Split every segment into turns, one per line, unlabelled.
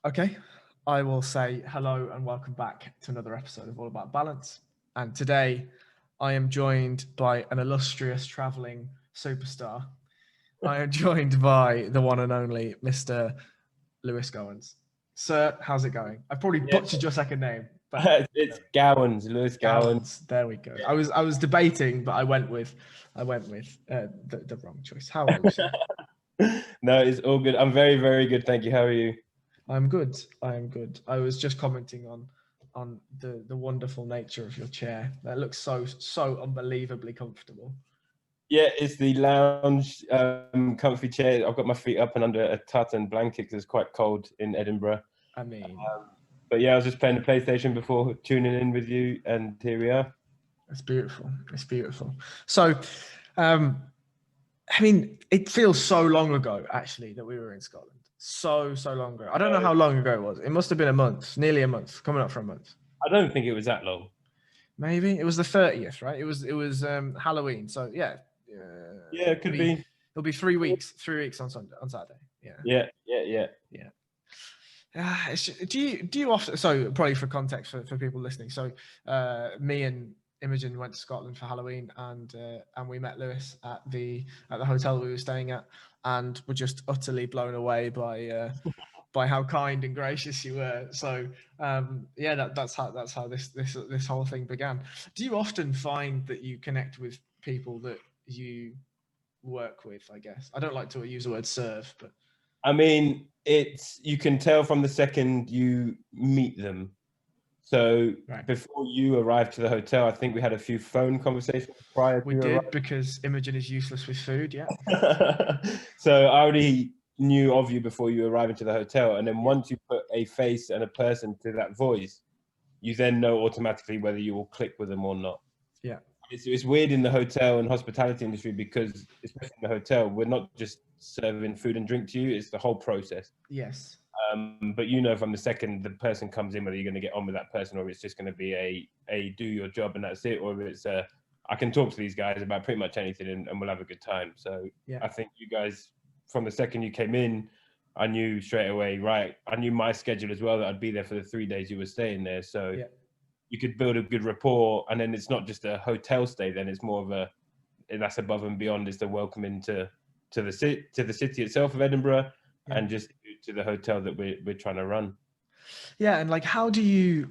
Okay, I will say hello and welcome back to another episode of All About Balance. And today I am joined by an illustrious traveling superstar. I am joined by the one and only Mr. Lewis Gowans. Sir, how's it going? I probably
Yeah,
butchered your second name, but
it's Gowans, Lewis Gowans.
Gowans. There we go. I was debating, but I went with the wrong choice. How are you, sir?
No, it's all good. I'm very, very good. Thank you. How are you?
I'm good. I am good. I was just commenting on the wonderful nature of your chair. That looks so unbelievably comfortable.
Yeah, it's the lounge comfy chair. I've got my feet up and under a tartan blanket because it's quite cold in Edinburgh.
I mean,
But yeah, I was just playing the PlayStation before tuning in with you, and here we are.
it's beautiful. It's beautiful. So, I mean, it feels so long ago actually that we were in Scotland. So long ago. I don't know how long ago it was. It must have been a month, nearly a month, coming up for a month.
I don't think it was that long.
Maybe it was the 30th, right? It was Halloween. So yeah.
Yeah, it could be.
It'll be 3 weeks. 3 weeks on Sunday, on Saturday.
Yeah.
Do you often? So probably for context for people listening. So me and Imogen went to Scotland for Halloween, and we met Lewis at the hotel we were staying at, and were just utterly blown away by how kind and gracious you were. So that's how this whole thing began. Do you often find that you connect with people that you work with? I guess I don't like to use the word serve, but
I mean, you can tell from the second you meet them. So before you arrived to the hotel, I think we had a few phone conversations prior.
We did, because Imogen is useless with food. Yeah.
So I already knew of you before you arrived into the hotel, and then once you put a face and a person to that voice, you then know automatically whether you will click with them or not.
Yeah.
It's weird in the hotel and hospitality industry because, especially in the hotel, we're not just serving food and drink to you, it's the whole process.
Yes.
But you know from the second the person comes in whether you're going to get on with that person, or it's just going to be a do your job and that's it, or it's I can talk to these guys about pretty much anything and we'll have a good time. So yeah. I think you guys, from the second you came in, I knew straight away, right? I knew my schedule as well, that I'd be there for the 3 days you were staying there. So yeah, you could build a good rapport, and then it's not just a hotel stay, then it's more of that's above and beyond. It's the welcoming to the city itself of Edinburgh, and just to the hotel that we're trying to run.
Yeah, and like, how do you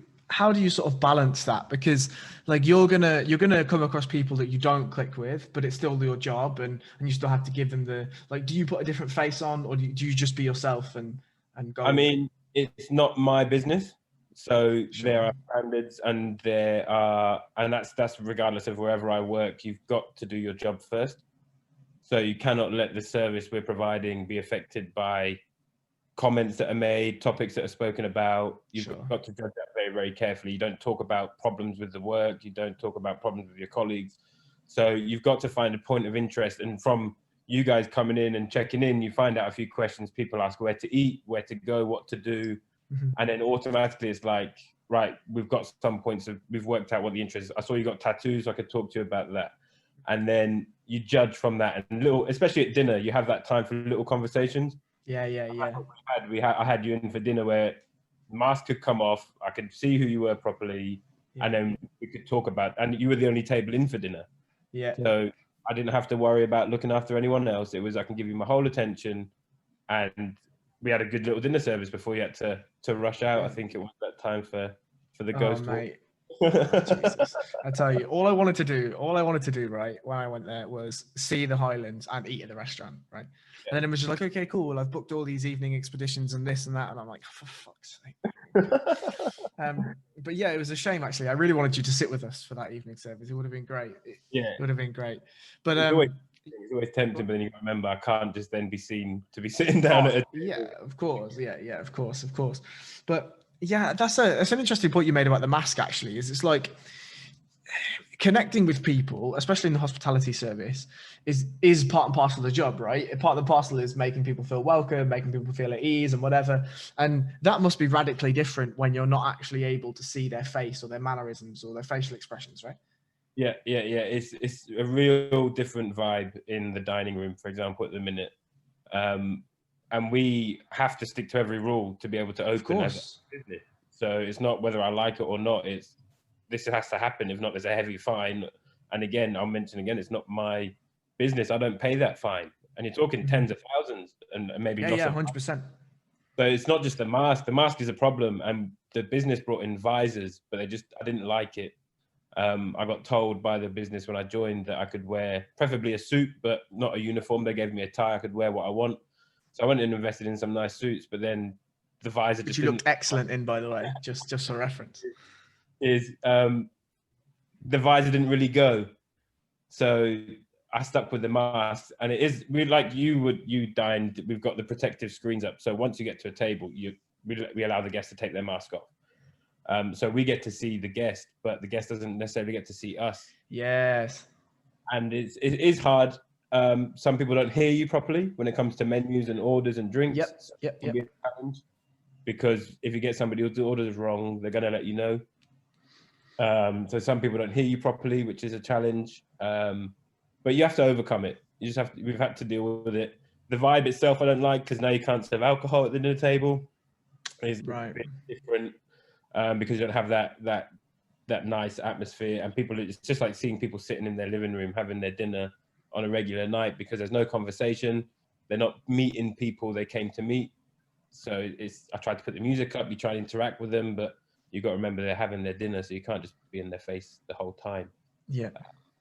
sort of balance that? Because like you're gonna come across people that you don't click with, but it's still your job, and you still have to give them the, like, do you put a different face on, or do you just be yourself and go?
I mean, it's not my business. So there are standards, and that's regardless of wherever I work. You've got to do your job first. So you cannot let the service we're providing be affected by comments that are made, topics that are spoken about. You've got to judge that very, very carefully. You don't talk about problems with the work. You don't talk about problems with your colleagues. So you've got to find a point of interest. And from you guys coming in and checking in, you find out a few questions. People ask where to eat, where to go, what to do. And then automatically it's like, right, we've got some points we've worked out what the interest is. I saw you got tattoos, so I could talk to you about that. And then you judge from that, and especially at dinner, you have that time for little conversations.
Yeah.
I had you in for dinner where mask could come off, I could see who you were properly, and then we could talk about, and you were the only table in for dinner.
Yeah.
So I didn't have to worry about looking after anyone else. It was, I can give you my whole attention, and we had a good little dinner service before you had to rush out. I think it was that time for the ghost walk.
Jesus. I tell you, all I wanted to do, right, when I went there was see the Highlands and eat at the restaurant, right? Yeah. And then it was just like, okay, cool. Well, I've booked all these evening expeditions and this and that, and I'm like, oh, for fuck's sake. But yeah, it was a shame actually. I really wanted you to sit with us for that evening service. It would have been great. It would have been great. But
it's always tempting, but then you got to remember, I can't just then be seen to be sitting down at a table.
Yeah, of course. Yeah, of course. But yeah, that's an interesting point you made about the mask, actually. It's like connecting with people, especially in the hospitality service, is part and parcel of the job, right? Part of the parcel is making people feel welcome, making people feel at ease and whatever. And that must be radically different when you're not actually able to see their face or their mannerisms or their facial expressions, right?
Yeah. It's a real different vibe in the dining room, for example, at the minute. and we have to stick to every rule to be able to open as a business. So it's not whether I like it or not. It's this has to happen. If not, there's a heavy fine. And again, I'll mention again, it's not my business. I don't pay that fine. And you're talking tens of thousands and maybe lots of
100%.
So it's not just the mask. The mask is a problem, and the business brought in visors, but I didn't like it. I got told by the business when I joined that I could wear preferably a suit, but not a uniform. They gave me a tie. I could wear what I want. So I went and invested in some nice suits, but then the visor
Which you looked excellent in, by the way, just for reference.
The visor didn't really go. So I stuck with the mask, and it is like you dined. We've got the protective screens up, so once you get to a table, we allow the guests to take their mask off. So we get to see the guest, but the guest doesn't necessarily get to see us.
Yes,
and it is hard. Some people don't hear you properly when it comes to menus and orders and drinks.
Yep.
It can be a challenge, because if you get somebody who orders wrong, they're going to let you know. So some people don't hear you properly, which is a challenge. But you have to overcome it. We've had to deal with it. The vibe itself, I don't like, because now you can't serve alcohol at the dinner table. It's a bit different, because you don't have that nice atmosphere. And it's just like seeing people sitting in their living room having their dinner on a regular night, because there's no conversation. They're not meeting people they came to meet. So I tried to put the music up. You try to interact with them, but you got to remember they're having their dinner, so you can't just be in their face the whole time.
Yeah.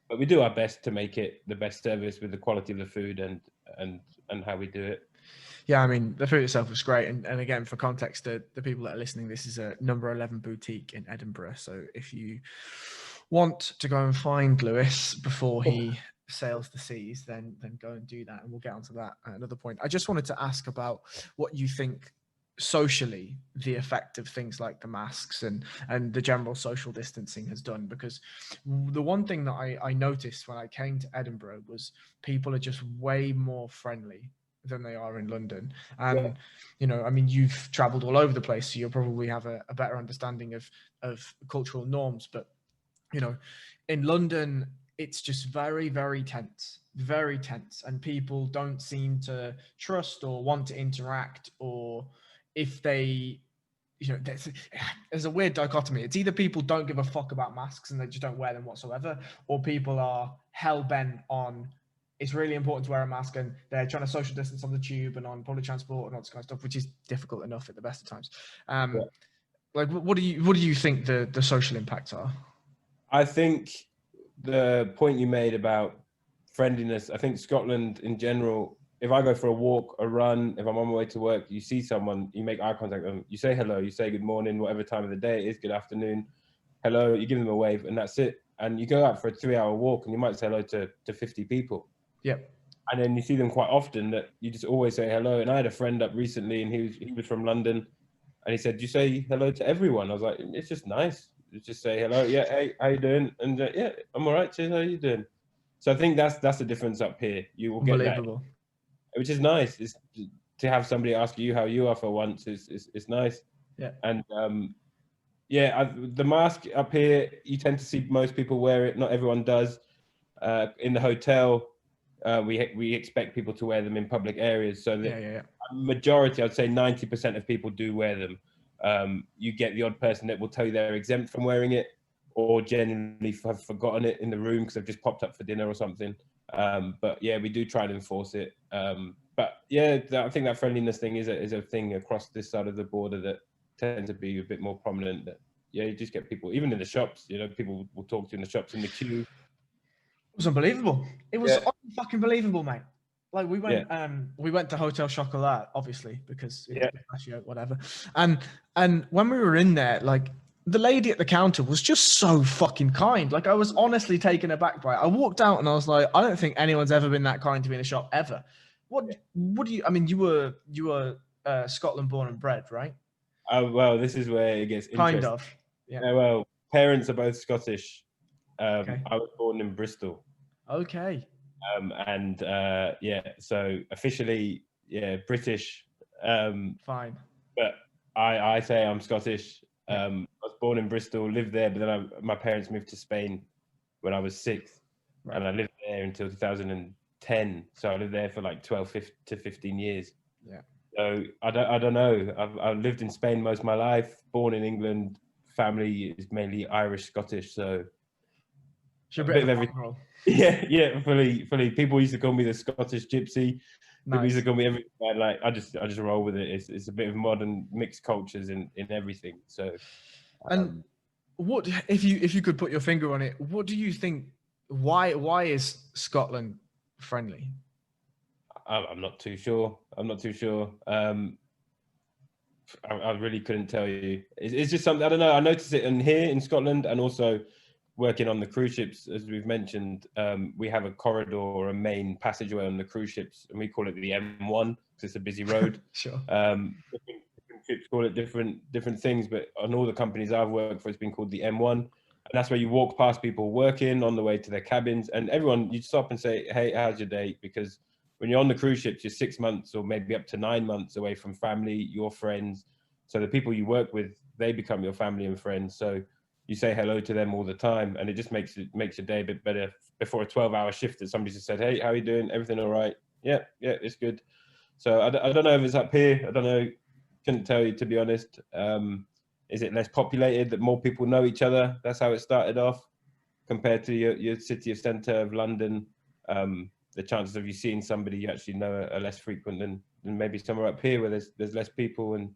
But we do our best to make it the best service with the quality of the food and how we do it.
Yeah, I mean, the food itself was great. And again, for context, the people that are listening, this is a number 11 boutique in Edinburgh. So if you want to go and find Lewis before he sails the seas, then go and do that. And we'll get onto that at another point. I just wanted to ask about what you think socially the effect of things like the masks and the general social distancing has done, because the one thing that I noticed when I came to Edinburgh was people are just way more friendly than they are in London. And you know, I mean, you've traveled all over the place, so you'll probably have a better understanding of cultural norms, but you know, in London it's just very, very tense, and people don't seem to trust or want to interact, or if they, you know, there's a weird dichotomy. It's either people don't give a fuck about masks and they just don't wear them whatsoever, or people are hell-bent on it's really important to wear a mask and they're trying to social distance on the tube and on public transport and all this kind of stuff, which is difficult enough at the best of times. Like, what do you think the social impacts are?
I think the point you made about friendliness, I think Scotland in general, if I go for a walk, a run, if I'm on my way to work, you see someone, you make eye contact with them, you say hello, you say good morning, whatever time of the day it is, good afternoon, hello, you give them a wave, and that's it. And you go out for a 3-hour walk and you might say hello to 50 people.
Yep.
And then you see them quite often that you just always say hello. And I had a friend up recently and he was from London, and he said, do you say hello to everyone? I was like, it's just nice. You just say hello. Yeah, hey, how you doing? And yeah, I'm all right. Cheers, how you doing? So I think that's the difference up here. You will get that, which is nice. Is to have somebody ask you how you are for once is nice.
Yeah.
And the mask up here, you tend to see most people wear it. Not everyone does. In the hotel, we expect people to wear them in public areas. So the majority, I'd say 90% of people do wear them. You get the odd person that will tell you they're exempt from wearing it, or genuinely have forgotten it in the room because they've just popped up for dinner or something. But yeah, we do try and enforce it. But yeah, I think that friendliness thing is a thing across this side of the border that tends to be a bit more prominent. That you just get people, even in the shops, you know, people will talk to you in the shops, in the queue.
It was unbelievable. It was fucking believable, mate. Like we went to Hotel Chocolat, obviously, because whatever. And when we were in there, like the lady at the counter was just so fucking kind. Like I was honestly taken aback by it. I walked out and I was like, I don't think anyone's ever been that kind to me in a shop ever. What do you? I mean, you were Scotland born and bred, right?
Well, this is where it gets interesting.
Kind of.
Yeah. Well, parents are both Scottish. I was born in Bristol.
Okay.
So officially, British.
Fine.
But I say I'm Scottish. I was born in Bristol, lived there, but then my parents moved to Spain when I was 6, and I lived there until 2010. So I lived there for like 12 to 15 years.
Yeah.
So I don't know. I've lived in Spain most of my life, born in England. Family is mainly Irish, Scottish, so
You're
a
a bit
bit
of
of
a
everything.
mongrel.
Yeah, fully. People used to call me the Scottish gypsy. People used
Nice.
to call me everything. Like I just roll with it. It's a bit of modern mixed cultures in everything. So
And what if you could put your finger on it? What do you think? Why is Scotland friendly?
I'm not too sure. I'm not too sure. I really couldn't tell you. It's just something, I don't know. I noticed it in here in Scotland, and also working on the cruise ships, as we've mentioned. We have a corridor or a main passageway on the cruise ships, and we call it the M1 because it's a busy road.
Sure.
Different ships call it different things, but on all the companies I've worked for, it's been called the M1. And that's where you walk past people working on the way to their cabins, and everyone, you stop and say, "Hey, how's your day?" Because when you're on the cruise ships, you're 6 months or maybe up to 9 months away from family, your friends. So the people you work with, they become your family and friends. So you say hello to them all the time, and it just makes your day a bit better. Before a 12-hour shift, that somebody just said, "Hey, how are you doing? Everything all right?" Yeah, it's good. So I don't know if it's up here. I don't know. Couldn't tell you, to be honest. Is it less populated, that more people know each other? That's how it started off, compared to your city of centre of London. The chances of you seeing somebody you actually know are less frequent than maybe somewhere up here where there's less people, and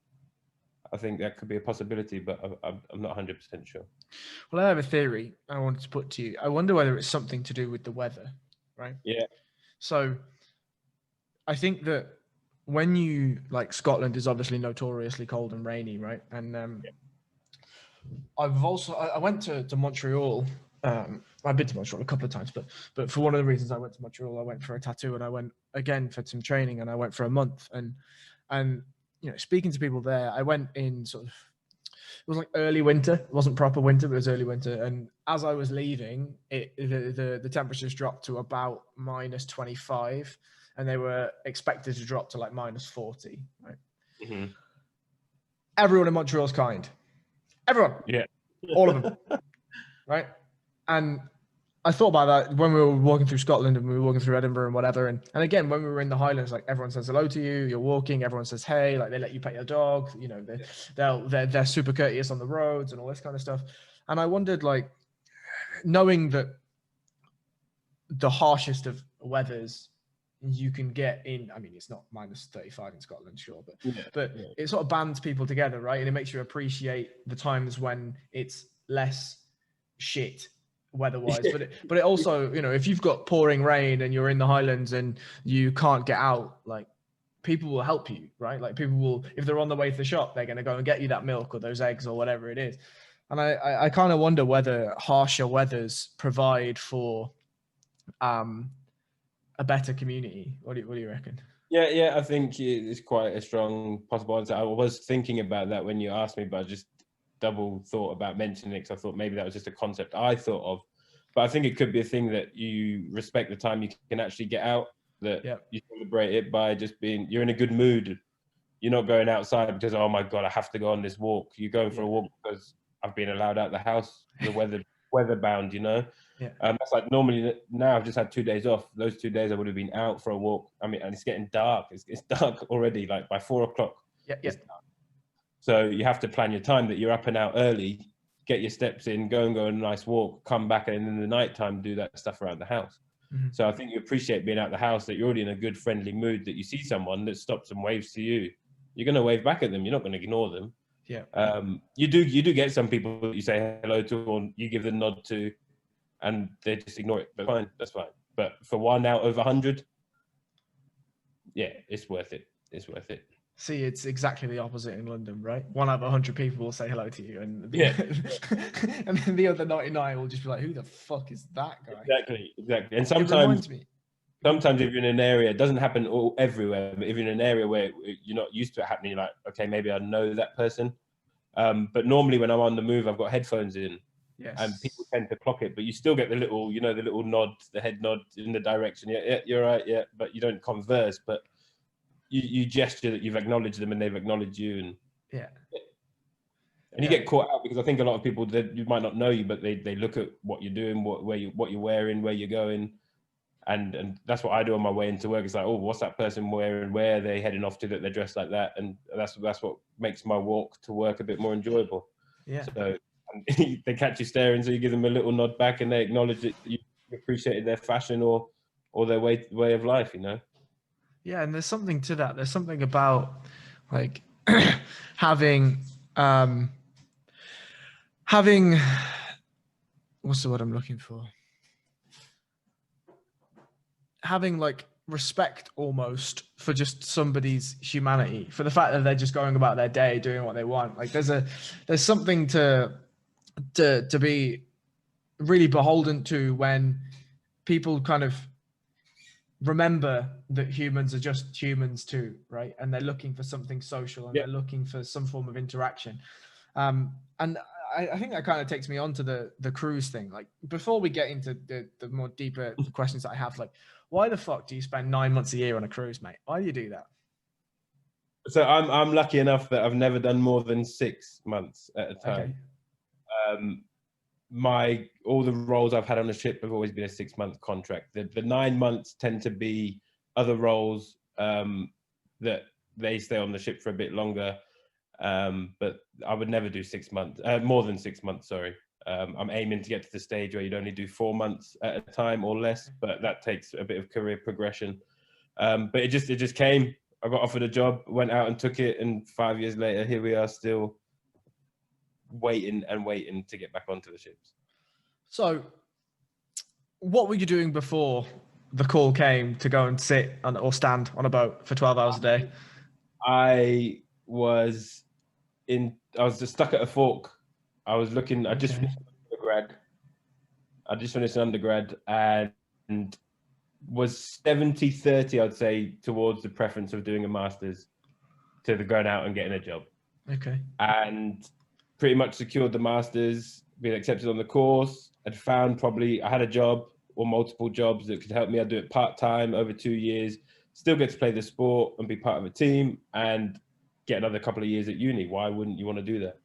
I think that could be a possibility, but I'm not 100% sure.
Well, I have a theory I wanted to put to you. I wonder whether it's something to do with the weather, right?
Yeah.
So I think that when you, like, Scotland is obviously notoriously cold and rainy, right? And I went to Montreal. I've been to Montreal a couple of times, but for one of the reasons I went to Montreal, I went for a tattoo, and I went again for some training, and I went for a month. And speaking to people there, I went in sort of, it was like early winter. It wasn't proper winter, but it was early winter. And as I was leaving, the temperatures dropped to about -25, and they were expected to drop to like -40. Right.
Mm-hmm.
Everyone in Montreal's kind. Everyone.
Yeah.
All of them. Right. And I thought about that when we were walking through Scotland and we were walking through Edinburgh and whatever. And again, when we were in the Highlands, like, everyone says hello to you. You're walking, everyone says hey, like they let you pet your dog. They're super courteous on the roads and all this kind of stuff. And I wondered, like, knowing that the harshest of weathers you can get in, I mean, it's not -35 in Scotland, sure, but it sort of bands people together, right? And it makes you appreciate the times when it's less shit weather-wise, but it also, if you've got pouring rain and you're in the Highlands and you can't get out, like, people will help you, right? Like, people will, if they're on the way to the shop, they're going to go and get you that milk or those eggs or whatever it is. And I kind of wonder whether harsher weathers provide for a better community. What do you reckon?
Yeah, I think it's quite a strong possible answer. I was thinking about that when you asked me, but I just double thought about mentioning it, because I thought maybe that was just a concept I thought of. But I think it could be a thing that you respect the time you can actually get out, that you celebrate it by just being, you're in a good mood. You're not going outside because, oh my God, I have to go on this walk. You're going for a walk because I've been allowed out the house, the weather bound,
Yeah.
That's like, normally now I've just had 2 days off. Those 2 days I would have been out for a walk. I mean, and it's getting dark. It's dark already, like by 4 o'clock.
Yeah.
So you have to plan your time, that you're up and out early, get your steps in, go on a nice walk, come back, and in the nighttime do that stuff around the house. Mm-hmm. So I think you appreciate being out the house, that you're already in a good friendly mood, that you see someone that stops and waves to you, you're going to wave back at them. You're not going to ignore them.
Yeah.
You do get some people that you say hello to, or you give the nod to, and they just ignore it. But fine, that's fine. But for 1 out of 100, yeah, it's worth it. It's worth it.
See, it's exactly the opposite in London, right? 1 out of 100 people will say hello to you, and and then the other 99 will just be like, "Who the fuck is that guy?"
Exactly. And sometimes if you're in an area, it doesn't happen everywhere, but if you're in an area where you're not used to it happening, you're like, okay, maybe I know that person. But normally when I'm on the move, I've got headphones in. Yes. And people tend to clock it, but you still get the little, the little nod, the head nod in the direction. Yeah, you're right. Yeah, but you don't converse, but you gesture that you've acknowledged them and they've acknowledged you. And you get caught out, because I think a lot of people, that you might not know you, but they look at what you're doing, what you're wearing, where you're going, And that's what I do on my way into work. It's like, oh, what's that person wearing? Where are they heading off to that they're dressed like that? And that's what makes my walk to work a bit more enjoyable.
Yeah.
So they catch you staring, so you give them a little nod back, and they acknowledge that you appreciated their fashion or their way of life, you know.
Yeah, and there's something to that. There's something about like having what's the word I'm looking for? Having like respect almost for just somebody's humanity, for the fact that they're just going about their day doing what they want. Like there's something to be really beholden to when people kind of remember that humans are just humans too, right? And they're looking for something social, and they're looking for some form of interaction. And I think that kind of takes me on to the cruise thing. Like before we get into the more deeper questions that I have, like why the fuck do you spend 9 months a year on a cruise, mate? Why do you do that?
So I'm lucky enough that I've never done more than 6 months at a time. Okay. All the roles I've had on the ship have always been a 6-month contract. The 9 months tend to be other roles that they stay on the ship for a bit longer. But I would never do 6 months, more than 6 months, sorry. I'm aiming to get to the stage where you'd only do 4 months at a time or less, but that takes a bit of career progression. But it just came. I got offered a job, went out and took it, and 5 years later, here we are still waiting to get back onto the ships.
So what were you doing before the call came to go and sit or stand on a boat for 12 hours a day?
I was just stuck at a fork. I was looking, I just finished undergrad and was 70-30, I'd say, towards the preference of doing a master's to the going out and getting a job.
Okay.
And pretty much secured the master's, been accepted on the course. I had a job or multiple jobs that could help me. I'd do it part-time over 2 years, still get to play the sport and be part of a team and get another couple of years at uni. Why wouldn't you want to do that?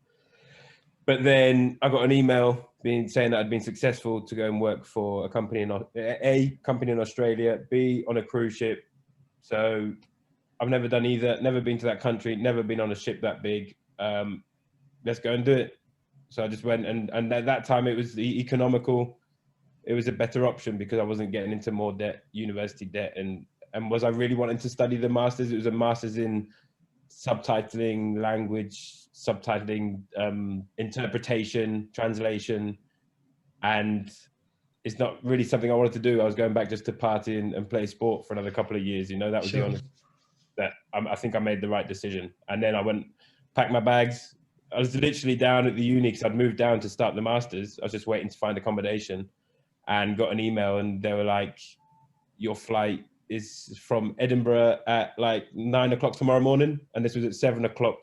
But then I got an email saying that I'd been successful to go and work for a company in Australia, B, on a cruise ship. So I've never done either, never been to that country, never been on a ship that big. Let's go and do it. So I just went, and at that time it was economical. It was a better option because I wasn't getting into more debt, university debt. And was I really wanting to study the master's? It was a master's in subtitling, language, interpretation, translation. And it's not really something I wanted to do. I was going back just to party and play sport for another couple of years. You know, that was the honest, that I think I made the right decision. And then I went, packed my bags. I was literally down at the uni because I'd moved down to start the master's. I was just waiting to find accommodation and got an email, and they were like, your flight is from Edinburgh at like 9 o'clock tomorrow morning. And this was at 7 o'clock.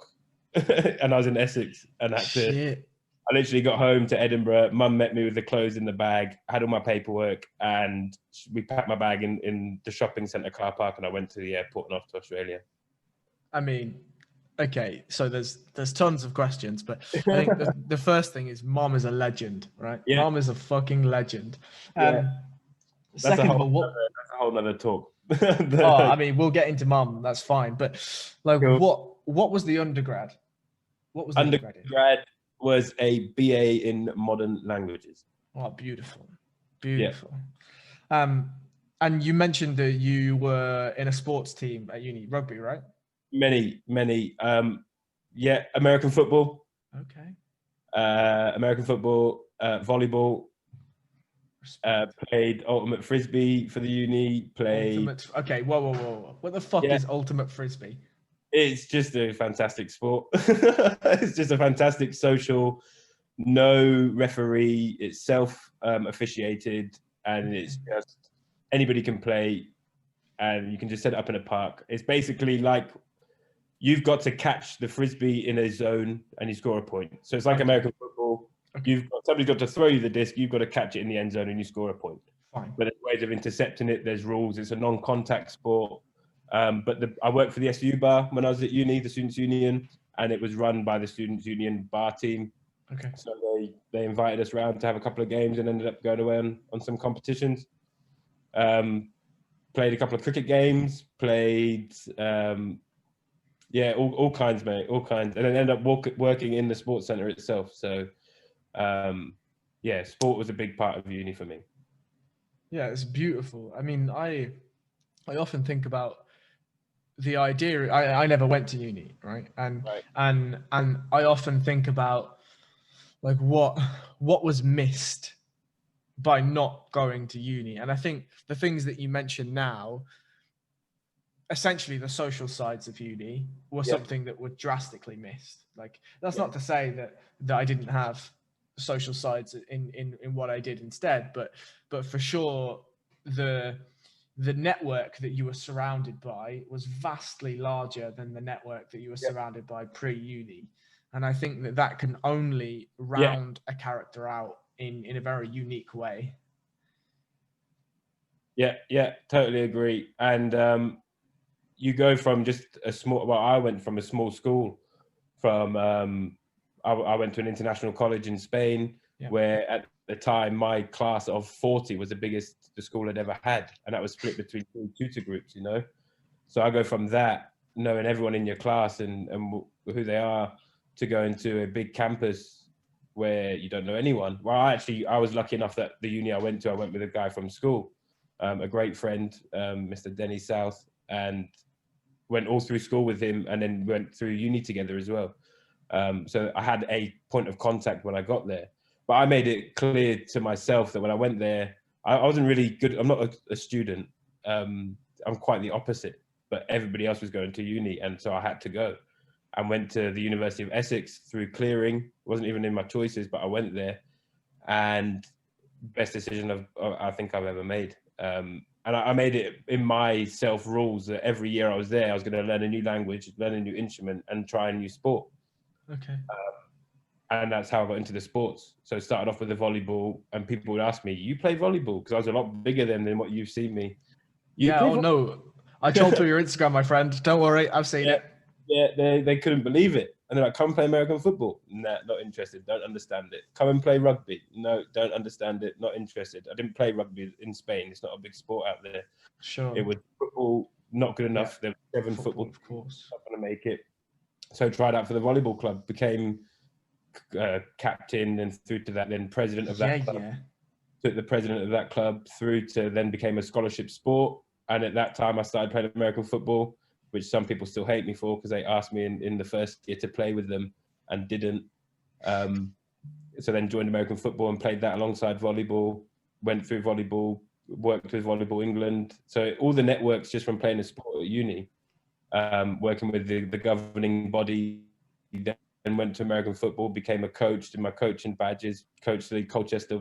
And I was in Essex, and I literally got home to Edinburgh. Mum met me with the clothes in the bag, had all my paperwork, and we packed my bag in the shopping centre car park, and I went to the airport and off to Australia.
I mean, okay, so there's tons of questions, but I think the first thing is Mom is a legend, right? Yeah. Mom is a fucking legend. Second of all,
that's a whole nother talk.
I mean, we'll get into Mom, that's fine. But like, cool. What was the undergrad? What was the
undergrad? Was a BA in modern languages.
Oh, beautiful. Beautiful. Yeah. And you mentioned that you were in a sports team at uni, rugby, right?
Many. American football.
Okay.
American football, volleyball. Played ultimate frisbee for the uni.
Okay, whoa. What the fuck is ultimate frisbee?
It's just a fantastic sport. It's just a fantastic social, no referee. It's self-officiated, and it's just anybody can play, and you can just set it up in a park. It's basically like you've got to catch the frisbee in a zone and you score a point. So it's like American football. Okay. Somebody's got to throw you the disc. You've got to catch it in the end zone and you score a point.
Fine.
But there's ways of intercepting it. There's rules. It's a non-contact sport. But I worked for the SU bar when I was at uni, the Students' Union, and it was run by the Students' Union bar team.
Okay.
So they invited us around to have a couple of games and ended up going away on some competitions. Played a couple of cricket games, played, all kinds, mate, all kinds. And then ended up working in the sports centre itself. So, sport was a big part of uni for me.
Yeah, it's beautiful. I mean, I often think about the idea. I never went to uni, right? And I often think about like what was missed by not going to uni. And I think the things that you mentioned now, essentially the social sides of uni, were something that were drastically missed. Like, that's not to say that I didn't have social sides in what I did instead, but for sure the network that you were surrounded by was vastly larger than the network that you were surrounded by pre-uni. And I think that can only round a character out in a very unique way.
Yeah, totally agree. And you go from just I went from a small school from, I went to an international college in Spain, where at the time my class of 40 was the biggest the school had ever had. And that was split between two tutor groups, you know? So I go from that, knowing everyone in your class and who they are, to go into a big campus where you don't know anyone. Well, I was lucky enough that the uni I went with a guy from school, a great friend, Mr. Denny South, and went all through school with him, and then went through uni together as well. So I had a point of contact when I got there. But I made it clear to myself that when I went there, I wasn't really good. I'm not a student. I'm quite the opposite. But everybody else was going to uni, and so I had to go. I went to the University of Essex through clearing. It wasn't even in my choices, but I went there, and best decision I think I've ever made. And I made it in my self rules that every year I was there, I was going to learn a new language, learn a new instrument, and try a new sport.
Okay.
And that's how I got into the sports. So it started off with the volleyball, and people would ask me, "You play volleyball?" Because I was a lot bigger than what you've seen me.
No. I trolled through your Instagram, my friend. Don't worry, I've seen it.
Yeah, they couldn't believe it. And they're like, "Come play American football." Nah, not interested. Don't understand it. Come and play rugby. No, don't understand it. Not interested. I didn't play rugby in Spain. It's not a big sport out there.
Sure.
It was football, not good enough. There were 7 football,
of course.
Not going to make it. So tried out for the volleyball club, became captain, and through to that, then president of that club. Took the president of that club through to then became a scholarship sport. And at that time, I started playing American football, which some people still hate me for because they asked me in the first year to play with them and didn't. So then joined American football and played that alongside volleyball, went through volleyball, worked with Volleyball England. So all the networks just from playing a sport at uni, working with the governing body, then went to American football, became a coach, did my coaching badges, coached the Colchester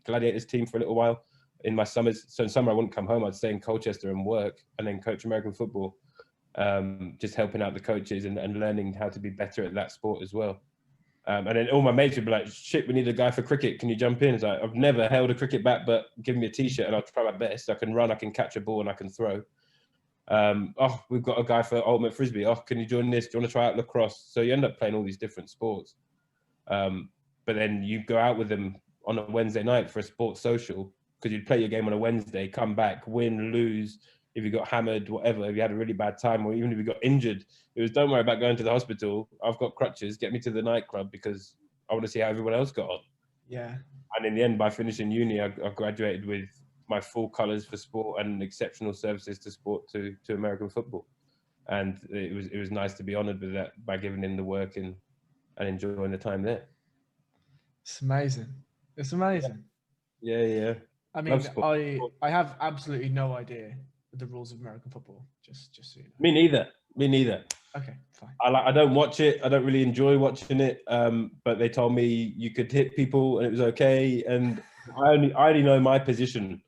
Gladiators team for a little while in my summers. So in summer I wouldn't come home, I'd stay in Colchester and work, and then coach American football. Just helping out the coaches and learning how to be better at that sport as well. And then all my mates would be like, "Shit, we need a guy for cricket. Can you jump in?" It's like, I've never held a cricket bat, but give me a t-shirt and I'll try my best. I can run, I can catch a ball, and I can throw. We've got a guy for ultimate Frisbee. Oh, can you join this? Do you want to try out lacrosse? So you end up playing all these different sports. But then you go out with them on a Wednesday night for a sports social, because you'd play your game on a Wednesday, come back, win, lose. If you got hammered, whatever, if you had a really bad time, or even if you got injured, it was, don't worry about going to the hospital. I've got crutches. Get me to the nightclub because I want to see how everyone else got on.
Yeah. And
in the end, by finishing uni, I graduated with my full colours for sport and exceptional services to sport to American football. And it was nice to be honoured with that by giving in the work and enjoying the time there.
It's amazing. It's amazing.
Yeah.
I mean, I have absolutely no idea the rules of American football. Just so you know.
Me neither.
Okay, fine.
I don't watch it. I don't really enjoy watching it. But they told me you could hit people and it was okay. And I only know my position.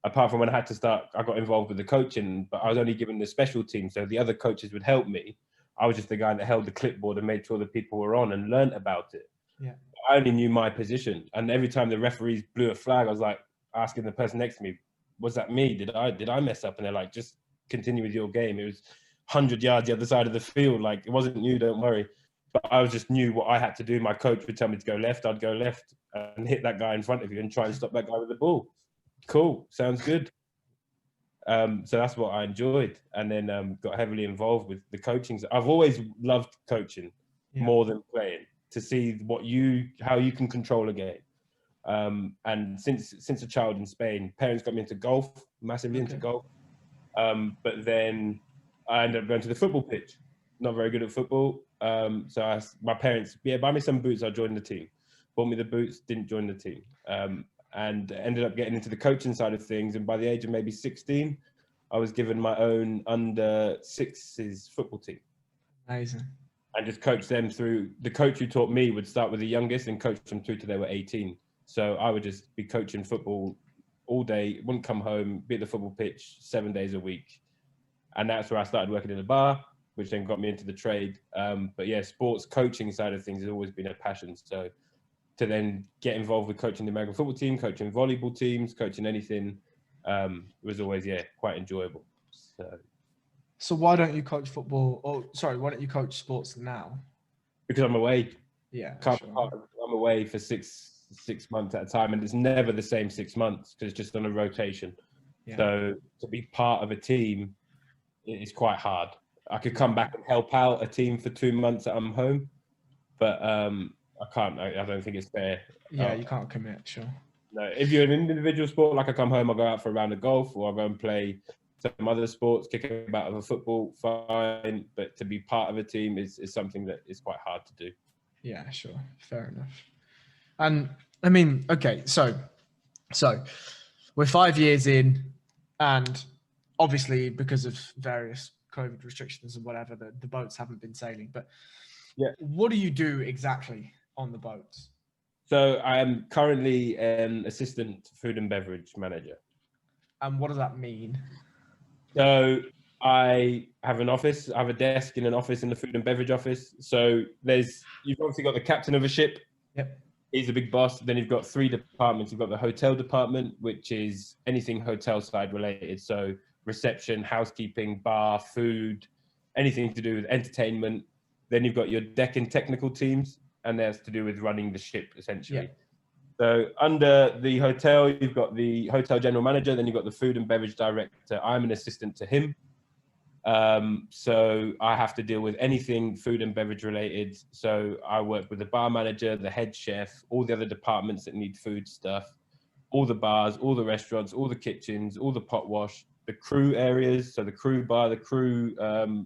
Apart from when I had to start, I got involved with the coaching, but I was only given the special team, so the other coaches would help me. I was just the guy that held the clipboard and made sure that people were on and learned about it.
Yeah.
I only knew my position, and every time the referees blew a flag, I was like asking the person next to me, "Was that me? Did I mess up?" And they're like, "Just continue with your game. It was 100 yards the other side of the field. Like, it wasn't you. Don't worry." But I just knew what I had to do. My coach would tell me to go left. I'd go left and hit that guy in front of you and try and stop that guy with the ball. Cool. Sounds good. So that's what I enjoyed, and then got heavily involved with the coaching. I've always loved coaching more than playing, to see how you can control a game. And since a child in Spain, parents got me into golf, massively into golf. But then I ended up going to the football pitch. Not very good at football. So my parents, buy me some boots, I'll join the team. Bought me the boots, didn't join the team. And ended up getting into the coaching side of things. And by the age of maybe 16, I was given my own under sixes football team.
Amazing.
And just coached them through. The coach who taught me would start with the youngest and coach them through till they were 18. So I would just be coaching football all day, wouldn't come home, be at the football pitch 7 days a week. And that's where I started working in a bar, which then got me into the trade. But yeah, sports coaching side of things has always been a passion. So to then get involved with coaching the American football team, coaching volleyball teams, coaching anything, was always, quite enjoyable.
So why don't you coach football? Why don't you coach sports now?
Because I'm away.
Yeah,
sure. I'm away for six months at a time, and it's never the same 6 months because it's just on a rotation. Yeah. So to be part of a team is quite hard. I could come back and help out a team for 2 months that I'm home, but I can't. I don't think it's fair.
Yeah, you can't commit, sure.
No, if you're an individual sport, like I come home, I'll go out for a round of golf, or I'll go and play some other sports, kick about of a football, fine. But to be part of a team is something that is quite hard to do.
Yeah, sure. Fair enough. And I mean, okay, so we're 5 years in, and obviously because of various COVID restrictions and whatever, the boats haven't been sailing. But what do you do exactly on the boats?
So I am currently an Assistant Food and Beverage Manager.
And what does that mean?
So I have an office. I have a desk in an office in the food and beverage office. So you've obviously got the captain of a ship.
Yep.
He's a big boss. Then you've got 3 departments. You've got the hotel department, which is anything hotel side related. So reception, housekeeping, bar, food, anything to do with entertainment. Then you've got your deck and technical teams, and that's to do with running the ship, essentially. Yeah. So under the hotel, you've got the hotel general manager, then you've got the food and beverage director. I'm an assistant to him. So I have to deal with anything food and beverage related. So I work with the bar manager, the head chef, all the other departments that need food stuff, all the bars, all the restaurants, all the kitchens, all the pot wash, the crew areas. So the crew bar, the crew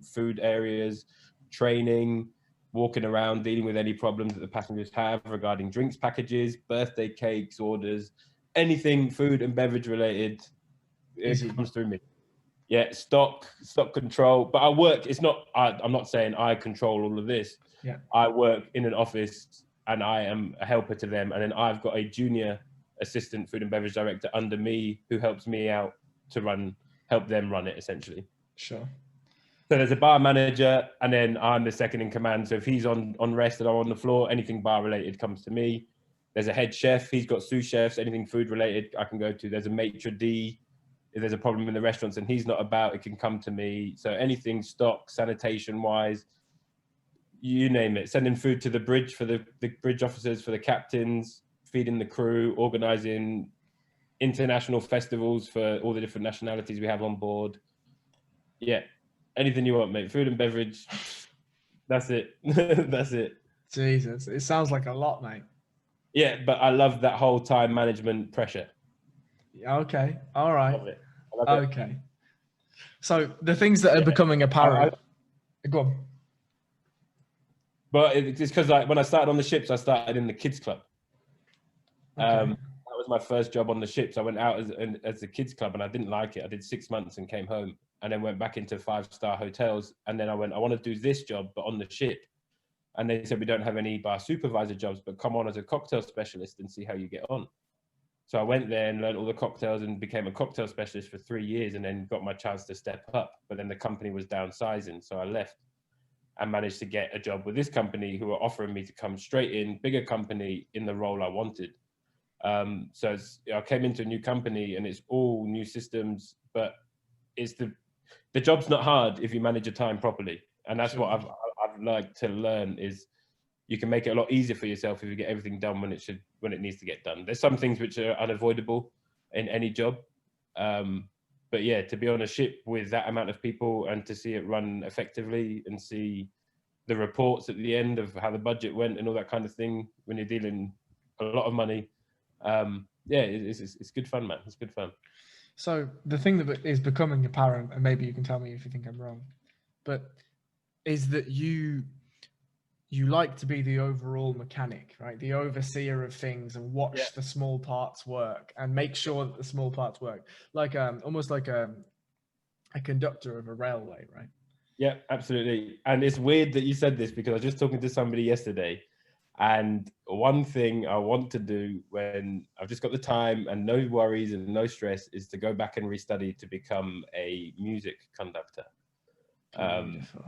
food areas, training, walking around, dealing with any problems that the passengers have regarding drinks packages, birthday cakes, orders, anything food and beverage related, it comes through me. Yeah, stock control. But I work, I'm not saying I control all of this.
Yeah.
I work in an office and I am a helper to them. And then I've got a junior assistant food and beverage director under me who helps me out to help them run it, essentially.
Sure.
So there's a bar manager, and then I'm the second in command. So if he's on rest and I'm on the floor, anything bar related comes to me. There's a head chef. He's got sous chefs. Anything food related I can go to. There's a maitre d'. If there's a problem in the restaurants and he's not about, it can come to me. So anything stock, sanitation wise, you name it. Sending food to the bridge for the bridge officers, for the captains, feeding the crew, organising international festivals for all the different nationalities we have on board. Yeah. Anything you want, mate. Food and beverage. That's it. That's it.
Jesus. It sounds like a lot, mate.
Yeah, but I love that whole time management pressure.
Okay. All right.
I love it.
Okay. So the things that are becoming apparent. Go on.
But it's because when I started on the ships, I started in the kids club. Okay. That was my first job on the ships. I went out as a kids club and I didn't like it. I did 6 months and came home. And then went back into 5-star hotels. And then I want to do this job, but on the ship. And they said, we don't have any bar supervisor jobs, but come on as a cocktail specialist and see how you get on. So I went there and learned all the cocktails and became a cocktail specialist for 3 years and then got my chance to step up. But then the company was downsizing. So I left and managed to get a job with this company who were offering me to come straight in, bigger company in the role I wanted. So I came into a new company and it's all new systems, but it's the job's not hard if you manage your time properly. And that's what I've liked to learn is you can make it a lot easier for yourself if you get everything done when it needs to get done. There's some things which are unavoidable in any job. But but yeah, to be on a ship with that amount of people and to see it run effectively and see the reports at the end of how the budget went and all that kind of thing when you're dealing a lot of money. Yeah, it's good fun, man. It's good fun.
So the thing that is becoming apparent, and maybe you can tell me if you think I'm wrong, but is that you like to be the overall mechanic, right? The overseer of things and watch the small parts work and make sure that the small parts work, like almost like a conductor of a railway, right?
Yeah, absolutely. And it's weird that you said this because I was just talking to somebody yesterday, and one thing I want to do when I've just got the time and no worries and no stress is to go back and restudy to become a music conductor.
Beautiful.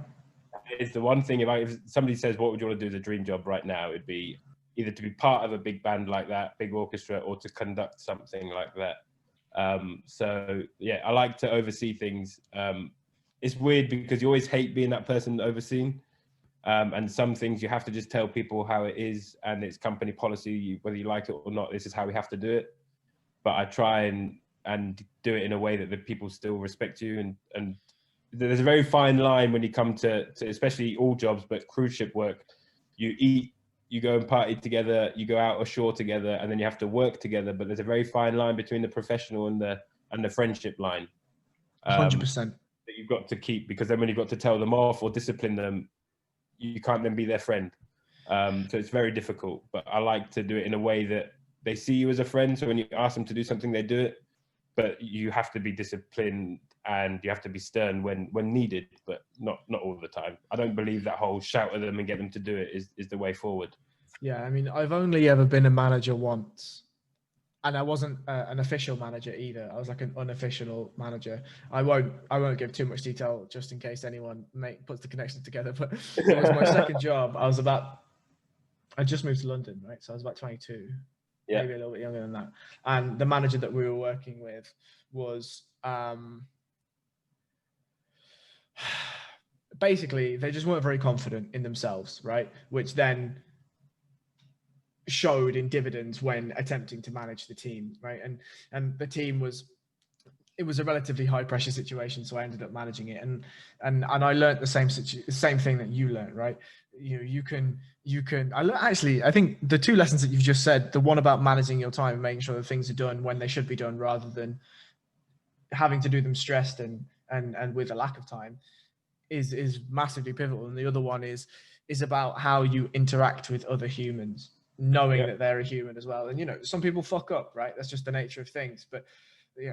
It's the one thing, if somebody says, what would you want to do as a dream job right now? It'd be either to be part of a big band like that, big orchestra, or to conduct something like that. So yeah, I like to oversee things. It's weird because you always hate being that person overseeing. And some things you have to just tell people how it is, and it's company policy, whether you like it or not, this is how we have to do it. But I try and do it in a way that the people still respect you. And there's a very fine line when you come to especially all jobs, but cruise ship work. You eat, you go and party together, you go out ashore together, and then you have to work together. But there's a very fine line between the professional and the friendship line.
100%.
That you've got to keep, because then when you've got to tell them off or discipline them, you can't then be their friend. So it's very difficult, but I like to do it in a way that they see you as a friend. So when you ask them to do something, they do it, but you have to be disciplined and you have to be stern when needed, but not all the time. I don't believe that whole shout at them and get them to do it is the way forward.
Yeah, I mean, I've only ever been a manager once, and I wasn't an official manager either. I was like an unofficial manager. I won't give too much detail just in case anyone puts the connections together. But it was my second job. I just moved to London, right? So I was about 22, maybe a little bit younger than that. And the manager that we were working with was basically, they just weren't very confident in themselves, right? Which then showed in dividends when attempting to manage the team, right? And the team it was a relatively high pressure situation, so I ended up managing it, and I learned the same thing that you learned, right? You can I think the two lessons that you've just said, the one about managing your time and making sure that things are done when they should be done rather than having to do them stressed and with a lack of time, is massively pivotal. And the other one is about how you interact with other humans, knowing that they're a human as well. And some people fuck up, right? That's just the nature of things. But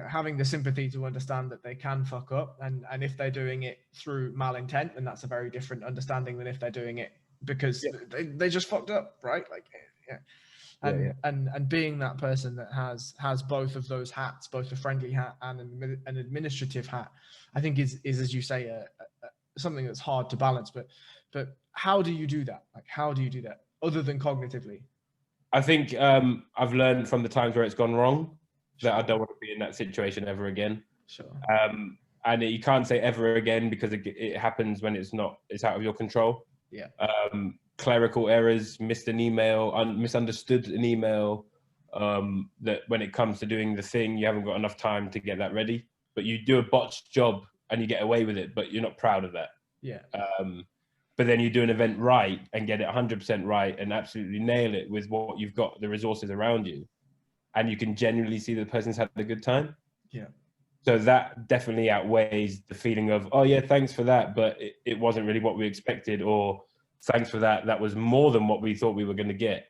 having the sympathy to understand that they can fuck up, and if they're doing it through malintent, then that's a very different understanding than if they're doing it because they just fucked up, right? Like, and being that person that has both of those hats, both a friendly hat and an administrative hat, I think is as you say, something that's hard to balance. But how do you do that? Like, how do you do that other than cognitively?
I think I've learned from the times where it's gone wrong that I don't want to be in that situation ever again.
Sure.
And you can't say ever again because it happens when it's out of your control.
Yeah.
Clerical errors, missed an email, misunderstood an email, that when it comes to doing the thing, you haven't got enough time to get that ready, but you do a botched job and you get away with it, but you're not proud of that.
Yeah.
But then you do an event right and get it 100% right and absolutely nail it with what you've got, the resources around you, and you can genuinely see the person's had a good time.
Yeah.
So that definitely outweighs the feeling of, oh yeah, thanks for that, but it wasn't really what we expected, or thanks for that, that was more than what we thought we were going to get.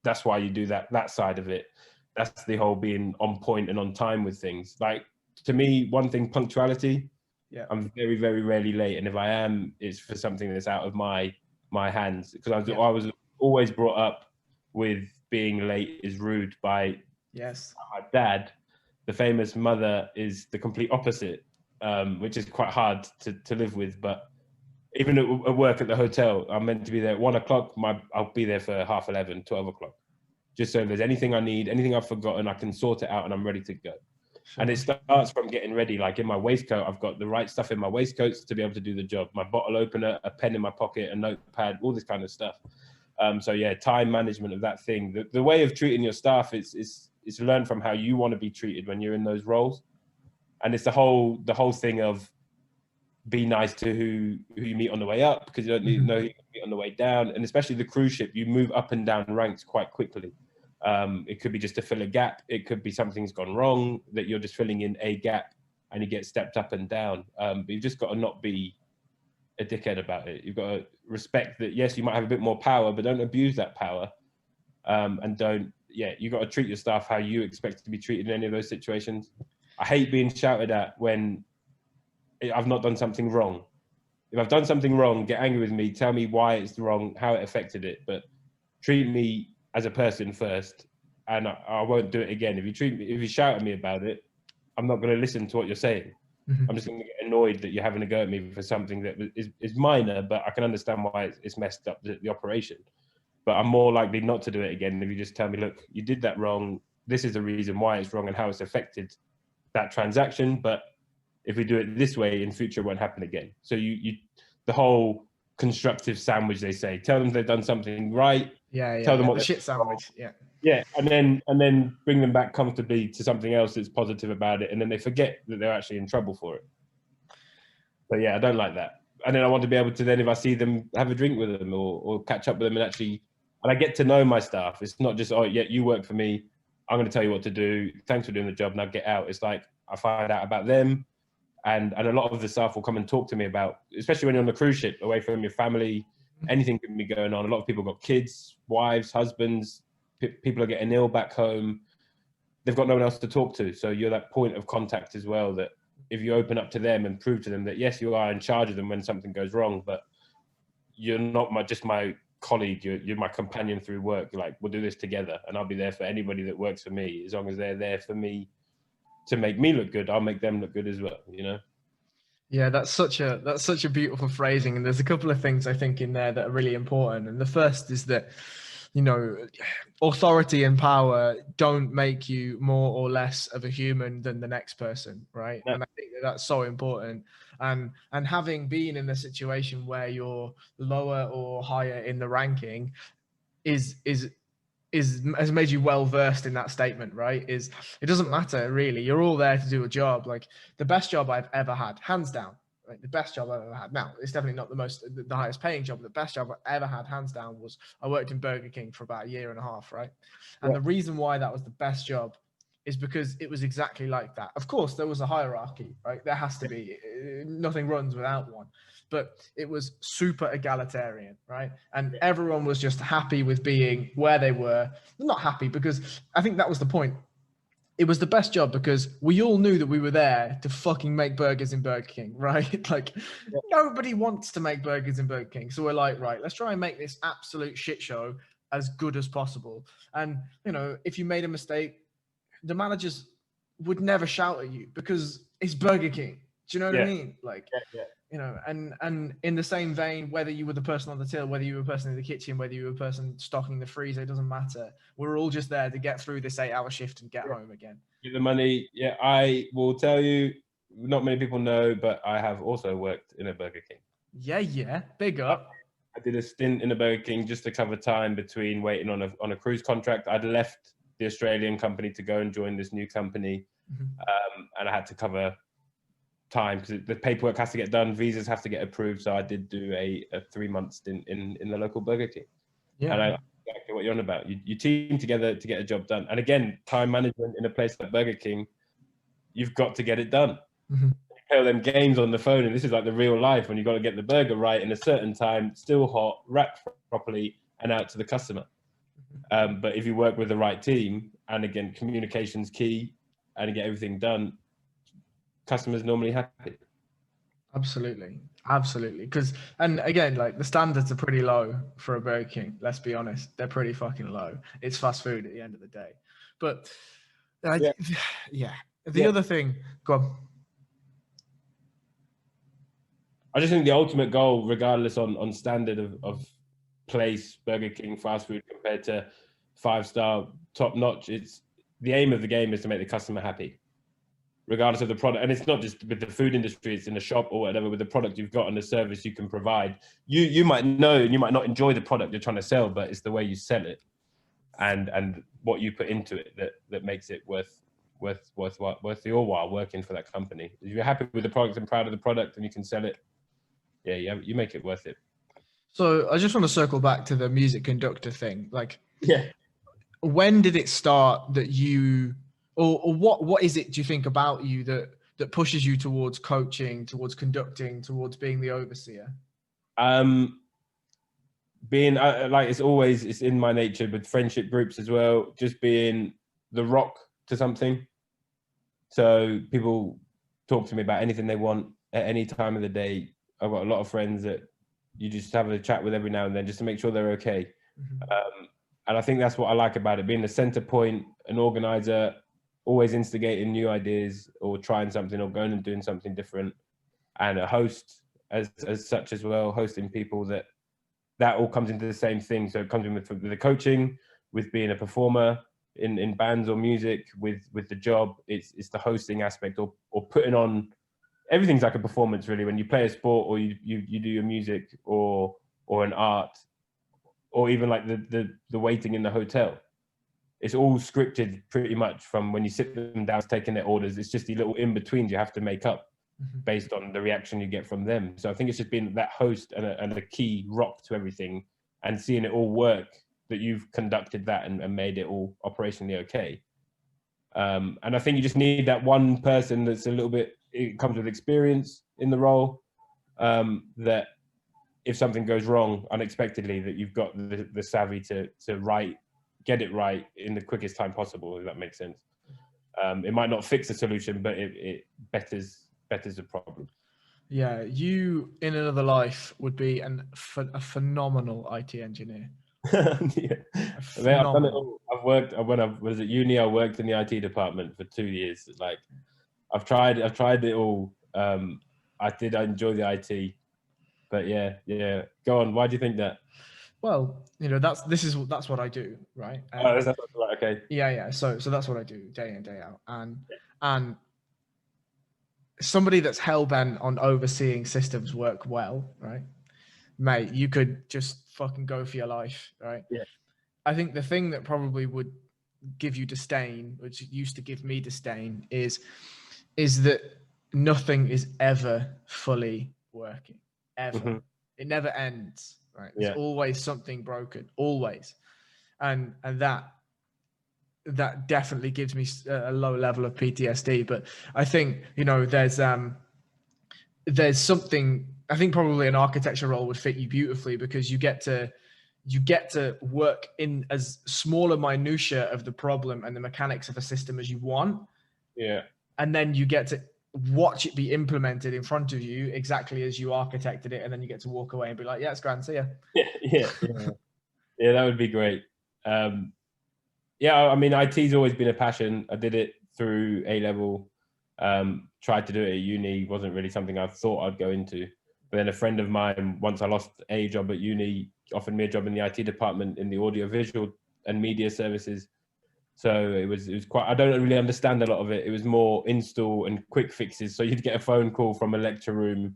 That's why you do that side of it. That's the whole being on point and on time with things. Like, to me, one thing, punctuality. Yeah, I'm very, very rarely late, and if I am, it's for something that's out of my hands. Because I was always brought up with being late is rude by my dad. The famous mother is the complete opposite, which is quite hard to live with. But even at work at the hotel, I'm meant to be there at 1 o'clock. I'll be there for 11:30, 12 o'clock, just so if there's anything I need, anything I've forgotten, I can sort it out and I'm ready to go. Sure. And it starts from getting ready. Like in my waistcoat, I've got the right stuff in my waistcoats to be able to do the job. My bottle opener, a pen in my pocket, a notepad, all this kind of stuff. So yeah, time management of that thing. The way of treating your staff is learn from how you want to be treated when you're in those roles. And it's the whole thing of be nice to who you meet on the way up, because you don't need to know who you meet on the way down. And especially the cruise ship, you move up and down ranks quite quickly. It could be just to fill a gap. It could be something's gone wrong, that you're just filling in a gap and you get stepped up and down. But you've just got to not be a dickhead about it. You've got to respect that, yes, you might have a bit more power, but don't abuse that power. And you've got to treat your staff how you expect to be treated in any of those situations. I hate being shouted at when I've not done something wrong. If I've done something wrong, get angry with me, tell me why it's wrong, how it affected it, but treat me as a person first, and I won't do it again. If you shout at me about it, I'm not going to listen to what you're saying. I'm just going to get annoyed that you're having a go at me for something that is minor, but I can understand why it's messed up the operation. But I'm more likely not to do it again if you just tell me, look, you did that wrong. This is the reason why it's wrong and how it's affected that transaction. But if we do it this way in future, it won't happen again. So the whole constructive sandwich, they say, tell them they've done something right.
Yeah.
Tell them what
the shit sandwich. Yeah.
Yeah, and then bring them back comfortably to something else that's positive about it, and then they forget that they're actually in trouble for it. So yeah, I don't like that. And then I want to be able to then, if I see them, have a drink with them or catch up with them, and I get to know my staff. It's not just, oh yeah, you work for me, I'm going to tell you what to do. Thanks for doing the job, now get out. It's like I find out about them, and a lot of the staff will come and talk to me about, especially when you're on the cruise ship, away from your family, anything can be going on. A lot of people got kids, wives, husbands. People are getting ill back home. They've got no one else to talk to. So you're that point of contact as well, that if you open up to them and prove to them that, yes, you are in charge of them when something goes wrong, but you're not just my colleague, you're my companion through work. You're like, we'll do this together, and I'll be there for anybody that works for me. As long as they're there for me to make me look good, I'll make them look good as well, you know?
Yeah, that's such a beautiful phrasing. And there's a couple of things I think in there that are really important. And the first is that, you know, authority and power don't make you more or less of a human than the next person, right? Yeah. And I think that's so important. And having been in a situation where you're lower or higher in the ranking has made you well versed in that statement, right? It doesn't matter really. You're all there to do a job. Like the best job I've ever had, hands down. Right? The best job I've ever had. Now, it's definitely not the highest paying job. The best job I ever had, hands down, was I worked in Burger King for about 1.5 years, right? And the reason why that was the best job is because it was exactly like that. Of course, there was a hierarchy, right? There has to be. Nothing runs without one. But it was super egalitarian, right? And everyone was just happy with being where they were. Not happy, because I think that was the point. It was the best job because we all knew that we were there to fucking make burgers in Burger King, right? Like nobody wants to make burgers in Burger King. So we're like, right, let's try and make this absolute shit show as good as possible. And, you know, if you made a mistake, the managers would never shout at you because it's Burger King. Do you know what I mean? Like, you know, and in the same vein, whether you were the person on the till, whether you were a person in the kitchen, whether you were a person stocking the freezer, it doesn't matter. We're all just there to get through this 8-hour shift and get home again.
Get the money. Yeah, I will tell you, not many people know, but I have also worked in a Burger King.
Yeah. Big up.
I did a stint in a Burger King just to cover time between waiting on a cruise contract. I'd left the Australian company to go and join this new company. And I had to cover time because the paperwork has to get done, visas have to get approved. So I did do a 3-month stint in the local Burger King. Yeah. And I know exactly what you're on about. You team together to get a job done. And again, time management in a place like Burger King, you've got to get it done. You play all them games on the phone, and this is like the real life when you've got to get the burger right in a certain time, still hot, wrapped properly, and out to the customer. But if you work with the right team, and again, communication's key, and you get everything done, customers normally happy.
Absolutely. And again, like the standards are pretty low for a Burger King. Let's be honest, they're pretty fucking low. It's fast food at the end of the day. But the other thing, go on.
I just think the ultimate goal, regardless on standard of place, Burger King fast food compared to 5-star top notch, it's the aim of the game is to make the customer happy, regardless of the product. And it's not just with the food industry, it's in the shop or whatever, with the product you've got and the service you can provide. You might know and you might not enjoy the product you're trying to sell, but it's the way you sell it and what you put into it that makes it worth worth your while working for that company. If you're happy with the product and proud of the product and you can sell it, yeah, you make it worth it.
So I just want to circle back to the music conductor thing. Like,
Yeah.
when did it start that you, or what is it, do you think, about you that pushes you towards coaching, towards conducting, towards being the overseer?
Being like, it's in my nature with friendship groups as well, just being the rock to something. So people talk to me about anything they want at any time of the day. I've got a lot of friends that you just have a chat with every now and then just to make sure they're okay. Mm-hmm. And I think that's what I like about it, being the center point, an organizer, always instigating new ideas or trying something or going and doing something different, and a host as such as well, hosting people. That all comes into the same thing. So it comes in with the coaching, with being a performer in bands or music, with the job. It's the hosting aspect or putting on. Everything's like a performance, really. When you play a sport or you do your music or an art, or even like the waiting in the hotel, it's all scripted pretty much from when you sit them down taking their orders. It's just the little in-betweens you have to make up based on the reaction you get from them. So I think it's just been that host and a key rock to everything, and seeing it all work, that you've conducted that and made it all operationally okay. And I think you just need that one person that's a little bit, it comes with experience in the role, that if something goes wrong unexpectedly, that you've got the savvy to get it right in the quickest time possible, if that makes sense. It might not fix the solution, but it betters the problem.
Yeah, you in another life would be a phenomenal IT engineer.
Yeah. I've done it all. When I was at uni, I worked in the IT department for 2 years. Like, I've tried it all. I enjoy the IT, but yeah. Go on. Why do you think that?
Well, that's what I do, right?
That's right. Okay.
Yeah. So that's what I do day in, day out, and somebody that's hell bent on overseeing systems work well, right? Mate, you could just fucking go for your life, right?
Yeah.
I think the thing that probably would give you disdain, which used to give me disdain, is that nothing is ever fully working, ever. Mm-hmm. It never ends, right? There's always something broken, always, and that definitely gives me a low level of PTSD. But I think, there's something, I think probably an architecture role would fit you beautifully, because you get to work in as small a minutia of the problem and the mechanics of a system as you want.
Yeah.
And then you get to watch it be implemented in front of you exactly as you architected it. And then you get to walk away and be like, yeah, it's grand. See ya.
Yeah. Yeah, that would be great. Yeah, I mean, IT's always been a passion. I did it through A-level, tried to do it at uni, wasn't really something I thought I'd go into. But then a friend of mine, once I lost a job at uni, offered me a job in the IT department in the audiovisual and media services. So it was quite, I don't really understand a lot of it. It was more install and quick fixes. So you'd get a phone call from a lecture room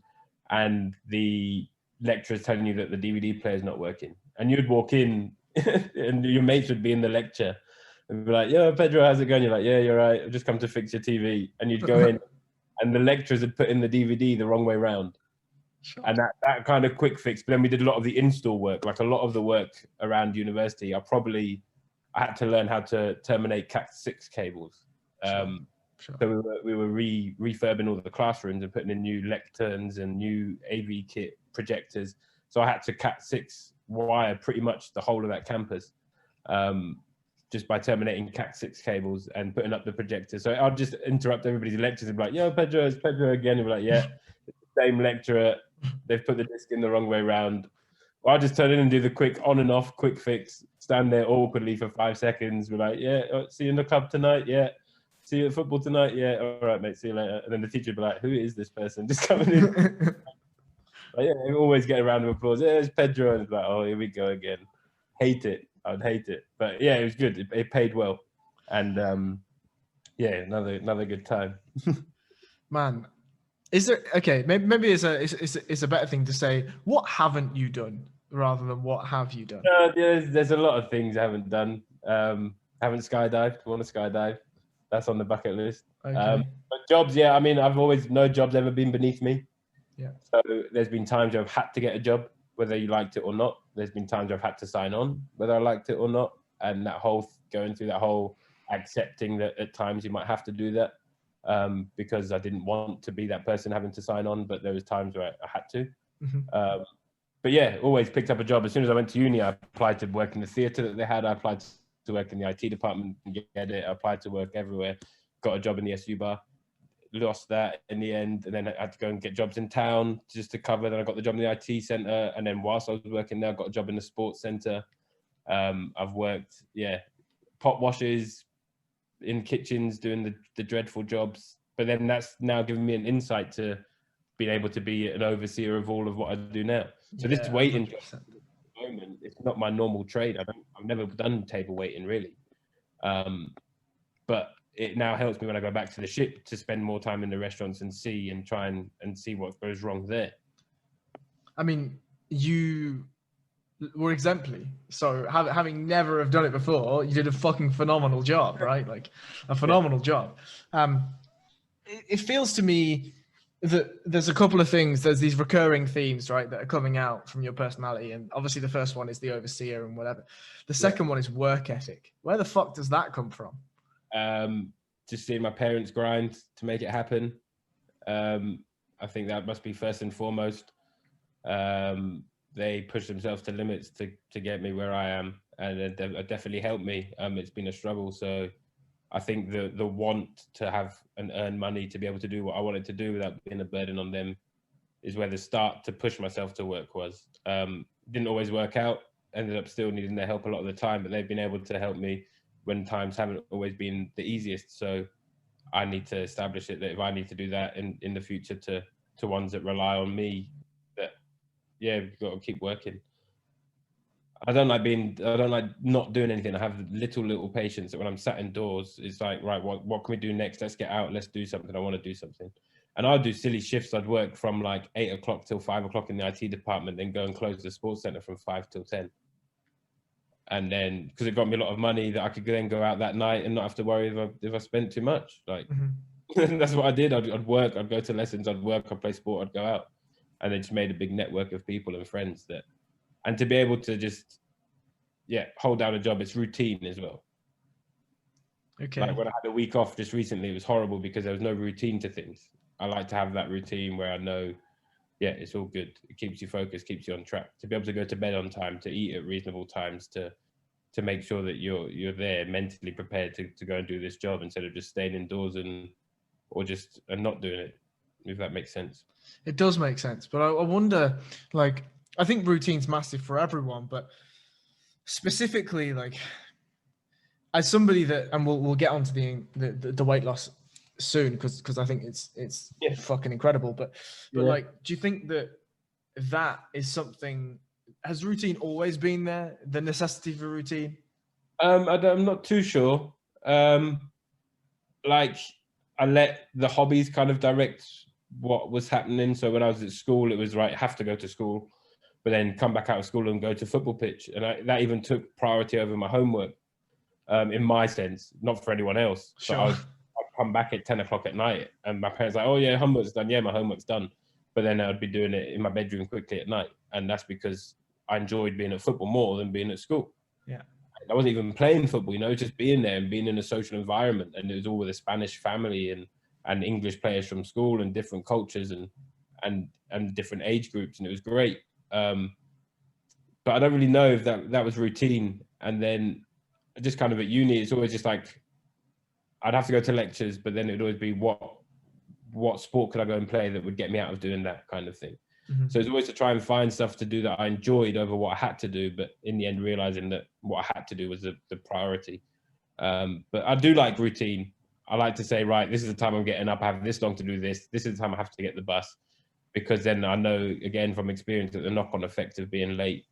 and the lecturer's telling you that the DVD player is not working. And you'd walk in and your mates would be in the lecture and be like, yo, Pedro, how's it going? You're like, yeah, you're right. I've just come to fix your TV. And you'd go in and the lecturers had put in the DVD the wrong way around. Sure. And that kind of quick fix. But then we did a lot of the install work, like a lot of the work around university. I had to learn how to terminate Cat6 cables. Sure. So we were refurbing all the classrooms and putting in new lecterns and new AV kit projectors. So I had to Cat6 wire pretty much the whole of that campus, just by terminating Cat6 cables and putting up the projector. So I'd just interrupt everybody's lectures and be like, yo, Pedro, it's Pedro again. And be like, yeah, same lecturer. They've put the disc in the wrong way around. Well, I'll just turn in and do the quick on and off, quick fix, stand there awkwardly for 5 seconds. We're like, yeah, see you in the club tonight. Yeah. See you at football tonight. Yeah. All right, mate. See you later. And then the teacher would be like, who is this person just coming in? Like, yeah, we always get a round of applause. Yeah, it's Pedro. And it's like, oh, here we go again. Hate it. I'd hate it. But yeah, it was good. It paid well. And yeah, another good time.
Man. Is there, okay, maybe it's a better thing to say, what haven't you done rather than what have you done?
There's a lot of things I haven't done. Haven't skydived, want to skydive. That's on the bucket list.
Okay.
But jobs, yeah, I mean, no job's ever been beneath me.
Yeah.
So there's been times where I've had to get a job, whether you liked it or not. There's been times where I've had to sign on, whether I liked it or not. And going through that whole accepting that at times you might have to do that, because I didn't want to be that person having to sign on, but there was times where I had to.
Mm-hmm.
But yeah, always picked up a job. As soon as I went to uni, I applied to work in the theatre that they had. I applied to work in the IT department and get it. I applied to work everywhere. Got a job in the SU bar. Lost that in the end, and then I had to go and get jobs in town just to cover. Then I got the job in the IT centre, and then whilst I was working there, I got a job in the sports centre. I've worked, pot washers, in kitchens, doing the dreadful jobs. But then that's now given me an insight to being able to be an overseer of all of what I do now. So this waiting job at the moment, it's not my normal trade. I've never done table waiting really. But it now helps me when I go back to the ship to spend more time in the restaurants and try and see what goes wrong there.
I mean, you were exemplary. So having never have done it before, you did a fucking phenomenal job, right? Like a phenomenal job. It feels to me that there's a couple of things, there's these recurring themes, right, that are coming out from your personality. And obviously the first one is the overseer and whatever. The second one is work ethic. Where the fuck does that come from?
Just seeing my parents grind to make it happen. I think that must be first and foremost. They push themselves to limits to get me where I am, and it definitely helped me. It's been a struggle, so I think the want to have and earn money to be able to do what I wanted to do without being a burden on them is where the start to push myself to work was. Didn't always work out, ended up still needing their help a lot of the time, but they've been able to help me when times haven't always been the easiest. So I need to establish it that if I need to do that in the future to ones that rely on me, that we've got to keep working. I don't like not doing anything. I have little patience that when I'm sat indoors, it's like, right, what can we do next? Let's get out, let's do something. I want to do something. And I'd do silly shifts. I'd work from like 8 o'clock till 5 o'clock in the IT department, then go and close the sports centre from 5 till 10. And then, because it got me a lot of money that I could then go out that night and not have to worry if I spent too much. Like, that's what I did. I'd work, I'd go to lessons, I'd work, I'd play sport, I'd go out. And it just made a big network of people and friends and to be able to just, hold down a job, it's routine as well. Okay. Like when I had a week off just recently, it was horrible because there was no routine to things. I like to have that routine where I know, it's all good. It keeps you focused, keeps you on track. To be able to go to bed on time, to eat at reasonable times, to make sure that you're there mentally prepared to go and do this job instead of just staying indoors and not doing it, if that makes sense.
It does make sense, but I wonder, like, I think routine's massive for everyone, but specifically, like, as somebody that, and we'll get onto the weight loss soon because I think it's fucking incredible, but like, do you think that is something? Has routine always been there? The necessity for routine?
I'm not too sure. Like, I let the hobbies kind of direct what was happening. So when I was at school, it was right, have to go to school, but then come back out of school and go to football pitch. And that even took priority over my homework, in my sense, not for anyone else. Sure. So I'd come back at 10 o'clock at night and my parents like, oh yeah, homework's done. Yeah, my homework's done. But then I'd be doing it in my bedroom quickly at night. And that's because I enjoyed being at football more than being at school. Yeah. I wasn't even playing football, just being there and being in a social environment. And it was all with a Spanish family and English players from school and different cultures and different age groups. And it was great. But I don't really know if that was routine. And then just kind of at uni, it's always just like, I'd have to go to lectures, but then it'd always be what sport could I go and play that would get me out of doing that kind of thing. Mm-hmm. So it's always to try and find stuff to do that I enjoyed over what I had to do, but in the end, realizing that what I had to do was the priority. But I do like routine. I like to say, right, this is the time I'm getting up. I have this long to do this. This is the time I have to get the bus, because then I know, again, from experience, that the knock-on effect of being late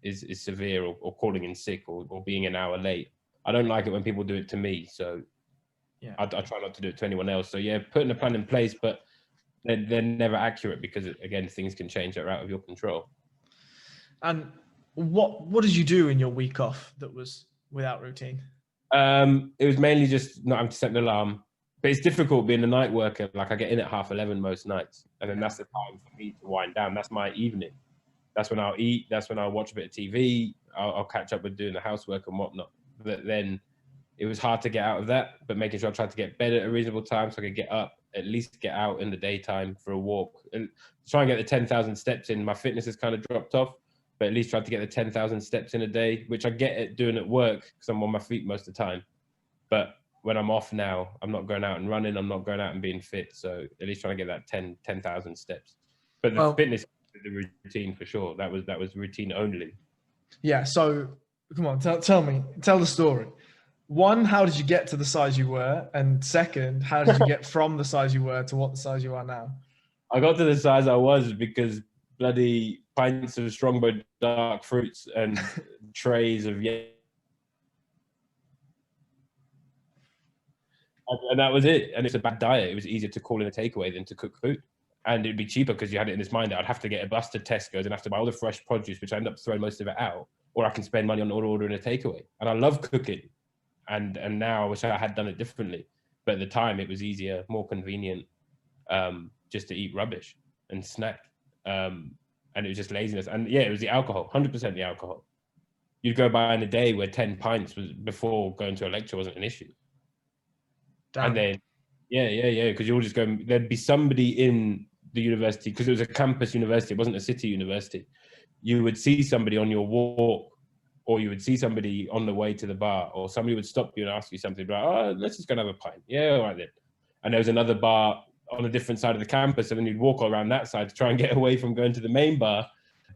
is severe, or calling in sick, or being an hour late. I don't like it when people do it to me. So I try not to do it to anyone else. So putting a plan in place, but they're never accurate because, again, things can change that are out of your control.
And what did you do in your week off that was without routine?
It was mainly just not having to set an alarm. But it's difficult being a night worker. Like I get in at 11:30 most nights, and then that's the time for me to wind down. That's my evening. That's when I'll eat. That's when I'll watch a bit of TV. I'll catch up with doing the housework and whatnot. But then it was hard to get out of that. But making sure I tried to get bed at a reasonable time so I could get up, at least get out in the daytime for a walk, and try and get the 10,000 steps in. My fitness has kind of dropped off, but at least try to get the 10,000 steps in a day, which I get at doing at work because I'm on my feet most of the time. But when I'm off now, I'm not going out and running. I'm not going out and being fit. So at least trying to get that 10,000 steps. But the fitness, the routine for sure. That was routine only.
Yeah. So come on, tell the story. One, how did you get to the size you were? And second, how did you get from the size you were to what the size you are now?
I got to the size I was because bloody pints of Strongbow dark fruits and trays of and that was it. And it's a bad diet. It was easier to call in a takeaway than to cook food. And it'd be cheaper because you had it in this mind that I'd have to get a bus to Tesco's and have to buy all the fresh produce, which I end up throwing most of it out, or I can spend money on ordering a takeaway. And I love cooking. And now I wish I had done it differently. But at the time it was easier, more convenient, just to eat rubbish and snack. And it was just laziness. And yeah, it was the alcohol, 100% the alcohol. You'd go by in a day where 10 pints was before going to a lecture wasn't an issue. Damn. And then, because you'll just go, there'd be somebody in the university, because it was a campus university, it wasn't a city university. You would see somebody on your walk, or you would see somebody on the way to the bar, or somebody would stop you and ask you something, like, oh, let's just go and have a pint. Yeah, all right then. And there was another bar on a different side of the campus, and then you'd walk around that side to try and get away from going to the main bar,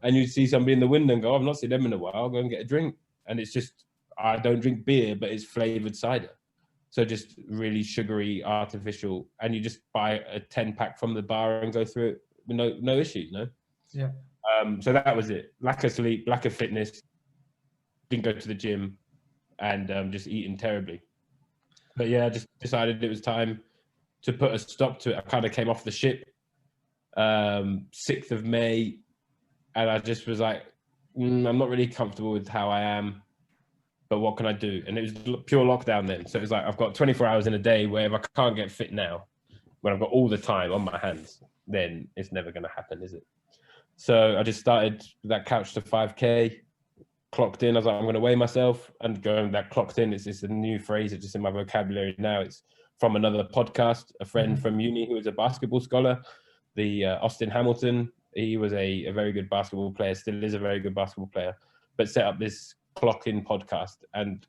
and you'd see somebody in the window and go, oh, I've not seen them in a while, I'll go and get a drink. And it's just, I don't drink beer, but it's flavored cider. So just really sugary, artificial, and you just buy a 10-pack from the bar and go through it with no issues, no?
Yeah.
So that was it. Lack of sleep, lack of fitness, didn't go to the gym, and just eating terribly. But yeah, I just decided it was time to put a stop to it. I kind of came off the ship 6th of May, and I just was like, I'm not really comfortable with how I am. But what can I do? And it was pure lockdown then. So it was like, I've got 24 hours in a day where if I can't get fit now, when I've got all the time on my hands, then it's never going to happen, is it? So I just started that couch to 5K, clocked in. I was like, I'm going to weigh myself, and going that clocked in. It's a new phrase. It's just in my vocabulary now. It's from another podcast, a friend from uni who was a basketball scholar, the Austin Hamilton. He was a very good basketball player, still is a very good basketball player, but set up this clock in podcast, and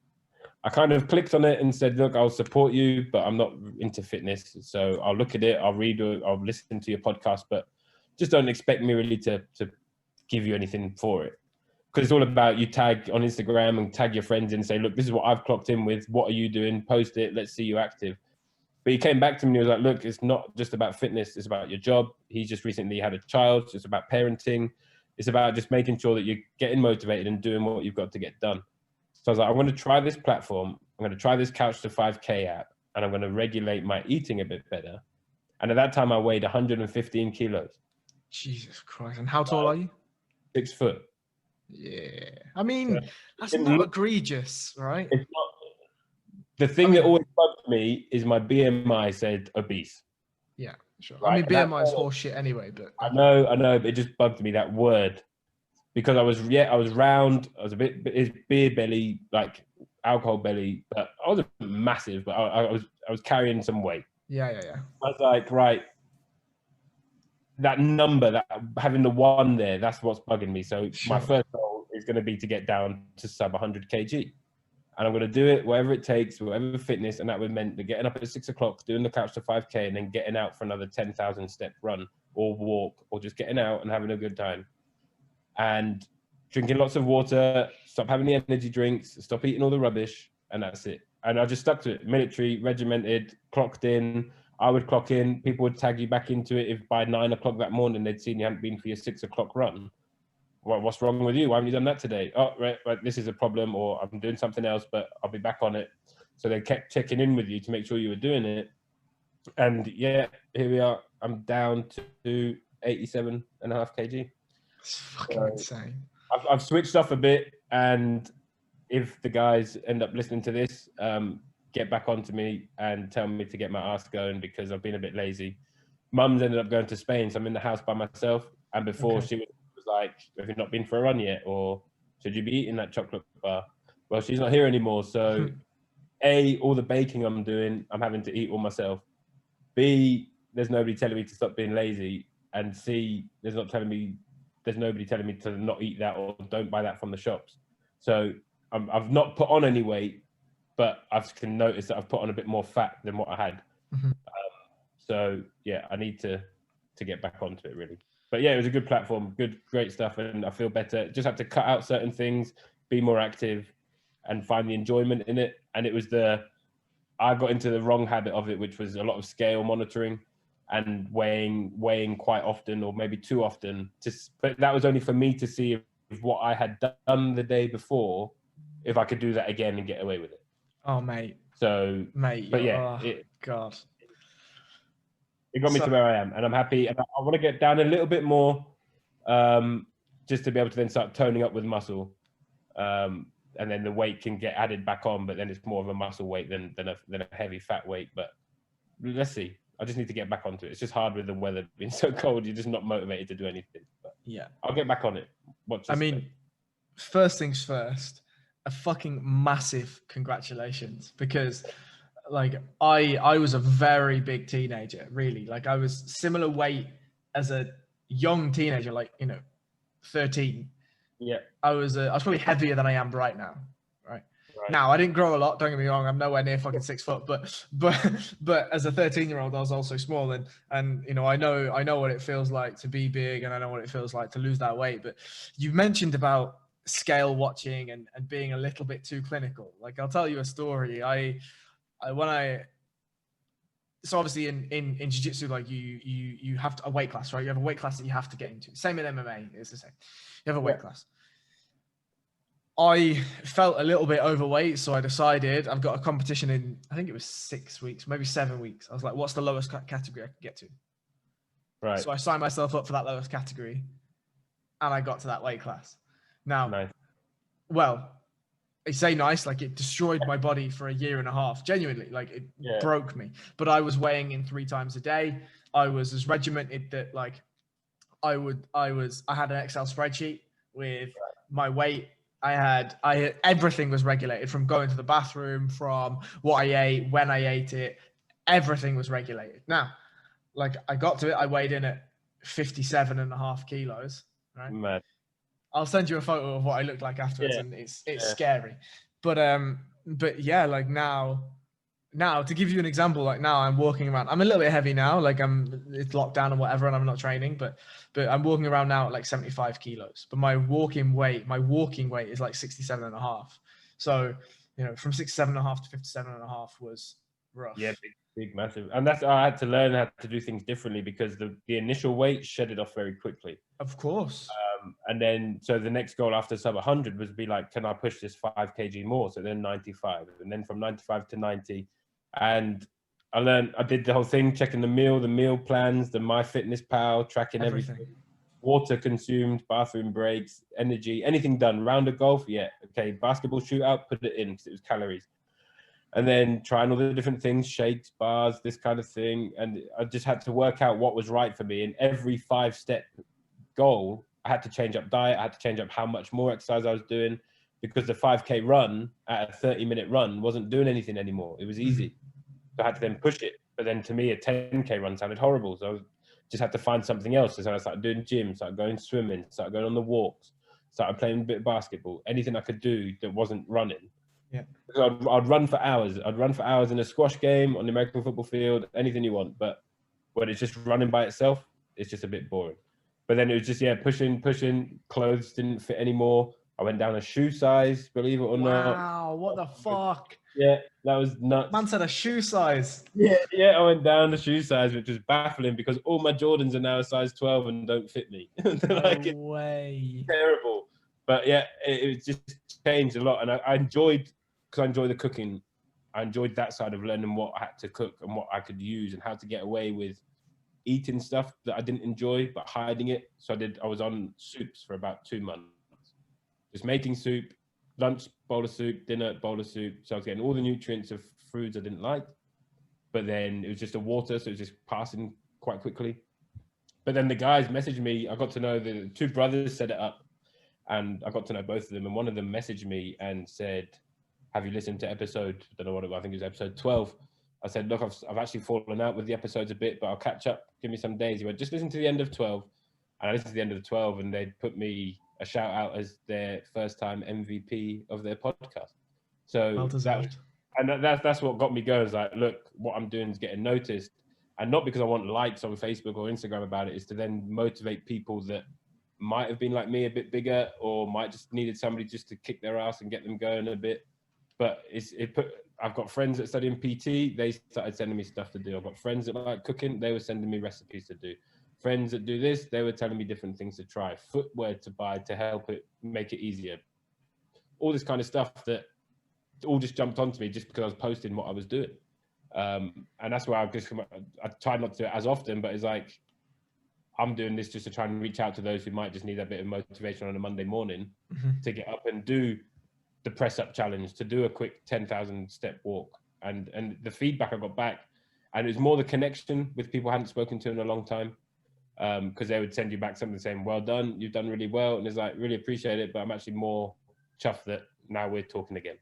I kind of clicked on it and said, look, I'll support you, but I'm not into fitness, so I'll look at it, I'll read it, I'll listen to your podcast, but just don't expect me really to give you anything for it, because it's all about you tag on Instagram and tag your friends and say, look, this is what I've clocked in with, what are you doing, post it, let's see you active. But he came back to me and he was like, look, it's not just about fitness, it's about your job. He just recently had a child, so it's about parenting. It's about just making sure that you're getting motivated and doing what you've got to get done. So I was like, I'm going to try this platform. I'm going to try this Couch to 5K app, and I'm going to regulate my eating a bit better. And at that time, I weighed 115 kilos.
Jesus Christ. And how tall are you?
6 foot.
Yeah. I mean, that's not egregious, right?
It's not. The thing that always bugged me is my BMI said obese.
Yeah. Sure. Right? I mean, BMI is horseshit anyway, but
I know, but it just bugged me, that word, because I was round, I was a bit beer belly, like alcohol belly, but I wasn't massive, but I was carrying some weight.
Yeah.
I was like, right, that number, that having the 1 there, that's what's bugging me. So my first goal is going to be to get down to sub 100 kg. And I'm going to do it whatever it takes, whatever fitness. And that would mean getting up at 6 o'clock, doing the Couch to 5K, and then getting out for another 10,000 step run or walk, or just getting out and having a good time. And drinking lots of water, stop having the energy drinks, stop eating all the rubbish, and that's it. And I just stuck to it. Military, regimented, clocked in. I would clock in. People would tag you back into it if by 9 o'clock that morning they'd seen you hadn't been for your 6 o'clock run. Well, what's wrong with you? Why haven't you done that today? Oh, right, this is a problem, or I'm doing something else, but I'll be back on it. So they kept checking in with you to make sure you were doing it. And yeah, here we are. I'm down to 87.5 kg.
It's fucking insane.
I've switched off a bit, and if the guys end up listening to this, get back onto me and tell me to get my ass going, because I've been a bit lazy. Mum's ended up going to Spain, so I'm in the house by myself. And before she was like, "Have you not been for a run yet? Or should you be eating that chocolate bar?" Well, she's not here anymore. So A, all the baking I'm doing, I'm having to eat all myself. B, there's nobody telling me to stop being lazy. And C, there's nobody telling me to not eat that or don't buy that from the shops. So I've not put on any weight, but I can notice that I've put on a bit more fat than what I had. So yeah, I need to get back onto it, really. But yeah, it was a good platform, great stuff, and I feel better. Just have to cut out certain things, be more active, and find the enjoyment in it. And it was I got into the wrong habit of it, which was a lot of scale monitoring and weighing quite often, or maybe too often. But that was only for me to see if what I had done the day before, if I could do that again and get away with it.
Oh, mate.
So,
mate.
But yeah,
God.
It got me to where I am, and I'm happy. And I want to get down a little bit more, just to be able to then start toning up with muscle, and then the weight can get added back on. But then it's more of a muscle weight than a heavy fat weight. But let's see. I just need to get back onto it. It's just hard with the weather being so cold. You're just not motivated to do anything. But
yeah,
I'll get back on it.
I mean, first things first. A fucking massive congratulations, because like I was a very big teenager, really. Like I was similar weight as a young teenager, like 13.
Yeah,
I was probably heavier than I am right now. Right now, I didn't grow a lot. Don't get me wrong. I'm nowhere near fucking 6 foot, but as a 13-year-old, I was also small, and I know what it feels like to be big, and I know what it feels like to lose that weight. But you mentioned about scale watching and being a little bit too clinical. Like, I'll tell you a story. So obviously in jiu-jitsu, like you have a weight class, right? You have a weight class that you have to get into. Same in MMA, it's the same. You have a weight class. I felt a little bit overweight, so I decided I've got a competition in, I think it was 6 weeks, maybe 7 weeks. I was like, what's the lowest category I can get to?
Right.
So I signed myself up for that lowest category, and I got to that weight class. Now, well, I say nice, like it destroyed my body for a year and a half. Genuinely, like it broke me. But I was weighing in 3 times a day. I was as regimented that like I had an Excel spreadsheet with my weight. I had everything was regulated, from going to the bathroom, from what I ate, when I ate it, everything was regulated. Now, like I got to it, I weighed in at 57.5 kilos, right?
Mad.
I'll send you a photo of what I looked like afterwards, and it's scary. But yeah, like now to give you an example, like now I'm walking around. I'm a little bit heavy now, like it's locked down and whatever, and I'm not training, but I'm walking around now at like 75 kilos. But my walking weight is like 67.5. So from 67.5 to 57.5 was rough.
Yeah, big, massive. And that's I had to learn how to do things differently, because the initial weight shedded off very quickly.
Of course.
And then, so the next goal after sub 100 was be like, can I push this 5 kg more? So then 95, and then from 95 to 90. And I did the whole thing, checking the meal plans, the MyFitnessPal, tracking everything. Water consumed, bathroom breaks, energy, anything done. Round of golf, yeah. Okay, basketball shootout, put it in because it was calories. And then trying all the different things, shakes, bars, this kind of thing. And I just had to work out what was right for me. And every 5-step goal, I had to change up diet. I had to change up how much more exercise I was doing, because the 5K run at a 30-minute run wasn't doing anything anymore. It was easy. So I had to then push it. But then to me, a 10K run sounded horrible. So I just had to find something else. So I started doing gym, started going swimming, started going on the walks, started playing a bit of basketball, anything I could do that wasn't running.
Yeah.
So I'd run for hours. I'd run for hours in a squash game, on the American football field, anything you want. But when it's just running by itself, it's just a bit boring. But then it was just, pushing. Clothes didn't fit anymore. I went down a shoe size, believe it or not.
Wow, what the fuck?
Yeah, that was nuts.
Man said a shoe size.
Yeah, I went down the shoe size, which was baffling, because all my Jordans are now a size 12 and don't fit me.
No way.
Terrible. But yeah, it just changed a lot. And I enjoyed, because I enjoy the cooking, I enjoyed that side of learning what I had to cook and what I could use and how to get away with eating stuff that I didn't enjoy, but hiding it. So I was on soups for about 2 months, just making soup, lunch, bowl of soup, dinner, bowl of soup. So I was getting all the nutrients of foods I didn't like, but then it was just a water, so it was just passing quite quickly. But then the guys messaged me. I got to know the two brothers set it up, and I got to know both of them. And one of them messaged me and said, "Have you listened to episode? I don't know what it was. I think it was episode 12." I said, "Look, I've actually fallen out with the episodes a bit, but I'll catch up. Give me some days." He went, "Just listen to the end of 12." And I listened to the end of the 12, and they put me a shout out as their first time MVP of their podcast. So
Well deserved.
that's what got me going. Is like, look, what I'm doing is getting noticed, and not because I want likes on Facebook or Instagram about it. Is to then motivate people that might have been like me, a bit bigger, or might just needed somebody just to kick their ass and get them going a bit. But I've got friends that study in PT. They started sending me stuff to do. I've got friends that like cooking. They were sending me recipes to do. Friends that do this, they were telling me different things to try, footwear to buy to help it make it easier. All this kind of stuff that all just jumped onto me just because I was posting what I was doing. And that's why I try not to do it as often, but it's like, I'm doing this just to try and reach out to those who might just need a bit of motivation on a Monday morning to get up and do the press up challenge, to do a quick 10,000 step walk. And the feedback I got back, and it was more the connection with people I hadn't spoken to in a long time. Because they would send you back something saying, "Well done, you've done really well," and it's like, really appreciate it, but I'm actually more chuffed that now we're talking again,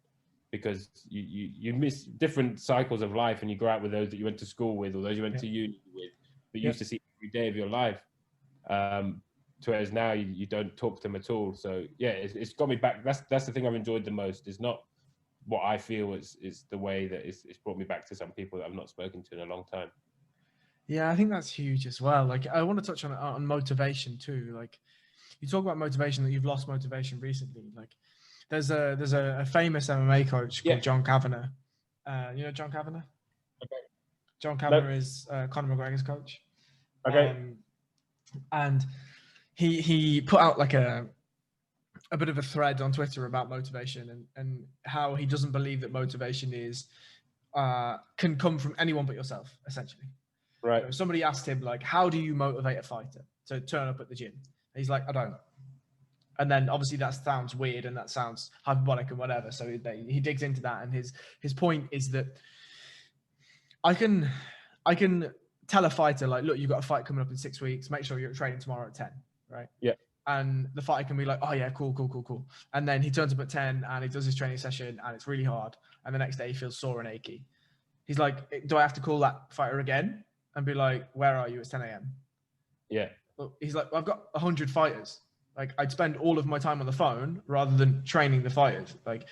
because you miss different cycles of life, and you go out with those that you went to school with, or those you went to uni with, but you used to see every day of your life. Whereas now you don't talk to them at all. So yeah, it's got me back. That's the thing I've enjoyed the most. It's not what I feel is the way that it's brought me back to some people that I've not spoken to in a long time.
Yeah, I think that's huge as well. Like, I want to touch on motivation too. Like, you talk about motivation, that you've lost motivation recently. Like, there's a famous MMA coach called John Kavanagh. You know John Kavanagh?
Okay.
John Kavanagh is Conor McGregor's coach.
Okay.
And he put out like a bit of a thread on Twitter about motivation and how he doesn't believe that motivation can come from anyone but yourself, essentially.
Right.
You know, somebody asked him, like, how do you motivate a fighter to turn up at the gym? And he's like, I don't. And then obviously that sounds weird and that sounds hyperbolic and whatever. So he digs into that. And his point is that I can tell a fighter, like, look, you've got a fight coming up in 6 weeks. Make sure you're training tomorrow at 10, right?
Yeah.
And the fighter can be like, oh yeah, cool. And then he turns up at 10 and he does his training session and it's really hard. And the next day he feels sore and achy. He's like, do I have to call that fighter again and be like, where are you? It's 10 a.m.
Yeah.
He's like, well, I've got 100 fighters. Like, I'd spend all of my time on the phone rather than training the fighters. Like,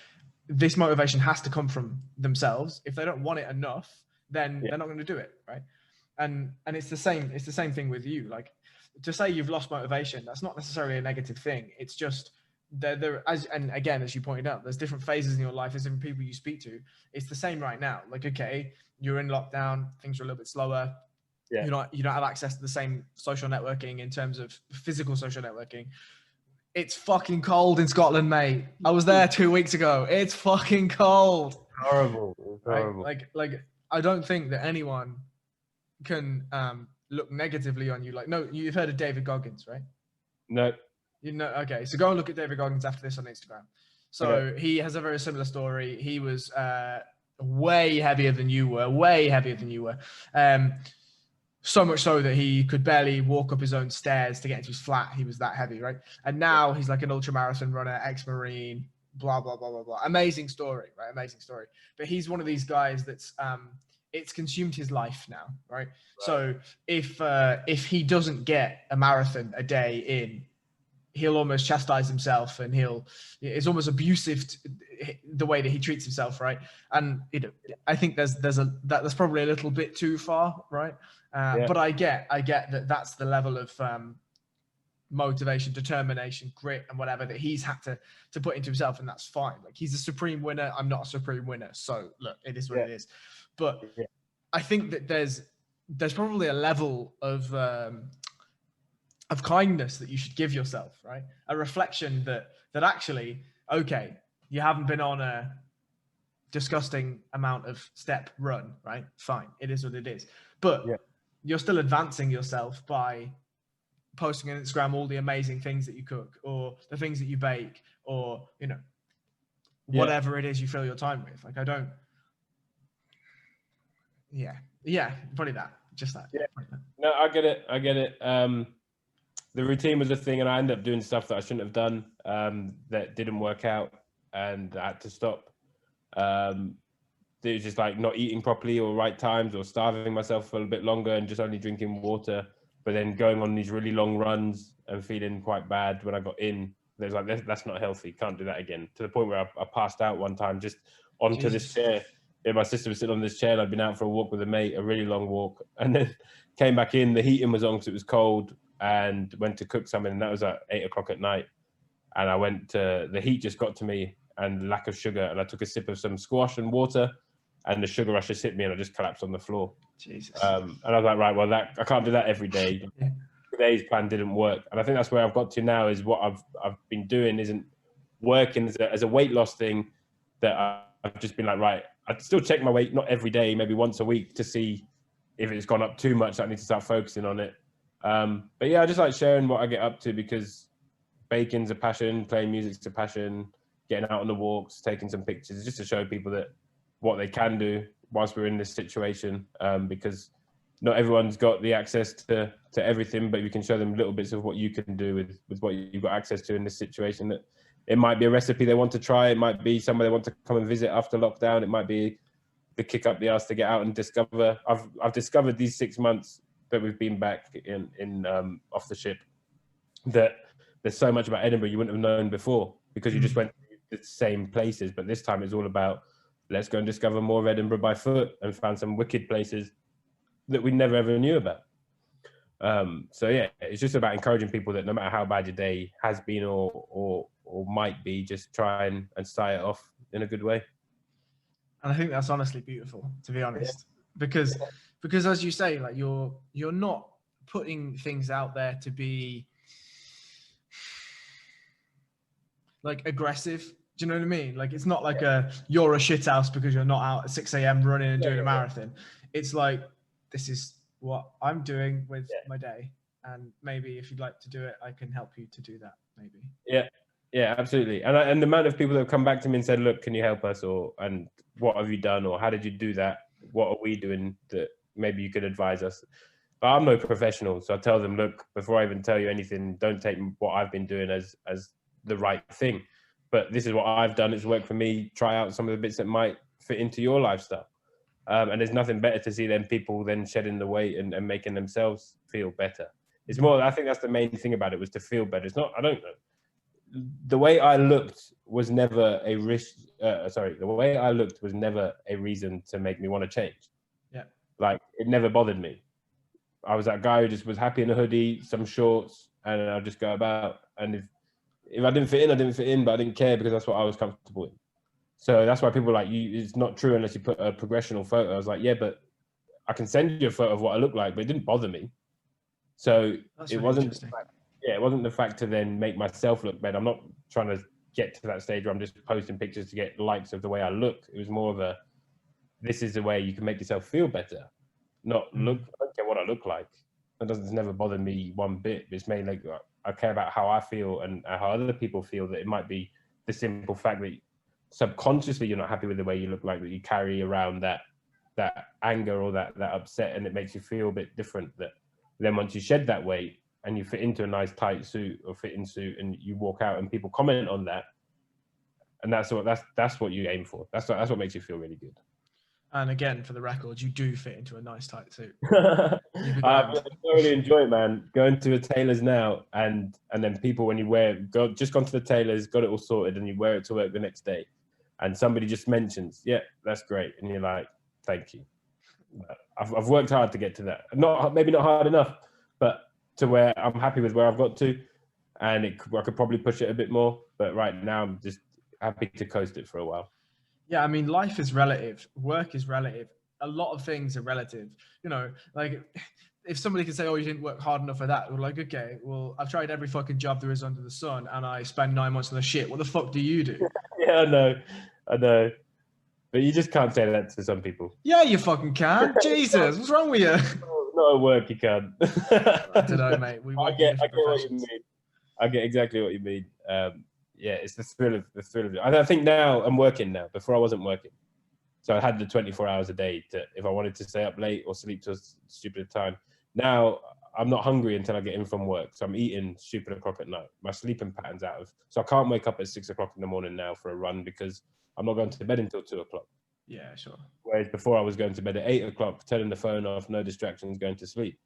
this motivation has to come from themselves. If they don't want it enough, then they're not going to do it, right? And it's the same thing with you. Like, to say you've lost motivation, that's not necessarily a negative thing. It's just as you pointed out, there's different phases in your life, there's different people you speak to. It's the same right now. Like, okay, you're in lockdown, things are a little bit slower. Yeah. You don't have access to the same social networking in terms of physical social networking. It's fucking cold in Scotland, mate. I was there 2 weeks ago. It's fucking cold.
Horrible. It's horrible.
Right? Like I don't think that anyone can look negatively on you. Like, no, you've heard of David Goggins, right?
No.
You know, okay. So go and look at David Goggins after this on Instagram. So he has a very similar story. He was way heavier than you were. So much so that he could barely walk up his own stairs to get into his flat. He was that heavy, right? And now he's like an ultramarathon runner, ex-Marine, blah, blah, blah, blah, blah. Amazing story, right? Amazing story. But he's one of these guys that's, it's consumed his life now, right? So if he doesn't get a marathon a day in, he'll almost chastise himself and it's almost abusive the way that he treats himself, right? And I think that's probably a little bit too far, right? But I get that that's the level of motivation, determination, grit, and whatever that he's had to put into himself, and that's fine. Like, he's a supreme winner. I'm not a supreme winner, so look, it is what it is. But I think that there's probably a level of kindness that you should give yourself, right? A reflection that actually, okay, you haven't been on a disgusting amount of step run, right? Fine, it is what it is. But you're still advancing yourself by posting on Instagram all the amazing things that you cook, or the things that you bake, or, whatever it is you fill your time with. Like I don't. Yeah, probably that. Just that.
Yeah.
That.
No, I get it. The routine was a thing, and I ended up doing stuff that I shouldn't have done, that didn't work out, and I had to stop. It was just like not eating properly or right times, or starving myself for a bit longer and just only drinking water, but then going on these really long runs and feeling quite bad when I got in. There's like, that's not healthy. Can't do that again. To the point where I passed out one time just onto this chair. Yeah, my sister was sitting on this chair, and I'd been out for a walk with a mate, a really long walk, and then came back in. The heating was on because it was cold, and went to cook something, and that was at 8 o'clock at night. And I went to, the heat just got to me and lack of sugar, and I took a sip of some squash and water, and the sugar rush just hit me, and I just collapsed on the floor.
Jesus.
And I was like, right, well, I can't do that every day. Today's plan didn't work, and I think that's where I've got to now. Is what I've been doing isn't working as a weight loss thing. That I've just been like, right, I still check my weight, not every day, maybe once a week, to see if it's gone up too much. I need to start focusing on it. But yeah, I just like sharing what I get up to, because baking's a passion, playing music's a passion, getting out on the walks, taking some pictures, just to show people that what they can do whilst we're in this situation, because not everyone's got the access to everything, but you can show them little bits of what you can do with what you've got access to in this situation. That it might be a recipe they want to try, it might be somewhere they want to come and visit after lockdown, it might be the kick up the arse to get out and discover. I've discovered these 6 months that we've been back in off the ship, that there's so much about Edinburgh you wouldn't have known before, because you just went to the same places. But this time it's all about, let's go and discover more of Edinburgh by foot, and found some wicked places that we never ever knew about. So yeah, it's just about encouraging people that no matter how bad your day has been or might be, just try and start it off in a good way.
And I think that's honestly beautiful, to be honest, because as you say, like you're not putting things out there to be like aggressive. Do you know what I mean? Like, it's not like you're a shithouse because you're not out at 6 a.m. running and doing a marathon. It's like, this is what I'm doing with my day, and maybe if you'd like to do it, I can help you to do that. Maybe. Yeah, absolutely. And the amount of people that have come back to me and said, "Look, can you help us?" and "What have you done?" or "How did you do that? What are we doing that maybe you could advise us?" But I'm no professional, so I tell them, "Look, before I even tell you anything, don't take what I've been doing as the right thing. But this is what I've done. It's worked for me. Try out some of the bits that might fit into your lifestyle." And there's nothing better to see than people then shedding the weight and making themselves feel better. It's more, I think that's the main thing about it, was to feel better. It's not, I don't know. The way I looked was never a risk. The way I looked was never a reason to make me want to change. Yeah.
Like, it never bothered me. I was that guy who just was happy in a hoodie, some shorts, and I'll just go about. And if I didn't fit in, I didn't fit in, but I didn't care, because that's what I was comfortable in. So that's why people are like, it's not true unless you put a progressional photo. I was like, yeah, but I can send you a photo of what I look like, but it didn't bother me. So it wasn't the fact to then make myself look better. I'm not trying to get to that stage where I'm just posting pictures to get likes of the way I look. It was more of this is the way you can make yourself feel better. Not look, I don't care what I look like. It's never bothered me one bit. It's mainly like, I care about how I feel and how other people feel. That it might be the simple fact that subconsciously you're not happy with the way you look like, that you carry around that anger or that upset, and it makes you feel a bit different. That then once you shed that weight and you fit into a nice tight suit or fitting suit, and you walk out and people comment on that, and that's what you aim for. That's what makes you feel really good.
And again, for the record, you do fit into a nice tight suit.
I really enjoy it, man. Going to a tailor's now, and then people, when you wear it, just gone to the tailor's, got it all sorted, and you wear it to work the next day, and somebody just mentions, "Yeah, that's great," and you're like, "Thank you." I've worked hard to get to that. Maybe not hard enough, but to where I'm happy with where I've got to, and I could probably push it a bit more. But right now, I'm just happy to coast it for a while.
Yeah, I mean, life is relative. Work is relative. A lot of things are relative. You know, like if somebody can say, "Oh, you didn't work hard enough for that," we're like, "Okay, well, I've tried every fucking job there is under the sun, and I spend 9 months on the shit. What the fuck do you do?"
Yeah, I know. But you just can't say that to some people.
Yeah, you fucking can. Jesus, what's wrong with you?
Not at work, you can.
I don't know, mate.
I get what you mean. I get exactly what you mean. yeah, it's the thrill of it. I think now I'm working now. Before I wasn't working, so I had the 24 hours a day to, if I wanted to stay up late or sleep to a stupid time. Now I'm not hungry until I get in from work, so I'm eating stupid o'clock at night. My sleeping pattern's out of, so I can't wake up at 6 o'clock in the morning now for a run because I'm not going to bed until 2 o'clock.
Yeah, sure.
Whereas before I was going to bed at 8 o'clock, turning the phone off, no distractions, going to sleep.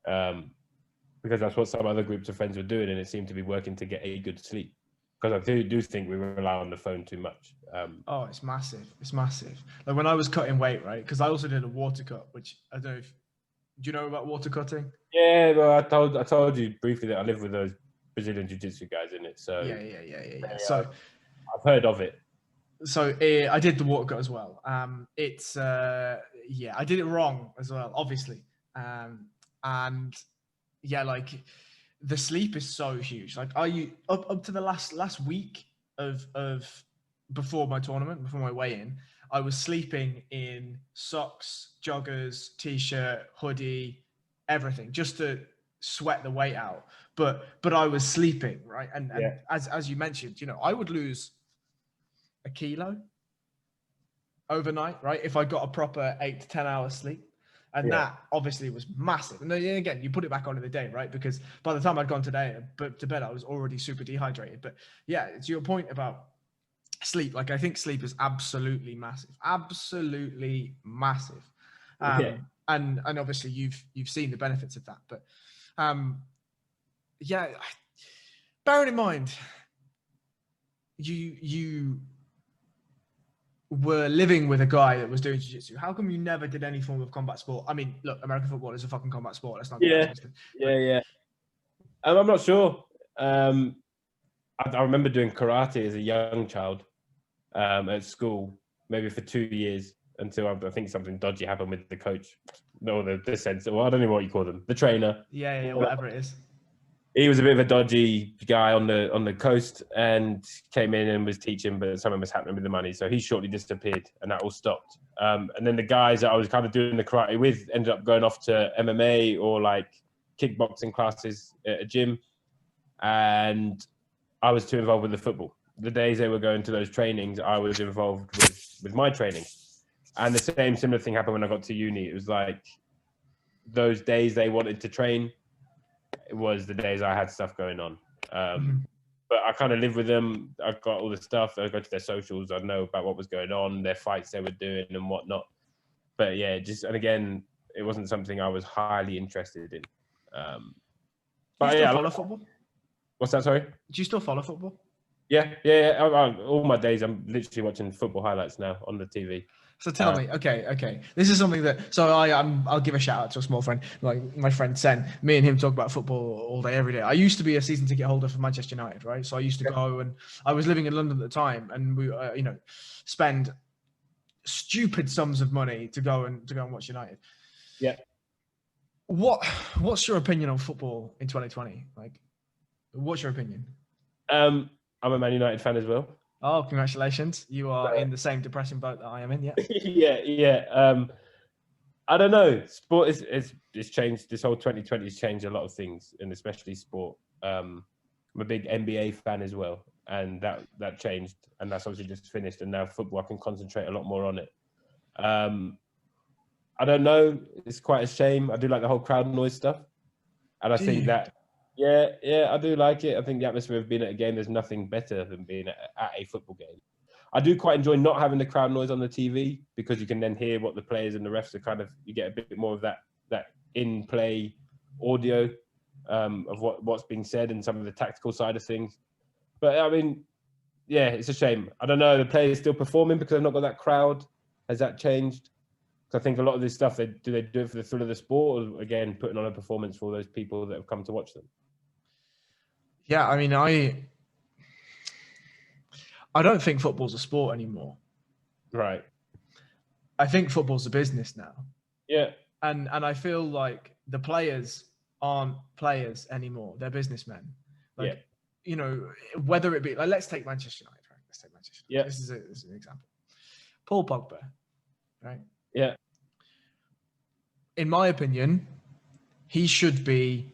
Because that's what some other groups of friends were doing, and it seemed to be working to get a good sleep. Because I do think we rely on the phone too much.
Oh, it's massive. It's massive. Like when I was cutting weight, right? Because I also did a water cut, which I don't know if, do you know about water cutting?
Yeah, well, I told you briefly that I live with those Brazilian jiu-jitsu guys in it. So
Yeah. So
I've heard of it.
So I did the water cut as well. I did it wrong as well, obviously. And yeah, like the sleep is so huge. Like up to the last week of before my tournament, before my weigh-in, I was sleeping in socks, joggers, t-shirt, hoodie, everything, just to sweat the weight out. But I was sleeping, right? And as you mentioned, I would lose a kilo overnight, right? If I got a proper 8 to 10 hours sleep. And that obviously was massive. And then again, you put it back on in the day, right? Because by the time I'd gone to bed, I was already super dehydrated. But yeah, to your point about sleep, like I think sleep is absolutely massive. Absolutely massive. And obviously you've seen the benefits of that. But bearing in mind, you were living with a guy that was doing jiu-jitsu. How come you never did any form of combat sport? I mean, look, American football is a fucking combat sport. Let's not get twisted.
I'm not sure. I remember doing karate as a young child at school, maybe for 2 years until I think something dodgy happened with the coach, or the sensei. Well, I don't know what you call them, the trainer.
Yeah, whatever it is.
He was a bit of a dodgy guy on the coast and came in and was teaching, but something was happening with the money. So he shortly disappeared and that all stopped. And then the guys that I was kind of doing the karate with ended up going off to MMA or like kickboxing classes at a gym. And I was too involved with the football. The days they were going to those trainings, I was involved with my training. And the similar thing happened when I got to uni. It was like those days they wanted to train, it was the days I had stuff going on. But I kind of live with them. I've got all the stuff. I go to their socials. I know about what was going on, their fights they were doing and whatnot. But yeah, and again, it wasn't something I was highly interested in.
Do you still follow football?
What's that, sorry?
Do you still follow football?
Yeah. All my days, I'm literally watching football highlights now on the TV.
So tell me, okay. This is something that, so I'll give a shout out to a small friend, like my friend Sen. Me and him talk about football all day, every day. I used to be a season ticket holder for Manchester United, right? So I used to go, and I was living in London at the time, and we, spend stupid sums of money to go and watch United.
Yeah.
What's your opinion on football in 2020? Like, what's your opinion?
I'm a Man United fan as well.
Oh, congratulations. You are in the same depressing boat that I am in, yeah.
Yeah. I don't know. Sport is changed. This whole 2020 has changed a lot of things, and especially sport. I'm a big NBA fan as well, and that changed, and that's obviously just finished, and now football, I can concentrate a lot more on it. I don't know. It's quite a shame. I do like the whole crowd noise stuff, and I think that I do like it. I think the atmosphere of being at a game, there's nothing better than being at a football game. I do quite enjoy not having the crowd noise on the TV because you can then hear what the players and the refs are you get a bit more of that in-play audio of what's being said and some of the tactical side of things. But I mean, yeah, it's a shame. I don't know, the players still performing because they've not got that crowd. Has that changed? I think a lot of this stuff, they do it for the thrill of the sport, or again, putting on a performance for all those people that have come to watch them?
Yeah, I mean, I don't think football's a sport anymore.
Right.
I think football's a business now.
Yeah.
And I feel like the players aren't players anymore. They're businessmen. Like, whether it be, like, let's take Manchester United, right? Let's take Manchester United.
Yeah.
This is an example. Paul Pogba, right?
Yeah.
In my opinion, he should be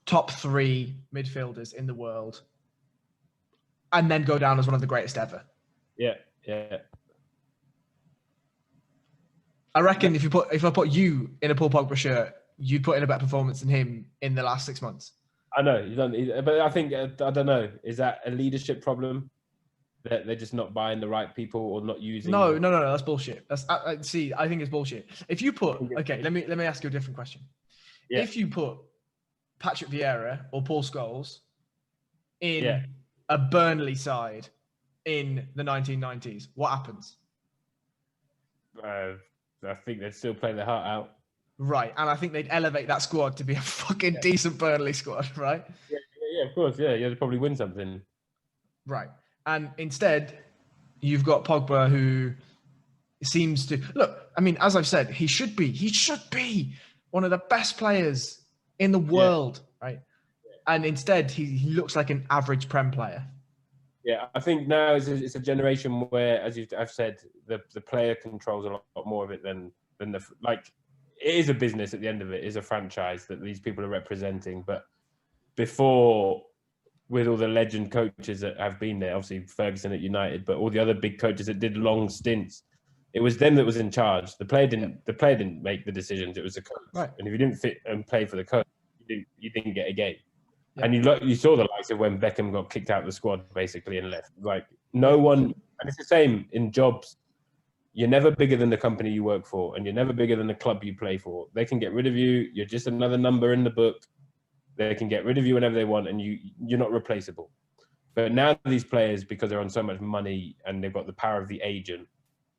top 3 midfielders in the world and then go down as one of the greatest ever.
Yeah, yeah.
I reckon if I put you in a Paul Pogba shirt, you'd put in a better performance than him in the last 6 months.
I know you don't, but I think I don't know. Is that a leadership problem? That they're just not buying the right people or not using?
No, that's bullshit. That's see, I think it's bullshit. If you put let me ask you a different question. Yeah. If you put Patrick Vieira or Paul Scholes in a Burnley side in the 1990s, what happens?
I think they'd still play their heart out.
Right, and I think they'd elevate that squad to be a fucking decent Burnley squad, right?
Yeah, of course, yeah. You'd probably win something.
Right, and instead, you've got Pogba, who seems to... Look, I mean, as I've said, he should be one of the best players in the world, right? Yeah. And instead, he looks like an average Prem player.
Yeah, I think now it's a generation where, as I've said, the player controls a lot more of it than the like. It is a business at the end of it. It is a franchise that these people are representing. But before, with all the legend coaches that have been there, obviously Ferguson at United, but all the other big coaches that did long stints, it was them that was in charge. The player didn't make the decisions. It was the coach. Right. And if you didn't fit and play for the coach, you didn't get a game. Yeah. And you saw the likes of when Beckham got kicked out of the squad, basically, and left. Like, no one... And it's the same in jobs. You're never bigger than the company you work for, and you're never bigger than the club you play for. They can get rid of you. You're just another number in the book. They can get rid of you whenever they want, and you're not replaceable. But now these players, because they're on so much money and they've got the power of the agent...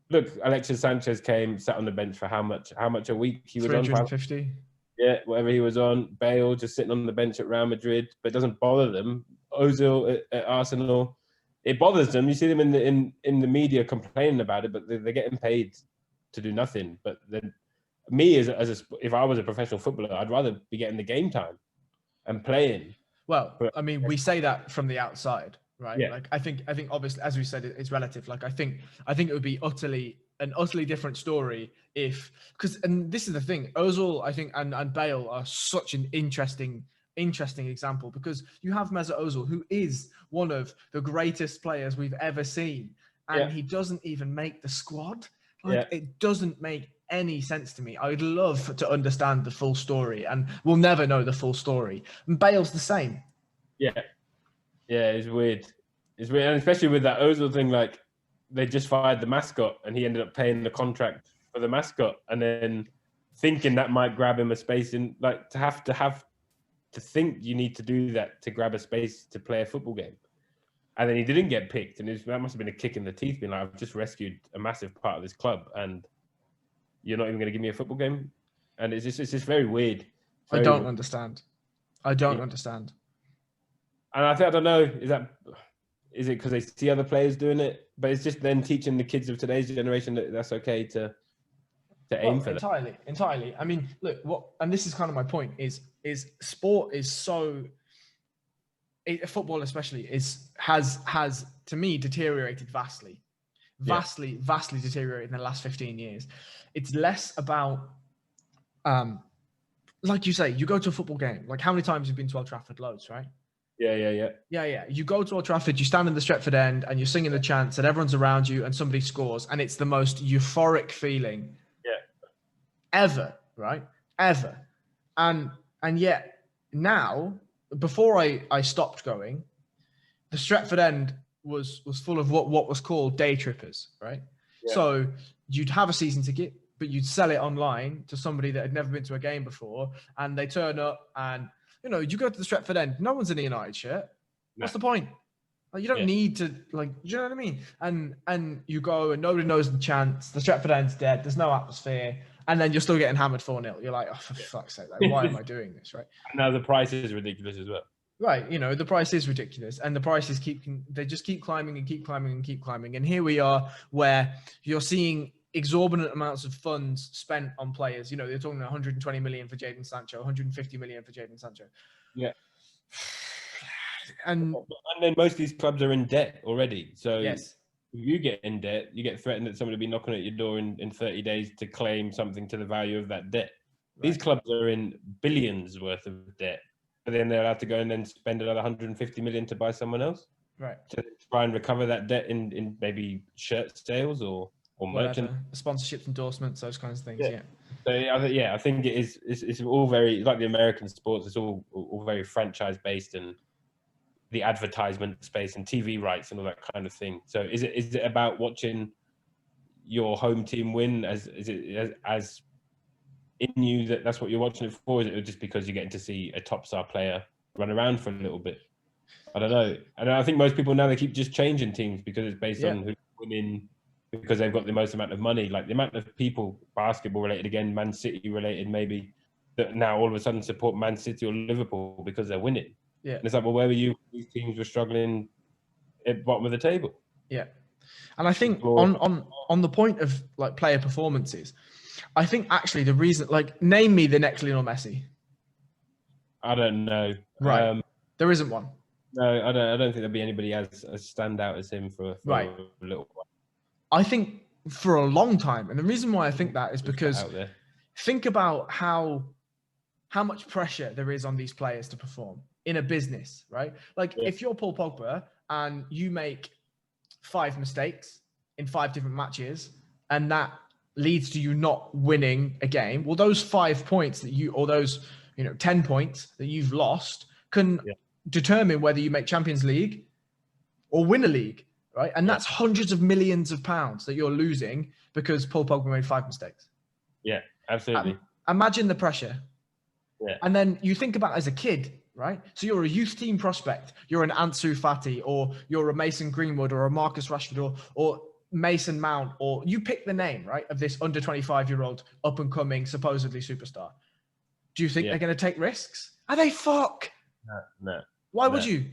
Look, Alexis Sanchez came, sat on the bench for how much a week he was on?
350.
Yeah, whatever he was on. Bale just sitting on the bench at Real Madrid, but it doesn't bother them. Ozil at Arsenal, it bothers them. You see them in the media complaining about it, but they're getting paid to do nothing. But then, me if I was a professional footballer, I'd rather be getting the game time and playing.
Well, I mean, we say that from the outside, right?
Yeah.
Like I think obviously, as we said, it's relative. Like I think it would be an utterly different story and this is the thing, Ozil, I think, and Bale are such an interesting example, because you have Mesut Ozil, who is one of the greatest players we've ever seen, and he doesn't even make the squad. It doesn't make any sense to me. I would love to understand the full story, and we'll never know the full story. And Bale's the same.
Yeah, it's weird. It's weird, and especially with that Ozil thing, like, they just fired the mascot and he ended up paying the contract for the mascot, and then thinking that might grab him a space in, like, to have to think you need to do that to grab a space to play a football game. And then he didn't get picked, and that must have been a kick in the teeth, being like, I've just rescued a massive part of this club and you're not even going to give me a football game. And it's just very weird.
I don't understand. I don't understand.
And I don't know, is it because they see other players doing it? But it's just then teaching the kids of today's generation that that's okay to aim for that.
Entirely. I mean, look, and this is kind of my point, is sport is so... football especially has to me deteriorated vastly deteriorated in the last 15 years. It's less about, like you say, you go to a football game. Like, how many times have you been to Old Trafford? Loads, right? Yeah. You go to Old Trafford, you stand in the Stretford end and you're singing the chants and everyone's around you and somebody scores, and it's the most euphoric feeling ever, right? Ever. And yet now, before I stopped going, the Stretford end was full of what was called day trippers, right? Yeah. So you'd have a season ticket, but you'd sell it online to somebody that had never been to a game before, and they turn up and, you go to the Stretford end, no one's in a United shirt. What's the point? Like, you don't need to, like, do you know what I mean? And you go and nobody knows the chants. The Stretford end's dead. There's no atmosphere. And then you're still getting hammered 4-0. You're like, oh, for fuck's sake, like, why am I doing this, right?
Now the price is ridiculous as well.
Right, the price is ridiculous, and the prices they just keep climbing and keep climbing and keep climbing. And here we are, where you're seeing exorbitant amounts of funds spent on players. They're talking 120 million for Jadon Sancho, 150 million for Jadon Sancho.
Yeah.
And
then most of these clubs are in debt already. So
yes.
If you get in debt, you get threatened that somebody will be knocking at your door in 30 days to claim something to the value of that debt. Right. These clubs are in billions worth of debt, but then they're allowed to go and then spend another 150 million to buy someone else.
Right.
to try and recover that debt in maybe shirt sales or merchant
sponsorships, endorsements, those kinds of things. Yeah.
So I think it is. It's all very like the American sports. It's all very franchise based and the advertisement space and TV rights and all that kind of thing. So is it about watching your home team win as in you that's what you're watching it for? Is it just because you're getting to see a top star player run around for a little bit? I don't know. And I think most people now, they keep just changing teams because it's based on who's winning, because they've got the most amount of money. Like the amount of people, basketball related again, Man City related maybe, that now all of a sudden support Man City or Liverpool because they're winning.
Yeah.
And it's like, well, where were you? These teams were struggling at the bottom of the table.
Yeah. And I think on the point of like player performances, I think actually the reason, like, name me the next Lionel Messi.
I don't know.
Right. There isn't one.
No, I don't think there'll be anybody as standout as him for
right.
a little while.
I think for a long time. And the reason why I think that is because think about how much pressure there is on these players to perform in a business, right? Like if you're Paul Pogba and you make 5 mistakes in 5 different matches and that leads to you not winning a game, well, those 5 points that you, or those, 10 points that you've lost can determine whether you make Champions League or win a league, right? And that's hundreds of millions of pounds that you're losing because Paul Pogba made 5 mistakes.
Yeah, absolutely.
Imagine the pressure.
Yeah.
And then you think about it as a kid, right? So you're a youth team prospect. You're an Ansu Fati, or you're a Mason Greenwood, or a Marcus Rashford, or Mason Mount, or you pick the name, right, of this under 25-year-old up and coming, supposedly superstar. Do you think they're going to take risks? Are they fuck?
No.
Why would you?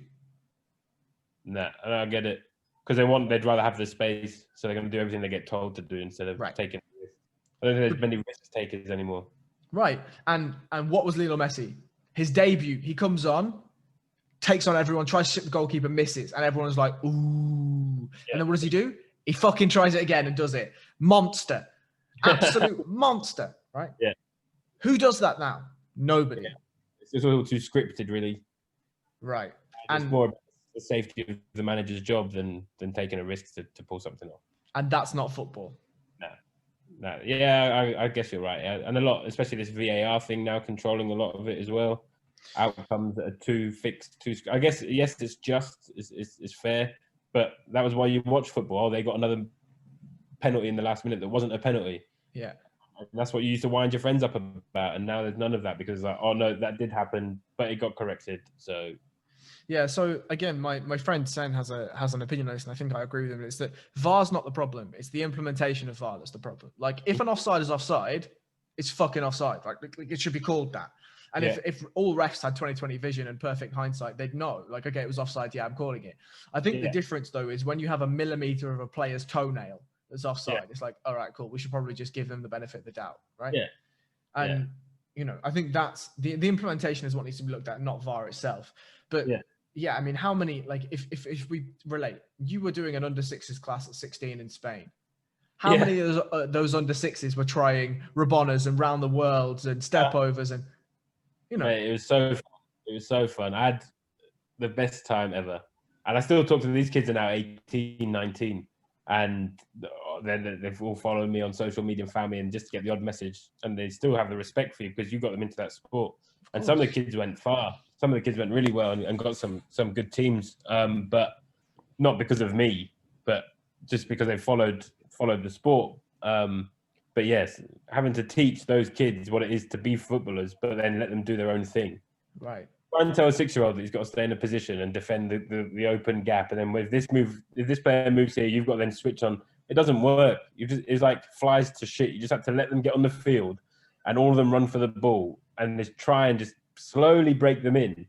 No, I don't get it. Because they'd rather have the space, so they're going to do everything they get told to do instead of taking risks. I don't think there's many risk takers anymore.
Right. And what was Lionel Messi? His debut, he comes on, takes on everyone, tries to ship the goalkeeper, misses, and everyone's like, ooh. Yeah. And then what does he do? He fucking tries it again and does it. Monster. Absolute monster, right?
Yeah.
Who does that now? Nobody.
Yeah. It's just all too scripted, really.
Right.
And it's more about the safety of the manager's job than taking a risk to pull something off.
And that's not football.
No. Yeah, I guess you're right. And a lot, especially this VAR thing now, controlling a lot of it as well. Outcomes that are too fixed, I guess, yes, it's just, it's fair, but that was why you watch football. They got another penalty in the last minute that wasn't a penalty.
Yeah.
And that's what you used to wind your friends up about. And now there's none of that because, like, oh, no, that did happen, but it got corrected. So...
Yeah, so again, my friend Sen has an opinion on this, and I think I agree with him. It's that VAR's not the problem; it's the implementation of VAR that's the problem. Like, if an offside is offside, it's fucking offside. Like it should be called that. And if all refs had 20/20 vision and perfect hindsight, they'd know. Like, okay, it was offside. Yeah, I'm calling it. I think the difference though is when you have a millimeter of a player's toenail that's offside, it's like, all right, cool. We should probably just give them the benefit of the doubt, right?
Yeah.
And I think that's the implementation is what needs to be looked at, not VAR itself. But I mean, how many, like, if we relate, you were doing an under 6s class at 16 in Spain. How many of those under 6s were trying Rabonas and round the worlds and step overs and,
Mate, it was so fun. I had the best time ever. And I still talk to these kids are now 18, 19. And they've all followed me on social media and found me and just to get the odd message. And they still have the respect for you because you got them into that sport. And some of the kids went far. Some of the kids went really well and got some good teams, but not because of me, but just because they followed the sport. But yes, having to teach those kids what it is to be footballers, but then let them do their own thing.
Right.
Try and tell a 6-year-old that he's got to stay in a position and defend the open gap, and then if this player moves here, you've got to then switch on. It doesn't work. It's like flies to shit. You just have to let them get on the field, and all of them run for the ball, and just try and just slowly break them in.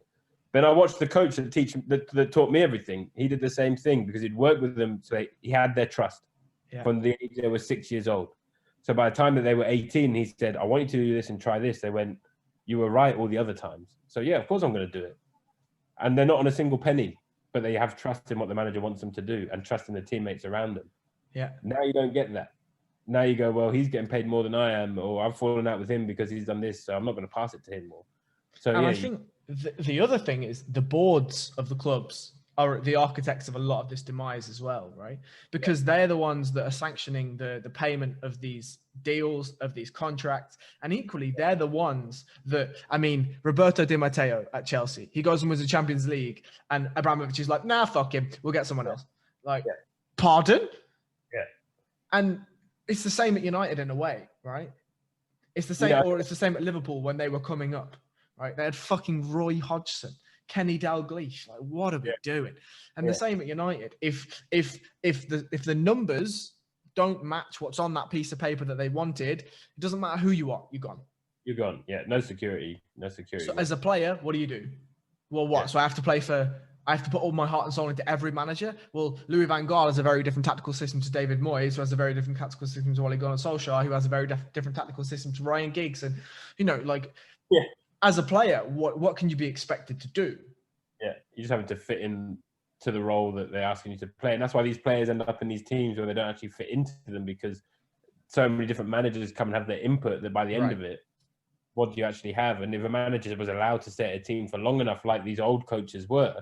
Then I watched the coach that taught me everything. He did the same thing because he'd worked with them, so he had their trust from the age they were 6 years old. So by the time that they were 18, he said, I want you to do this and try this. They went, you were right all the other times. So yeah, of course I'm going to do it. And they're not on a single penny, but they have trust in what the manager wants them to do and trust in the teammates around them.
Yeah.
Now you don't get that. Now you go, well, he's getting paid more than I am, or I've fallen out with him because he's done this, so I'm not going to pass it to him more. So
and I think the other thing is the boards of the clubs are the architects of a lot of this demise as well, right? Because they're the ones that are sanctioning the payment of these deals, of these contracts. And equally, they're the ones that, I mean, Roberto Di Matteo at Chelsea, he goes and wins the Champions League, and Abramovich is like, nah, fuck him, we'll get someone else. Like, pardon?
Yeah.
And it's the same at United in a way, right? It's the same, or it's the same at Liverpool when they were coming up, right? They had fucking Roy Hodgson, Kenny Dalglish. Like, what are we doing? And the same at United. If the numbers don't match what's on that piece of paper that they wanted, it doesn't matter who you are, you're gone.
You're gone. Yeah, no security. So
as a player, what do? Well, what? Yeah. So I have to put all my heart and soul into every manager. Well, Louis van Gaal has a very different tactical system to David Moyes, who has a very different tactical system to Ole Gunnar Solskjaer, who has a very different tactical system to Ryan Giggs. And, as a player, what can you be expected to do?
Yeah, you just have to fit in to the role that they're asking you to play. And that's why these players end up in these teams where they don't actually fit into them, because so many different managers come and have their input that by the end of it, what do you actually have? And if a manager was allowed to set a team for long enough, like these old coaches were,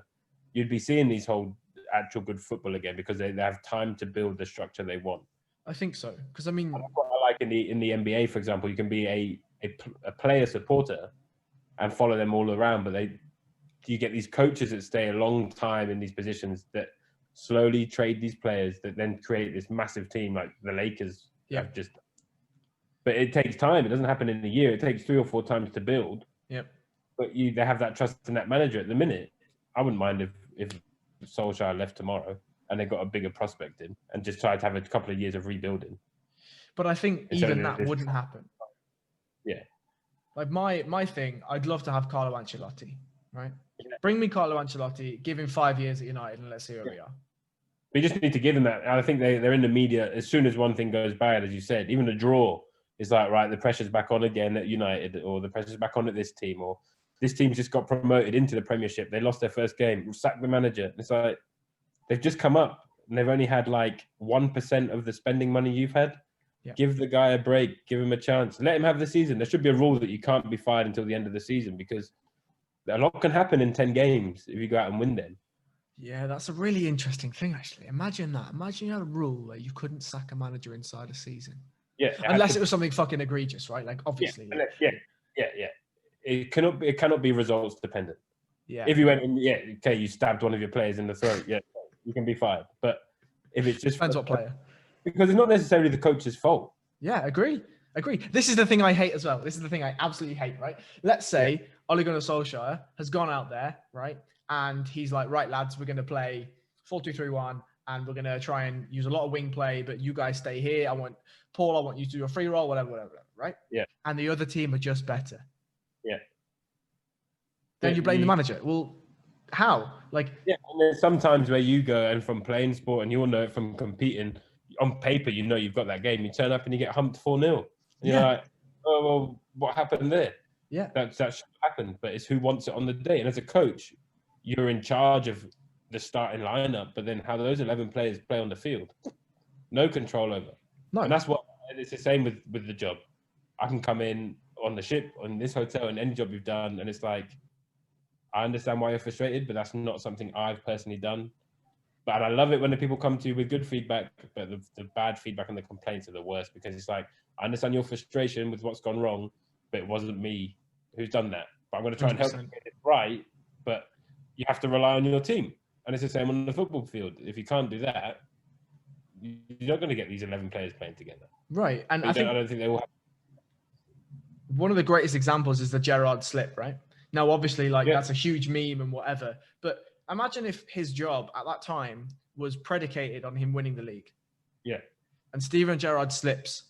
you'd be seeing these whole actual good football again, because they have time to build the structure they want.
I think so. Because, I mean...
What I like in the NBA, for example, you can be a player supporter and follow them all around, but you get these coaches that stay a long time in these positions that slowly trade these players that then create this massive team like the Lakers have just... But it takes time. It doesn't happen in a year. It takes 3 or 4 times to build.
Yep.
But they have that trust in that manager at the minute. I wouldn't mind if Solskjaer left tomorrow and they got a bigger prospect in and just tried to have a couple of years of rebuilding.
But I think even that wouldn't happen.
Yeah.
Like my thing, I'd love to have Carlo Ancelotti, right? Yeah. Bring me Carlo Ancelotti, give him 5 years at United, and let's see where we are.
We just need to give them that. I think they're in the media as soon as one thing goes bad, as you said. Even a draw is like, right, the pressure's back on again at United, or the pressure's back on at this team, or this team just got promoted into the Premiership. They lost their first game. We'll sack the manager. It's like they've just come up and they've only had like 1% of the spending money you've had. Yeah. Give the guy a break. Give him a chance. Let him have the season. There should be a rule that you can't be fired until the end of the season, because a lot can happen in 10 games if you go out and win them.
Yeah, that's a really interesting thing, actually. Imagine that. Imagine you had a rule where you couldn't sack a manager inside a season.
Yeah.
Unless it was something fucking egregious, right? Like, obviously.
Yeah. It cannot be results dependent.
Yeah.
If you went and you stabbed one of your players in the throat, you can be fired. But if it's just
depends what player.
Because it's not necessarily the coach's fault.
Yeah, agree. This is the thing I hate as well. This is the thing I absolutely hate, right? Let's say Ole Gunnar Solskjaer has gone out there, right? And he's like, right, lads, we're going to play 4-2-3-1, and we're going to try and use a lot of wing play, but you guys stay here. I want you to do a free roll, whatever, right?
Yeah.
And the other team are just better.
Yeah.
Then you blame the manager. Well, how?
And there's sometimes where you go, and from playing sport, and you'll know it from competing, on paper, you've got that game. You turn up and you get humped 4-0. And you're like, oh, well, what happened there?
Yeah.
That should happen, but it's who wants it on the day. And as a coach, you're in charge of the starting lineup, but then how those 11 players play on the field, no control over.
No.
And it's the same with the job. I can come in on the ship, on this hotel, and any job you've done, and it's like, I understand why you're frustrated, but that's not something I've personally done. But I love it when the people come to you with good feedback, but the bad feedback and the complaints are the worst, because it's like, I understand your frustration with what's gone wrong, but it wasn't me who's done that. But I'm going to try 100%. And help you get it right, but you have to rely on your team. And it's the same on the football field. If you can't do that, you're not going to get these 11 players playing together.
Right. And I
don't think they will have.
One of the greatest examples is the Gerrard slip, right? Now, obviously, that's a huge meme and whatever, but imagine if his job at that time was predicated on him winning the league.
Yeah.
And Steven Gerrard slips.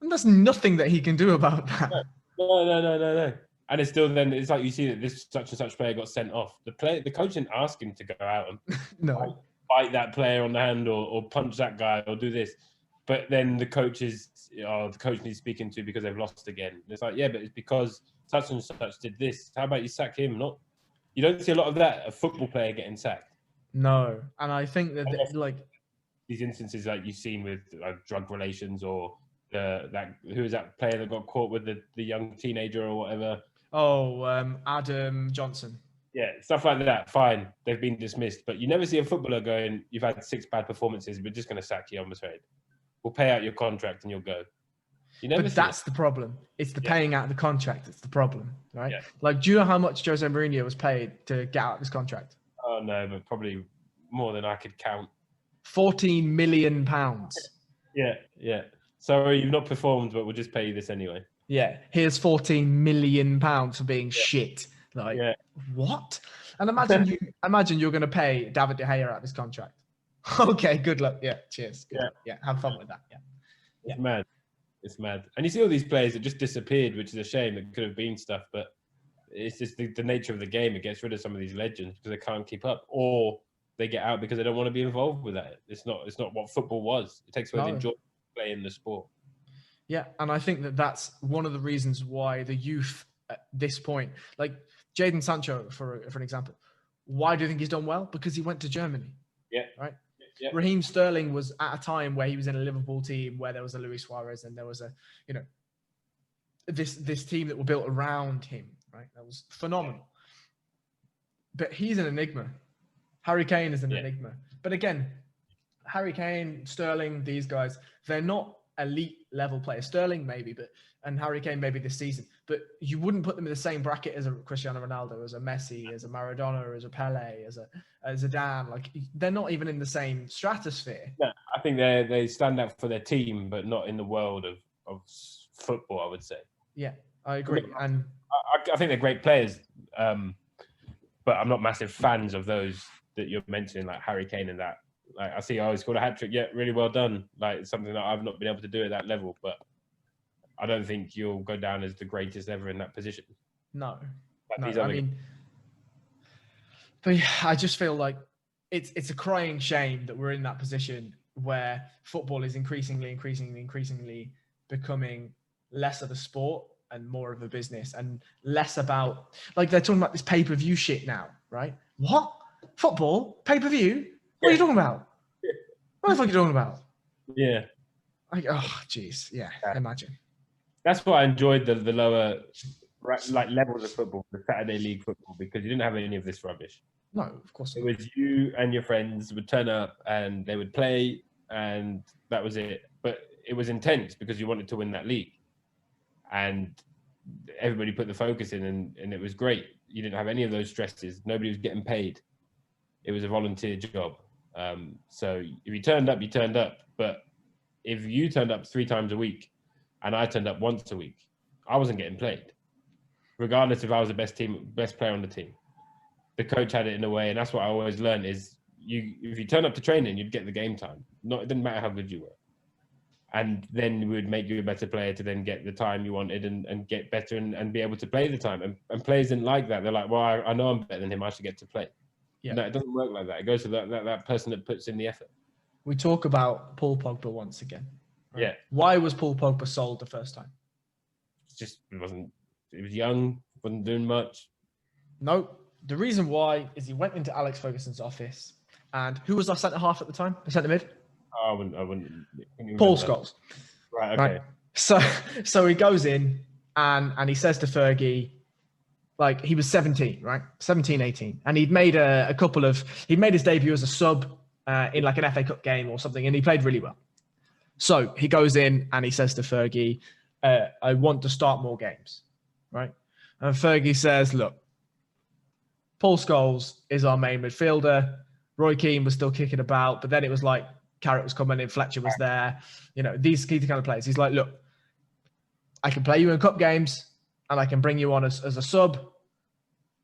And there's nothing that he can do about that.
No. And it's still then, it's like you see that this such and such player got sent off. The coach didn't ask him to go out and bite that player on the hand or punch that guy or do this. But then the coach needs speaking to because they've lost again. And it's like, but it's because such and such did this. How about you sack him? You don't see a lot of that, a football player getting sacked.
No. And I think that
these instances like you've seen with drug relations, or who is that player that got caught with the young teenager or whatever?
Oh, Adam Johnson.
Yeah, stuff like that, fine. They've been dismissed. But you never see a footballer going, you've had 6 bad performances, we're just going to sack you, I'm afraid. We'll pay out your contract and you'll go. You never
But that's the problem. It's the paying out of the contract that's the problem, right?
Yeah.
Like, do you know how much Jose Mourinho was paid to get out of his contract?
Oh, no, but probably more than I could count.
£14 million.
Yeah. Sorry, you've not performed, but we'll just pay you this anyway.
Yeah, here's £14 million for being shit. Like, what? And imagine you're going to pay David De Gea out of his contract. Okay, good luck. Yeah, cheers. Good luck. Yeah, have fun with that. Yeah.
It's mad. It's mad. And you see all these players that just disappeared, which is a shame. It could have been stuff, but it's just the nature of the game. It gets rid of some of these legends because they can't keep up, or they get out because they don't want to be involved with that. It's not what football was. It takes away the enjoyment of playing the sport. Yeah,
and I think that's one of the reasons why the youth at this point, like Jadon Sancho, for an example, why do you think he's done well? Because he went to Germany.
Yeah.
Right?
Yeah.
Raheem Sterling was at a time where he was in a Liverpool team where there was a Luis Suarez and there was this team that were built around him, right? That was phenomenal. But he's an enigma. Harry Kane is an enigma. But again, Harry Kane, Sterling, these guys, they're not elite level players. Sterling maybe, and Harry Kane maybe this season. But you wouldn't put them in the same bracket as a Cristiano Ronaldo, as a Messi, as a Maradona, as a Pele, as a Zidane. Like, they're not even in the same stratosphere.
No, I think they stand out for their team, but not in the world of football, I would say.
Yeah, I agree. And
I think they're great players, but I'm not massive fans of those that you're mentioning, like Harry Kane and that. Like, I see, he scored a hat trick. Yeah, really well done. Like, it's something that I've not been able to do at that level, but I don't think you'll go down as the greatest ever in that position.
No. But yeah, I just feel like it's a crying shame that we're in that position where football is increasingly becoming less of a sport and more of a business, and less about, like, they're talking about this pay-per-view shit now, right? What? Football? Pay-per-view? What are you talking about? What the fuck are you talking about?
Yeah.
Like, oh, jeez. Yeah, imagine.
That's why I enjoyed the lower levels of football, the Saturday League football, because you didn't have any of this rubbish.
No, of course not.
It was you and your friends would turn up and they would play, and that was it. But it was intense because you wanted to win that league. And everybody put the focus in, and it was great. You didn't have any of those stresses. Nobody was getting paid. It was a volunteer job. So if you turned up, you turned up. But if you turned up 3 times a week and I turned up once a week, I wasn't getting played, regardless if I was the best player on the team. The coach had it in a way, and that's what I always learned is if you turn up to training, you'd get the game time. It didn't matter how good you were. And then we would make you a better player to then get the time you wanted and get better and be able to play the time. And players didn't like that. They're like, well, I know I'm better than him. I should get to play. Yeah. No, it doesn't work like that. It goes to that person that puts in the effort.
We talk about Paul Pogba once again.
Right? Yeah.
Why was Paul Pogba sold the first time?
He was young, wasn't doing much.
No. The reason why is he went into Alex Ferguson's office, and who was our centre half at the time? The centre mid?
I wouldn't.
Paul Scholes.
Right. Okay.
Right? So he goes in and he says to Fergie, like, he was 17, right? 17, 18. And he'd made he'd made his debut as a sub in like an FA Cup game or something, and he played really well. So he goes in and he says to Fergie, I want to start more games, right? And Fergie says, look, Paul Scholes is our main midfielder. Roy Keane was still kicking about, but then it was like Carrot was coming in, Fletcher was there. These kind of players. He's like, look, I can play you in cup games and I can bring you on as a sub,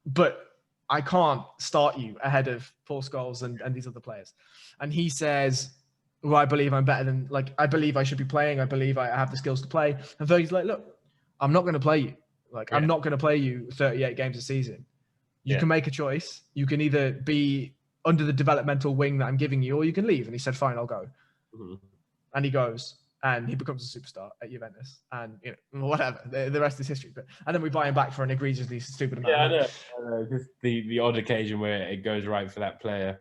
but I can't start you ahead of Paul Scholes and these other players. And he says, well, I believe I'm better than, I believe I should be playing. I believe I have the skills to play. And Fergie's like, look, I'm not going to play you. I'm not going to play you 38 games a season. You can make a choice. You can either be under the developmental wing that I'm giving you, or you can leave. And he said, fine, I'll go. Mm-hmm. And he goes, and he becomes a superstar at Juventus. And, whatever. The rest is history. And then we buy him back for an egregiously stupid amount.
Yeah, I know. Just the odd occasion where it goes right for that player.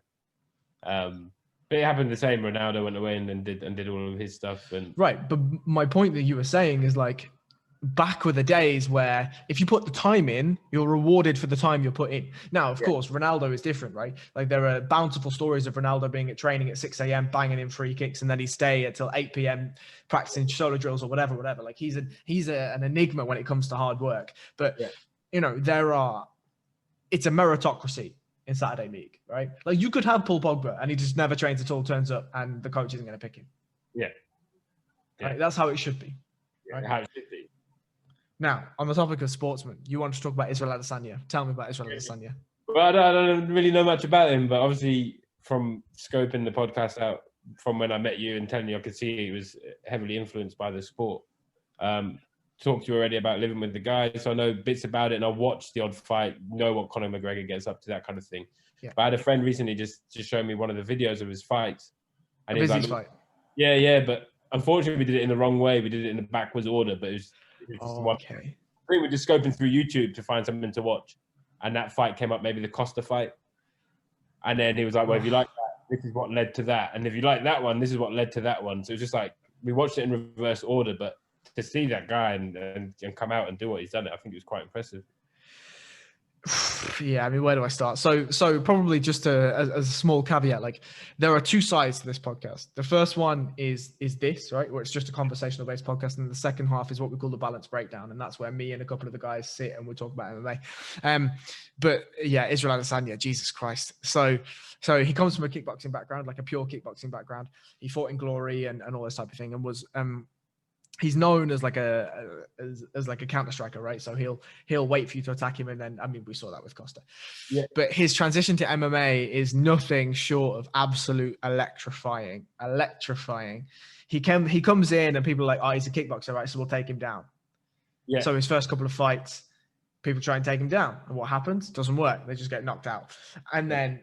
But it happened the same. Ronaldo went away and did all of his stuff. And
right. But my point that you were saying is, back were the days where if you put the time in, you're rewarded for the time you put in. Now, of course, Ronaldo is different, right? Like there are bountiful stories of Ronaldo being at training at 6 a.m., banging in free kicks, and then he'd stay until 8 p.m. practicing solo drills or whatever. Like he's an enigma when it comes to hard work. But, you know, it's a meritocracy in Saturday League, right? Like you could have Paul Pogba and he just never trains at all, turns up, and the coach isn't going to pick him.
Yeah.
Right? That's how it should be. Right?
How it should be.
Now, on the topic of sportsmen, you want to talk about Israel Adesanya. Tell me about Israel Adesanya.
Well, I don't really know much about him, but obviously from scoping the podcast out from when I met you and telling you, I could see he was heavily influenced by the sport. Talked to you already about living with the guy, so I know bits about it, and I watched the odd fight, know what Conor McGregor gets up to, that kind of thing. Yeah. But I had a friend recently just showed me one of the videos of his fights. And he was like,
fight.
Yeah, but unfortunately we did it in the wrong way. We did it in the backwards order, but it was just one.
Okay.
I think we're just scoping through YouTube to find something to watch. And that fight came up, maybe the Costa fight. And then he was like, well, if you like that, this is what led to that. And if you like that one, this is what led to that one. So it was just like, we watched it in reverse order, but to see that guy and come out and do what he's done, I think it was quite impressive.
Yeah, I mean, where do I start? So probably just as a small caveat, like there are two sides to this podcast. The first one is this, right, where it's just a conversational based podcast, and the second half is what we call the balance breakdown, and that's where me and a couple of the guys sit and we talk about MMA. But yeah, Israel Adesanya, Jesus Christ. So he comes from a kickboxing background, like a pure kickboxing background. He fought in Glory and all this type of thing, and was he's known as like a counter striker, right? So he'll wait for you to attack him, and then I mean we saw that with Costa.
Yeah.
But his transition to MMA is nothing short of absolute electrifying. He comes in and people are like, oh, he's a kickboxer, right? So we'll take him down. Yeah. So his first couple of fights, people try and take him down, and what happens? Doesn't work. They just get knocked out. And then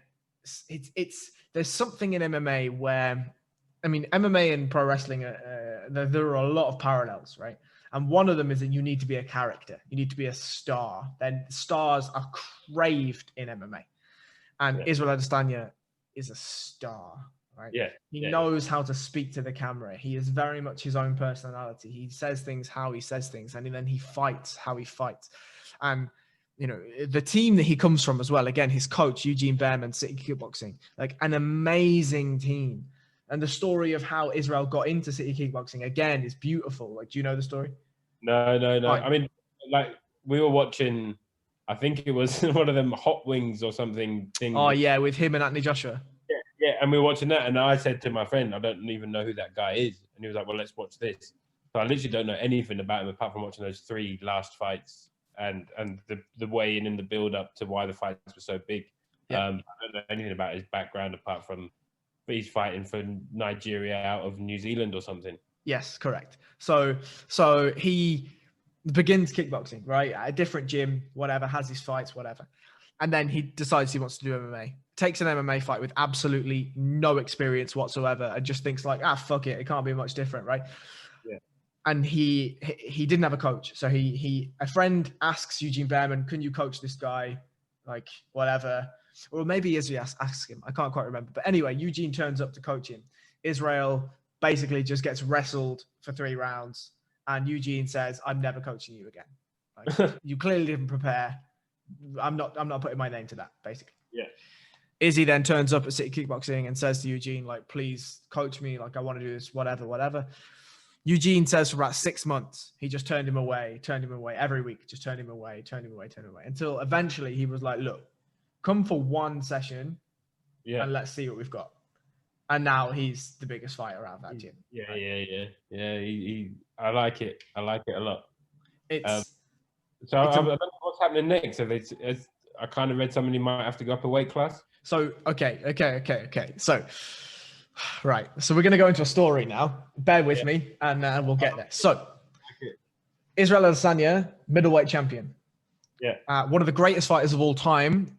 there's something in MMA where, I mean, MMA and pro wrestling, there are a lot of parallels, right? And one of them is that you need to be a character. You need to be a star. Then stars are craved in MMA. And Israel Adesanya is a star, right?
Yeah.
He knows how to speak to the camera. He is very much his own personality. He says things how he says things, and then he fights how he fights. And, you know, the team that he comes from as well, again, his coach, Eugene Behrman, City Kickboxing, like an amazing team. And the story of how Israel got into City Kickboxing, again, is beautiful. Like, do you know the story?
No.
Right.
I mean, like, we were watching, I think it was one of them Hot Wings or something things.
Oh, yeah, with him and Anthony Joshua.
Yeah, and we were watching that, and I said to my friend, I don't even know who that guy is. And he was like, well, let's watch this. So I literally don't know anything about him apart from watching those 3 last fights and the way in the build-up to why the fights were so big. Yeah. I don't know anything about his background apart from he's fighting for Nigeria out of New Zealand or something.
Yes, correct. So he begins kickboxing, right? At a different gym, whatever, has his fights, whatever. And then he decides he wants to do MMA. Takes an MMA fight with absolutely no experience whatsoever and just thinks like, fuck it. It can't be much different, right?
Yeah.
And he didn't have a coach. So a friend asks Eugene Behrman, can you coach this guy? Like, whatever. Or maybe Israel asks him. I can't quite remember. But anyway, Eugene turns up to coach him. Israel basically just gets wrestled for 3 rounds. And Eugene says, I'm never coaching you again. Like, you clearly didn't prepare. I'm not putting my name to that, basically.
Yeah.
Izzy then turns up at City Kickboxing and says to Eugene, like, please coach me. Like, I want to do this, whatever. Eugene says for about 6 months, he just turned him away every week, just turned him away, until eventually he was like, look, come for 1 session and let's see what we've got. And now he's the biggest fighter out of that gym.
Yeah. I like it a lot. I don't know what's happening next. I kind of read something he might have to go up a weight class.
So, okay. So, right. So we're going to go into a story now. Bear with me and we'll get there. So, Israel Adesanya, middleweight champion.
Yeah.
One of the greatest fighters of all time,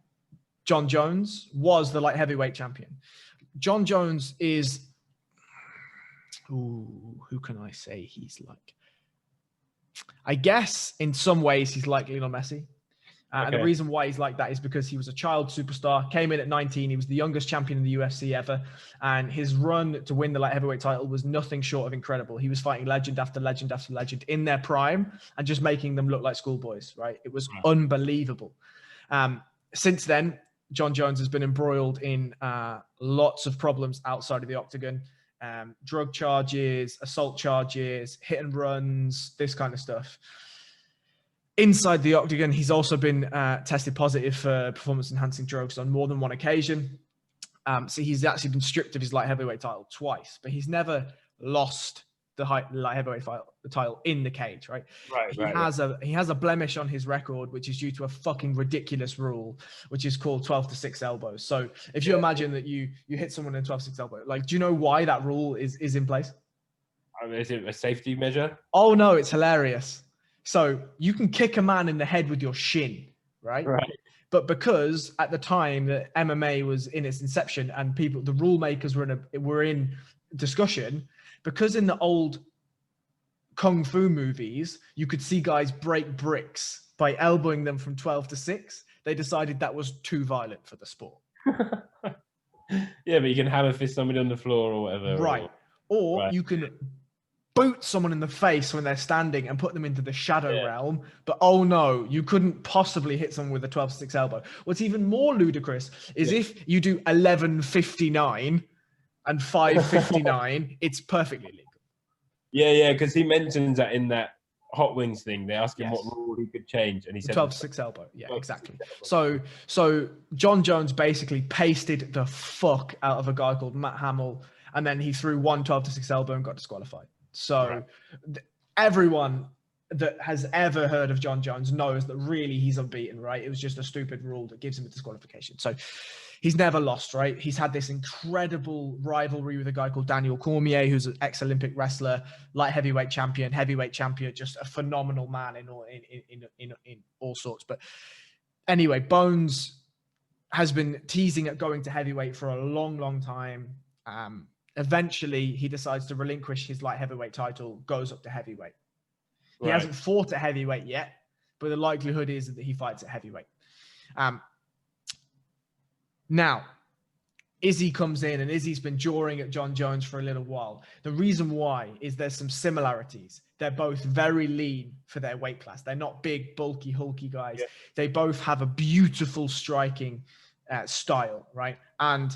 John Jones, was the light heavyweight champion. John Jones is, who can I say he's like? I guess in some ways he's like Lionel Messi. And the reason why he's like that is because he was a child superstar, came in at 19. He was the youngest champion in the UFC ever. And his run to win the light heavyweight title was nothing short of incredible. He was fighting legend after legend after legend in their prime and just making them look like schoolboys, right? It was unbelievable. Since then, Jon Jones has been embroiled in lots of problems outside of the octagon. Drug charges, assault charges, hit and runs, this kind of stuff. Inside the octagon, he's also been tested positive for performance-enhancing drugs on more than one occasion. So he's actually been stripped of his light heavyweight title twice, but he's never lost the light heavyweight title in the cage, right? He has a blemish on his record, which is due to a fucking ridiculous rule, which is called 12-6 elbows. So if you imagine that you hit someone in 12-6 elbow, like, do you know why that rule is in place?
Is it a safety measure?
Oh no, it's hilarious. So you can kick a man in the head with your shin, right?
Right.
But because at the time that MMA was in its inception and the rule makers were in discussion, because in the old kung fu movies, you could see guys break bricks by elbowing them from 12-6. They decided that was too violent for the sport.
Yeah, but you can hammer fist somebody on the floor or whatever.
Right. Or you can boot someone in the face when they're standing and put them into the shadow realm. But oh no, you couldn't possibly hit someone with a 12-6 elbow. What's even more ludicrous is if you do 11:59 and 5:59, it's perfectly legal.
Yeah, because he mentions that in that Hot Wings thing. They asked him what rule he could change, and he said
12-6 elbow. Yeah, exactly. So Jon Jones basically pasted the fuck out of a guy called Matt Hamill, and then he threw one 12-6 elbow and got disqualified. So everyone that has ever heard of Jon Jones knows that really he's unbeaten, right? It was just a stupid rule that gives him a disqualification. So he's never lost, right? He's had this incredible rivalry with a guy called Daniel Cormier, who's an ex-Olympic wrestler, light heavyweight champion, just a phenomenal man in all sorts. But anyway, Bones has been teasing at going to heavyweight for a long, long time. Eventually, he decides to relinquish his light heavyweight title, goes up to heavyweight. He hasn't fought at heavyweight yet, but the likelihood is that he fights at heavyweight. Now, Izzy comes in, and Izzy's been jawing at Jon Jones for a little while. The reason why is there's some similarities. They're both very lean for their weight class. They're not big, bulky, hulky guys. Yeah. They both have a beautiful striking style, right? And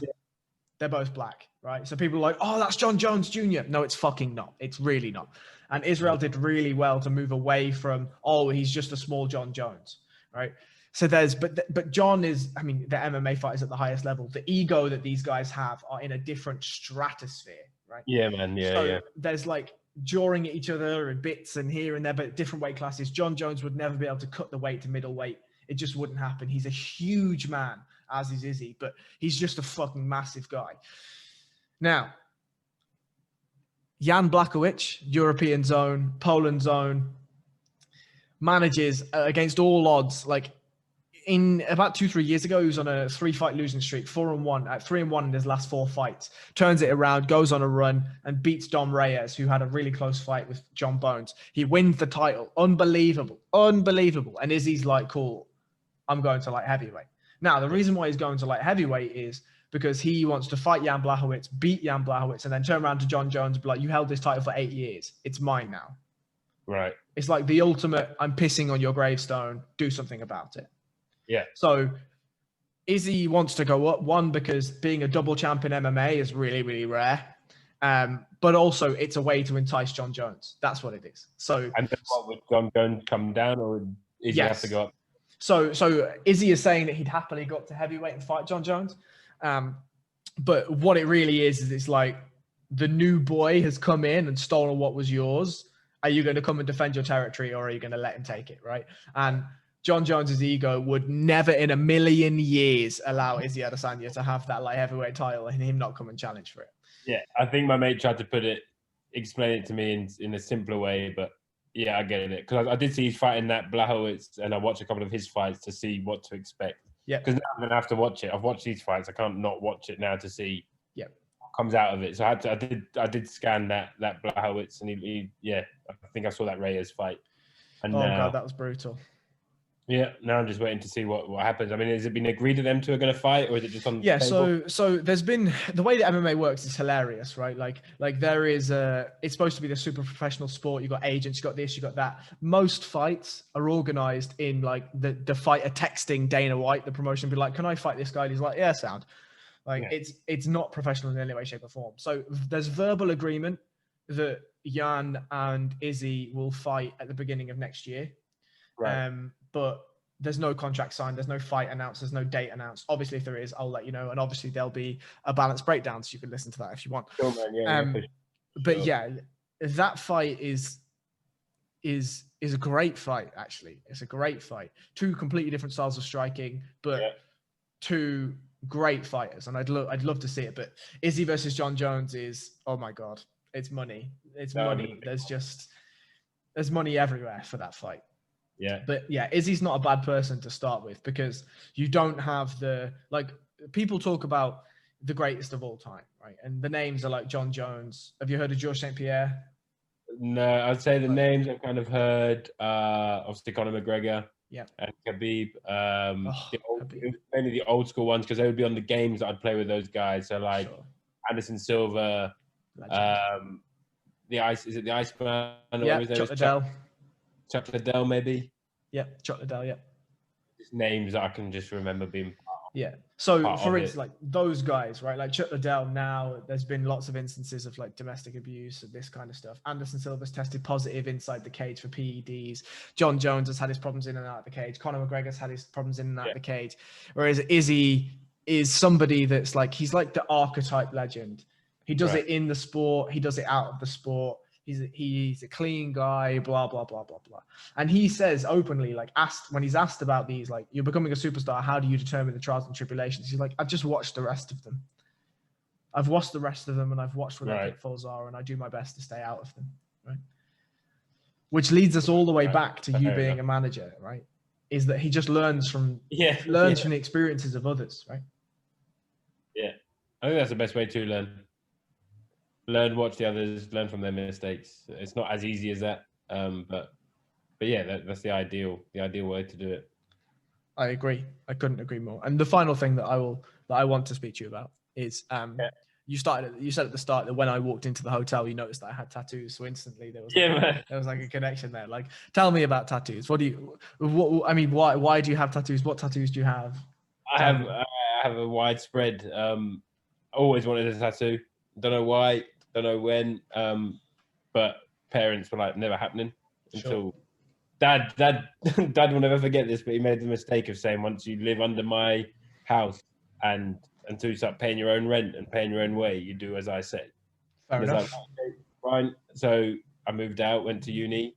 they're both black, right? So people are like, oh, that's Jon Jones Jr. No, it's fucking not. It's really not. And Israel did really well to move away from, oh, he's just a small Jon Jones, right? So but Jon is, I mean, the MMA fighters at the highest level. The ego that these guys have are in a different stratosphere, right?
Yeah, man. Yeah.
There's like jawing at each other and bits and here and there, but different weight classes. Jon Jones would never be able to cut the weight to middleweight. It just wouldn't happen. He's a huge man, as is Izzy, but he's just a fucking massive guy. Now, Jan Blachowicz, European zone, Poland zone, manages against all odds. Like in about 2-3 years ago, he was on a 3-fight losing streak, 3-1 in his last 4 fights, turns it around, goes on a run and beats Dom Reyes, who had a really close fight with John Bones. He wins the title. Unbelievable. And Izzy's like, cool, I'm going to light heavyweight. Now, the reason why he's going to light heavyweight is because he wants to fight Jan Blachowicz, beat Jan Blachowicz, and then turn around to Jon Jones and be like, you held this title for 8 years. It's mine now.
Right.
It's like the ultimate, I'm pissing on your gravestone. Do something about it.
Yeah.
So Izzy wants to go up, one, because being a double champ in MMA is really, really rare. But also it's a way to entice Jon Jones. That's what it is. So,
and then what, would Jon Jones come down, or would Izzy have to go up?
So Izzy is saying that he'd happily go up to heavyweight and fight Jon Jones. But what it really is it's like the new boy has come in and stolen what was yours. Are you going to come and defend your territory, or are you going to let him take it, right? And Jon Jones's ego would never in a million years allow Izzy Adesanya to have that light heavyweight title and him not come and challenge for it.
Yeah, I think my mate tried to explain it to me in a simpler way, but yeah, I get it. Because I did see he's fighting that Blachowicz, and I watched a couple of his fights to see what to expect. Yeah. Because now I'm going to have to watch it. I've watched these fights. I can't not watch it now to see what comes out of it. So I did scan that Blachowicz, and he I think I saw that Reyes fight. And
God, that was brutal.
Yeah, now I'm just waiting to see what happens. I mean, has it been agreed that them two are going to fight, or is it just on the table?
So there's been, the way that MMA works is hilarious, right? Like there is it's supposed to be the super professional sport. You got agents, you got this, you got that. Most fights are organized in like the fighter texting Dana White, the promotion, be like, can I fight this guy? And he's like, yeah, sound. Like it's not professional in any way, shape, or form. So there's verbal agreement that Jan and Izzy will fight at the beginning of next year.
Right.
But there's no contract signed, there's no fight announced, there's no date announced. Obviously, if there is, I'll let you know. And obviously there'll be a balanced breakdown, so you can listen to that if you want.
Sure, man. Yeah, sure.
But yeah, that fight is a great fight, actually. It's a great fight. Two completely different styles of striking, but two great fighters. And I'd love to see it. But Izzy versus John Jones is, oh my God, it's money. It's money. There's money everywhere for that fight.
Yeah.
But yeah, Izzy's not a bad person to start with, because you don't have people talk about the greatest of all time, right? And the names are like John Jones. Have you heard of Georges St. Pierre?
No, I'd say the names I've kind of heard, obviously Conor McGregor, and Khabib. Mainly the old school ones, because they would be on the games that I'd play with those guys. So like Anderson Silva, is it the Iceman?
Yeah, Chuck Liddell.
Chuck Liddell, maybe.
Yeah, Chuck Liddell. Yeah.
Just names that I can just remember being.
Yeah. So for instance, like those guys, right? Like Chuck Liddell. Now there's been lots of instances of like domestic abuse and this kind of stuff. Anderson Silva's tested positive inside the cage for PEDs. John Jones has had his problems in and out of the cage. Conor McGregor's had his problems in and out of the cage. Whereas Izzy is somebody that's like, he's like the archetype legend. He does it in the sport. He does it out of the sport. He's a clean guy, blah, blah, blah, blah, blah. And he says openly, like when he's asked about these, like, you're becoming a superstar, how do you determine the trials and tribulations? He's like, I've just watched the rest of them. I've watched the rest of them, and I've watched what their pitfalls are, and I do my best to stay out of them, right? Which leads us all the way back to you being a manager, right? Is that he just learns from the experiences of others, right?
Yeah. I think that's the best way to learn, watch the others, learn from their mistakes. It's not as easy as that, but yeah, that's the ideal way to do it.
I agree. I couldn't agree more. And the final thing that I want to speak to you about is you said at the start that when I walked into the hotel, you noticed that I had tattoos. So instantly there was like a connection there. Like, tell me about tattoos. Why do you have tattoos? What tattoos do you have?
I have a widespread. Always wanted a tattoo. Don't know why. Don't know when. But parents were like, never happening until Dad will never forget this, but he made the mistake of saying, once you live under my house and until you start paying your own rent and paying your own way, you do as I say.
Fair enough.
Like, okay, fine. So I moved out, went to uni,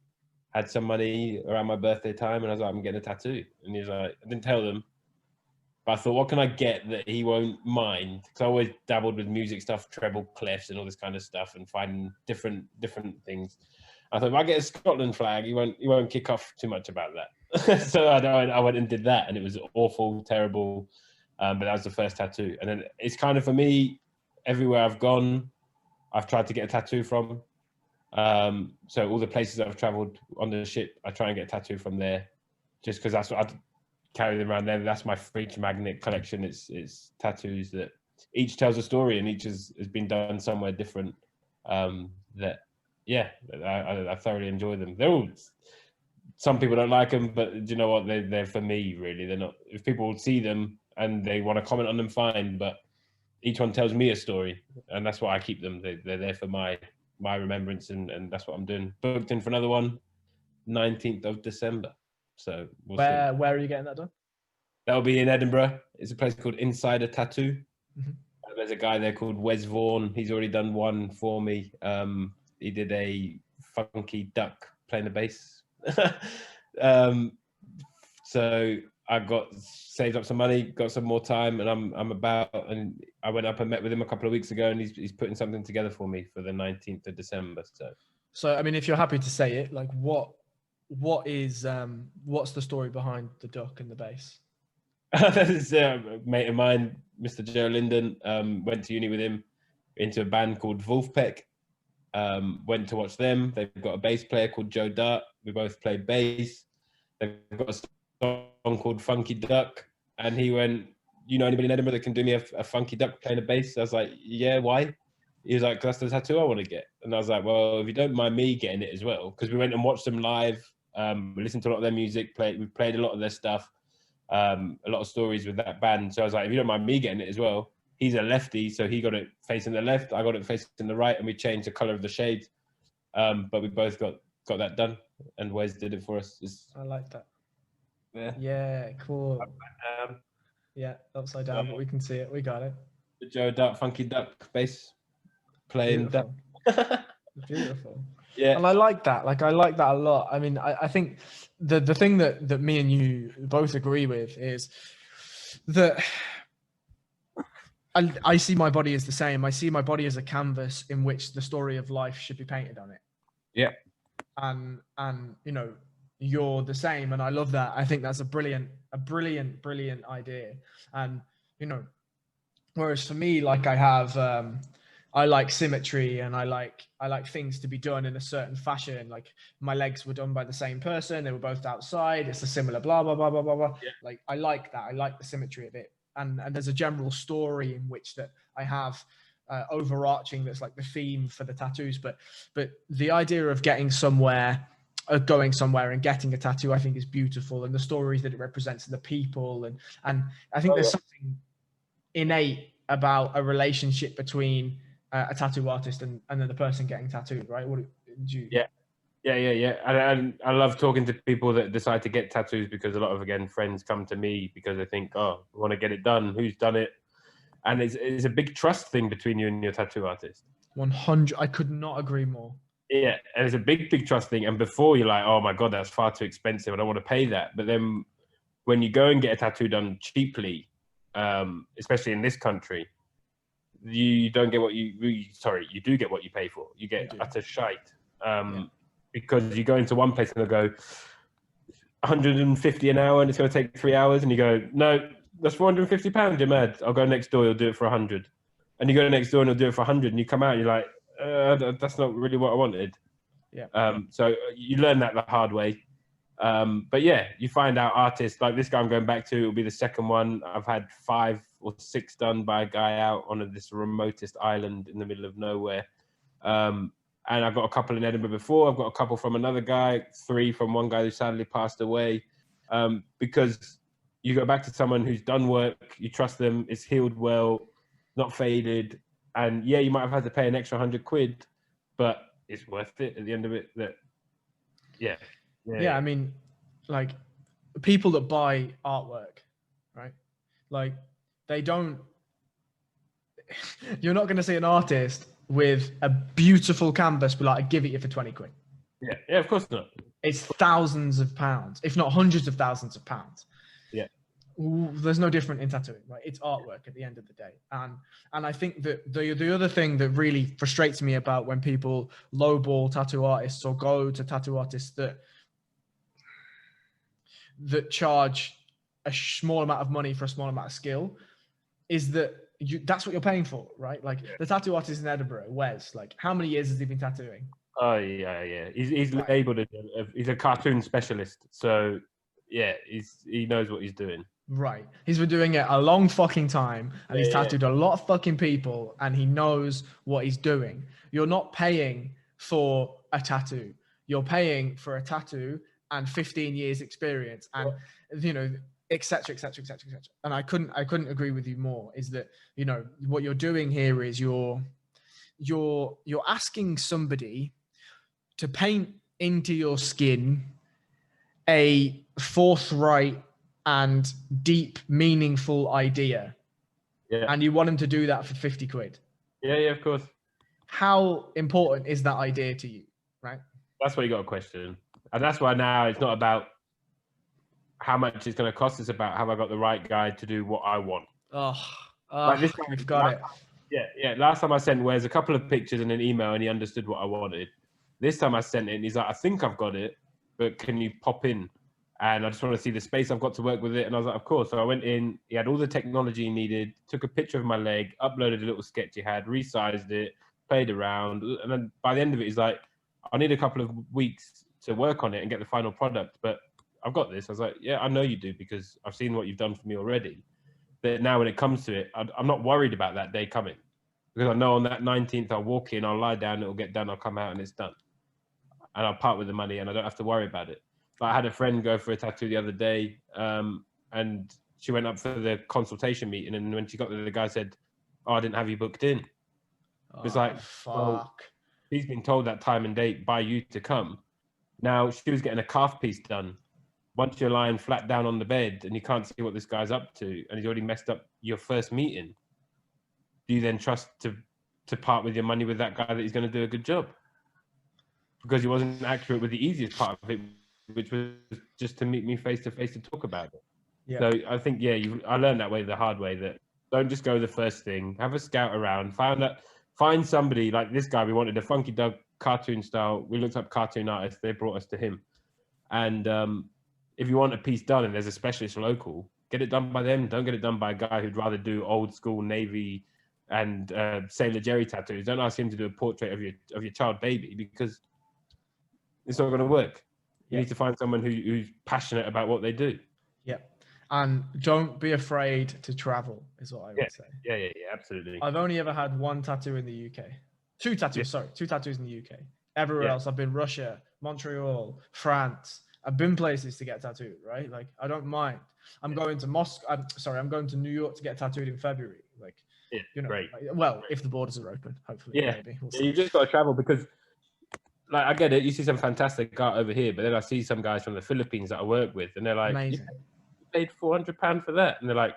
had some money around my birthday time, and I was like, I'm getting a tattoo. And he was like, I didn't tell them, but I thought, what can I get that he won't mind? Because I always dabbled with music stuff, treble clefs and all this kind of stuff, and finding different things. I thought, if I get a Scotland flag, he won't kick off too much about that. So I went and did that, and it was awful, terrible. But that was the first tattoo. And then it's kind of, for me, everywhere I've gone, I've tried to get a tattoo from. So all the places I've traveled on the ship, I try and get a tattoo from there, just because that's what I carry them around there. That's my fridge magnet collection. It's tattoos that each tells a story, and each has been done somewhere different. I thoroughly enjoy them. They're all, some people don't like them, but do you know what? They're for me, really. They're not, if people see them and they want to comment on them, fine, but each one tells me a story, and that's why I keep them. They're there for my remembrance, and that's what I'm doing. Booked in for another one, 19th of December. So we'll see.
Where are you getting that done?
That'll be in Edinburgh. It's a place called Insider Tattoo.
Mm-hmm.
There's a guy there called Wes Vaughan. He's already done one for me. He did a funky duck playing the bass. So I saved up some money, got some more time, and I'm about. And I went up and met with him a couple of weeks ago, and he's putting something together for me for the 19th of December.
So I mean, if you're happy to say it, like what's the story behind the duck and the bass?
That is a mate of mine, Mr. Joe Linden. Went to uni with him, into a band called Wolfpack. Went to watch them. They've got a bass player called Joe Dart. We both played bass. They've got a song called Funky Duck, and he went, you know anybody in Edinburgh that can do me a funky duck playing a bass? I was like, yeah, why? He was like, that's the tattoo I want to get. And I was like, well, if you don't mind me getting it as well, because we went and watched them live, we listened to a lot of their music, we played a lot of their stuff, a lot of stories with that band. So I was like, if you don't mind me getting it as well, he's a lefty, so he got it facing the left, I got it facing the right, and we changed the color of the shades. But we both got that done, and Wes did it for us.
I like that.
Yeah,
cool. Yeah, upside down, but we can see it. We got it.
The Joe Duck, Funky Duck bass playing.
Beautiful.
Yeah,
and I like that. Like, I like that a lot. I mean, I think the thing that me and you both agree with is that I see my body as the same. I see my body as a canvas in which the story of life should be painted on it.
Yeah.
And you know, you're the same, and I love that. I think that's a brilliant idea. And you know, whereas for me, like, I like symmetry, and I like things to be done in a certain fashion. Like, my legs were done by the same person, they were both outside, it's a similar blah blah blah blah blah blah.
Yeah.
Like, I like that. I like the symmetry of it, and there's a general story in which that I have overarching that's like the theme for the tattoos. But the idea of getting somewhere, going somewhere and getting a tattoo, I think is beautiful, and the stories that it represents, and the people, and I think there's something innate about a relationship between a tattoo artist and then the person getting tattooed, right? What do you?
Yeah. And I love talking to people that decide to get tattoos, because a lot of, again, friends come to me because they think, oh, I want to get it done. Who's done it? And it's a big trust thing between you and your tattoo artist.
100. I could not agree more.
Yeah, and it's a big trust thing. And before, you're like, oh my God, that's far too expensive, I don't want to pay that. But then when you go and get a tattoo done cheaply, especially in this country, you don't get what you do get what you pay for. You get utter shite. Because you go into one place and they'll go 150 an hour and it's going to take 3 hours, and you go, no, that's £450, you're mad. I'll go next door, you'll do it for 100. And you go next door and he'll do it for 100, and you come out and you're like, that's not really what I wanted.
Yeah.
So you learn that the hard way. But yeah, you find out artists like this guy I'm going back to, it'll be the second one. I've had 5 or 6 done by a guy out on this remotest island in the middle of nowhere. And I've got a couple in Edinburgh before. I've got a couple from another guy, 3 from one guy who sadly passed away. Because you go back to someone who's done work, you trust them, it's healed well, not faded. And yeah, you might have had to pay an extra £100, but it's worth it at the end of it. Yeah,
I mean, like, people that buy artwork, right? Like, they don't, you're not going to see an artist with a beautiful canvas be like, I give it you for 20 quid.
Yeah, of course not.
It's thousands of pounds, if not hundreds of thousands of pounds.
Yeah.
There's no different in tattooing, right? It's artwork at the end of the day. And I think that the other thing that really frustrates me about when people lowball tattoo artists or go to tattoo artists that charge a small amount of money for a small amount of skill is that that's what you're paying for, right? Like, the tattoo artist in Edinburgh, Wes, like, how many years has he been tattooing?
Oh yeah. He's labelled as he's a cartoon specialist. So yeah, he knows what he's doing.
Right. He's been doing it a long fucking time, and he's tattooed a lot of fucking people, and he knows what he's doing. You're not paying for a tattoo. You're paying for a tattoo and 15 years experience, and you know, et cetera. And I couldn't agree with you more. Is that, you know, what you're doing here is you're asking somebody to paint into your skin a forthright and deep, meaningful idea.
Yeah.
And you want them to do that for 50 quid.
Yeah, of course.
How important is that idea to you, right?
That's what you got to question. And that's why now it's not about how much it's going to cost. It's about, have I got the right guy to do what I want?
Like this time, we've got it.
Yeah. Last time I sent Wes a couple of pictures and an email, and he understood what I wanted. This time I sent it, and he's like, I think I've got it, but can you pop in? And I just want to see the space I've got to work with it. And I was like, of course. So I went in, he had all the technology he needed, took a picture of my leg, uploaded a little sketch he had, resized it, played around. And then by the end of it, he's like, I need a couple of weeks to work on it and get the final product, but I've got this. I was like, yeah, I know you do because I've seen what you've done for me already. But now when it comes to it, I'm not worried about that day coming because I know on that 19th, I'll walk in, I'll lie down, it'll get done, I'll come out and it's done. And I'll part with the money and I don't have to worry about it. But I had a friend go for a tattoo the other day and she went up for the consultation meeting. And when she got there, the guy said, oh, I didn't have you booked in. It's like,
fuck.
well, he's been told that time and date by you to come. Now she was getting a calf piece done. Once you're lying flat down on the bed and you can't see what this guy's up to and he's already messed up your first meeting, do you then trust to part with your money with that guy that he's going to do a good job? Because he wasn't accurate with the easiest part of it, which was just to meet me face to face to talk about it. Yeah. So I think, I learned that way the hard way, that don't just go the first thing, have a scout around, find somebody like this guy. We wanted a Funky Doug cartoon style. We looked up cartoon artists. They brought us to him. And if you want a piece done and there's a specialist local, get it done by them. Don't get it done by a guy who'd rather do old school Navy and Sailor Jerry tattoos. Don't ask him to do a portrait of your child baby because it's not going to work. You need to find someone who's passionate about what they do.
Yeah. And don't be afraid to travel is what I would say.
Yeah, absolutely.
I've only ever had one tattoo in the UK. Two tattoos in the UK. Everywhere else, I've been Russia, Montreal, France. I've been places to get tattooed, right? Like, I don't mind. I'm going to I'm going to New York to get tattooed in February. Like,
great.
Well, if the borders are open, hopefully. Maybe.
You just got to travel because, like, I get it. You see some fantastic art over here, but then I see some guys from the Philippines that I work with, and they're like,
amazing.
You paid £400 for that, and they're like,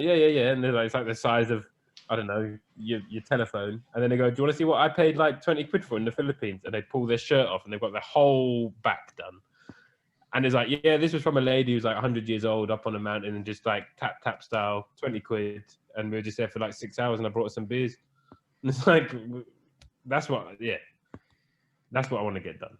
yeah, and they're like, it's like the size of, I don't know, your telephone, and then they go, do you want to see what I paid like 20 quid for in the Philippines? And they pull their shirt off, and they've got their whole back done. And it's like, yeah, this was from a lady who's like 100 years old up on a mountain and just like tap style, 20 quid. And we were just there for like 6 hours and I brought her some beers. And it's like, that's what I want to get done.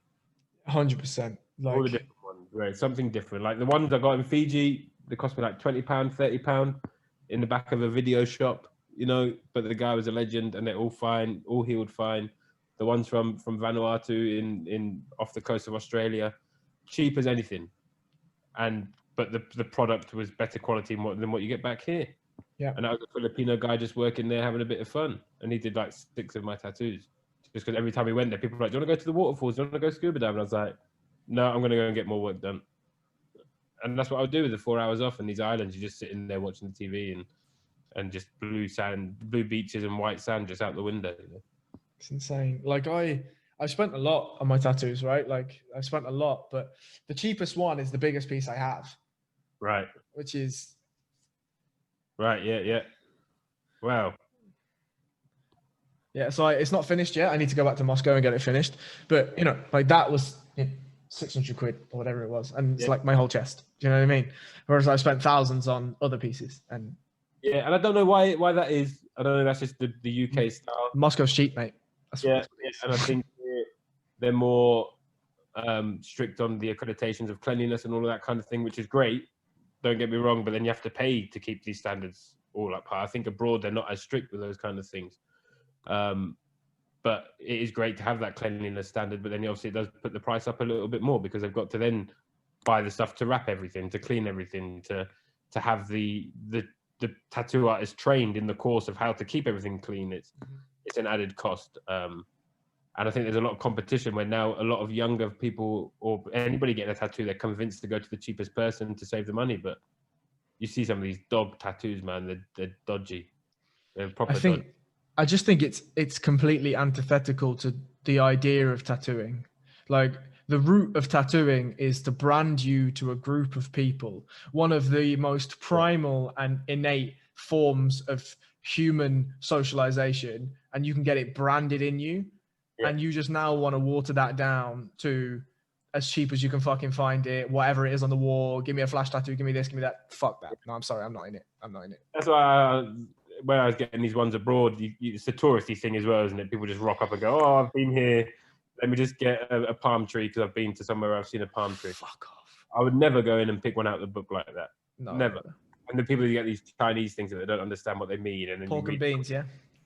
100%.
Like, all the different ones, right? Something different. Like the ones I got in Fiji, they cost me like £20, £30 in the back of a video shop, but the guy was a legend and they're all fine, all healed fine. The ones from Vanuatu in off the coast of Australia, cheap as anything, but the product was better quality than what you get back here.
Yeah.
And I was a Filipino guy just working there having a bit of fun, and he did like 6 of my tattoos. Just because every time we went there, people were like, "Do you want to go to the waterfalls? Do you want to go scuba diving?" And I was like, "No, I'm going to go and get more work done." And that's what I would do with the 4 hours off in these islands. You're just sitting there watching the TV and just blue sand, blue beaches and white sand just out the window.
It's insane. Like I've spent a lot on my tattoos, right? Like I've spent a lot, but the cheapest one is the biggest piece I have.
Right.
Which is.
Right. Yeah. Wow.
Yeah. So it's not finished yet. I need to go back to Moscow and get it finished. But like that was 600 quid or whatever it was. And it's like my whole chest. Do you know what I mean? Whereas I spent thousands on other pieces. And
yeah. And I don't know why that is. I don't know. That's just the UK style.
Moscow's cheap, mate. That's
and I think they're more strict on the accreditations of cleanliness and all of that kind of thing, which is great. Don't get me wrong, but then you have to pay to keep these standards all up high. I think abroad they're not as strict with those kind of things. But it is great to have that cleanliness standard, but then obviously it does put the price up a little bit more because they've got to then buy the stuff to wrap everything, to clean everything, to have the tattoo artist trained in the course of how to keep everything clean. It's an added cost. And I think there's a lot of competition where now a lot of younger people or anybody getting a tattoo, they're convinced to go to the cheapest person to save the money. But you see some of these dog tattoos, man, they're dodgy. They're proper dodgy.
I just think it's completely antithetical to the idea of tattooing. Like the root of tattooing is to brand you to a group of people. One of the most primal and innate forms of human socialization, and you can get it branded in you. Yeah. And you just now want to water that down to as cheap as you can fucking find it, whatever it is on the wall. Give me a flash tattoo, give me this, give me that. Fuck that. No, I'm sorry, I'm not in it.
That's why when I was getting these ones abroad, it's a touristy thing as well, isn't it? People just rock up and go, "Oh, I've been here. Let me just get a palm tree because I've been to somewhere where I've seen a palm tree."
Fuck off.
I would never go in and pick one out of the book like that.
No,
never. And the people who get these Chinese things that they don't understand what they mean, and then
pork and beans, yeah.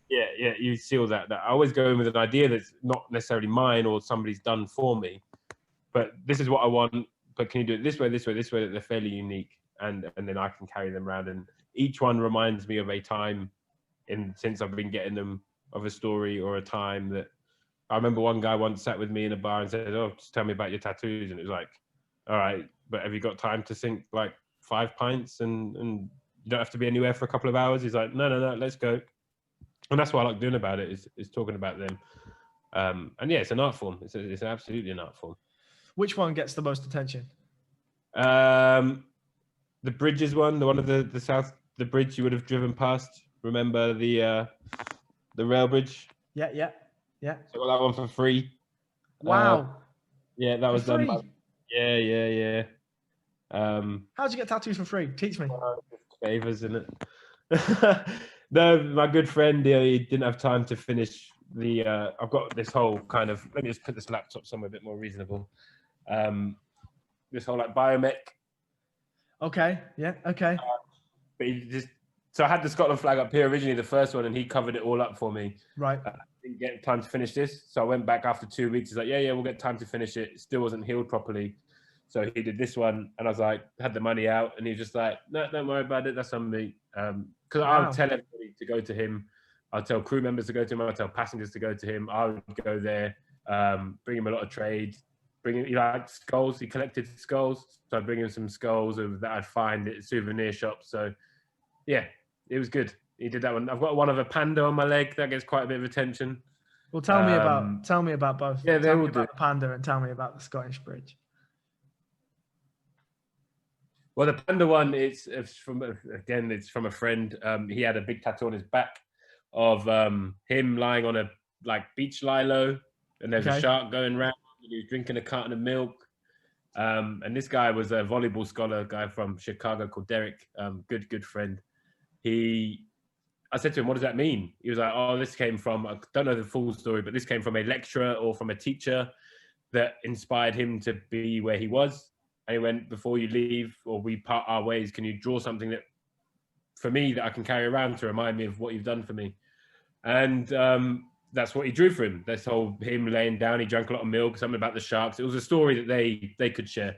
Yeah, you see all that. I always go in with an idea that's not necessarily mine or somebody's done for me, but this is what I want. but can you do it this way, this way, this way, that they're fairly unique, and then I can carry them around. And each one reminds me of a time since I've been getting them, of a story or a time that I remember. One guy once sat with me in a bar and said, "Oh, just tell me about your tattoos." And it was like, all right, but have you got time to sink like 5 pints and you don't have to be anywhere for a couple of hours? He's like, no, let's go. And that's what I like doing about it, is talking about them. And yeah, it's an art form. It's absolutely an art form.
Which one gets the most attention?
The Bridges one, the one of the south, the bridge you would have driven past. Remember the rail bridge?
Yeah.
So I got that one for free.
Wow.
Yeah, that was
free?
done. Yeah.
How'd you get tattoos for free? Teach me.
Favors in it. No, my good friend, he didn't have time to finish the. I've got this whole kind of. Let me just put this laptop somewhere a bit more reasonable. This whole like biomech.
Okay. Yeah. Okay.
But he just. So I had the Scotland flag up here originally, the first one, and he covered it all up for me.
Right.
Didn't get time to finish this, so I went back after 2 weeks. He's like, yeah, we'll get time to finish it. It still wasn't healed properly, so he did this one, and I was like, had the money out, and he was just like, no, don't worry about it. That's on me. Because I'll tell everybody to go to him. I'll tell crew members to go to him. I'll tell passengers to go to him. I would go there, bring him a lot of trade. He liked skulls. He collected skulls, so I'd bring him some skulls that I'd find at souvenir shops. So yeah, it was good. He did that one. I've got one of a panda on my leg that gets quite a bit of attention.
Well, tell me about both.
Yeah, they will do.
The panda and tell me about the Scottish bridge.
Well, the panda one, it's from a friend. He had a big tattoo on his back of him lying on a beach lilo, and there's a shark going round, and he was drinking a carton of milk. And this guy was a volleyball scholar guy from Chicago called Derek. Good friend. I said to him, what does that mean? He was like, oh, this came from, I don't know the full story, but this came from a lecturer or from a teacher that inspired him to be where he was. And he went, before you leave or we part our ways, can you draw something that, for me, that I can carry around to remind me of what you've done for me? And that's what he drew for him. This whole him laying down, he drank a lot of milk, something about the sharks. It was a story that they could share.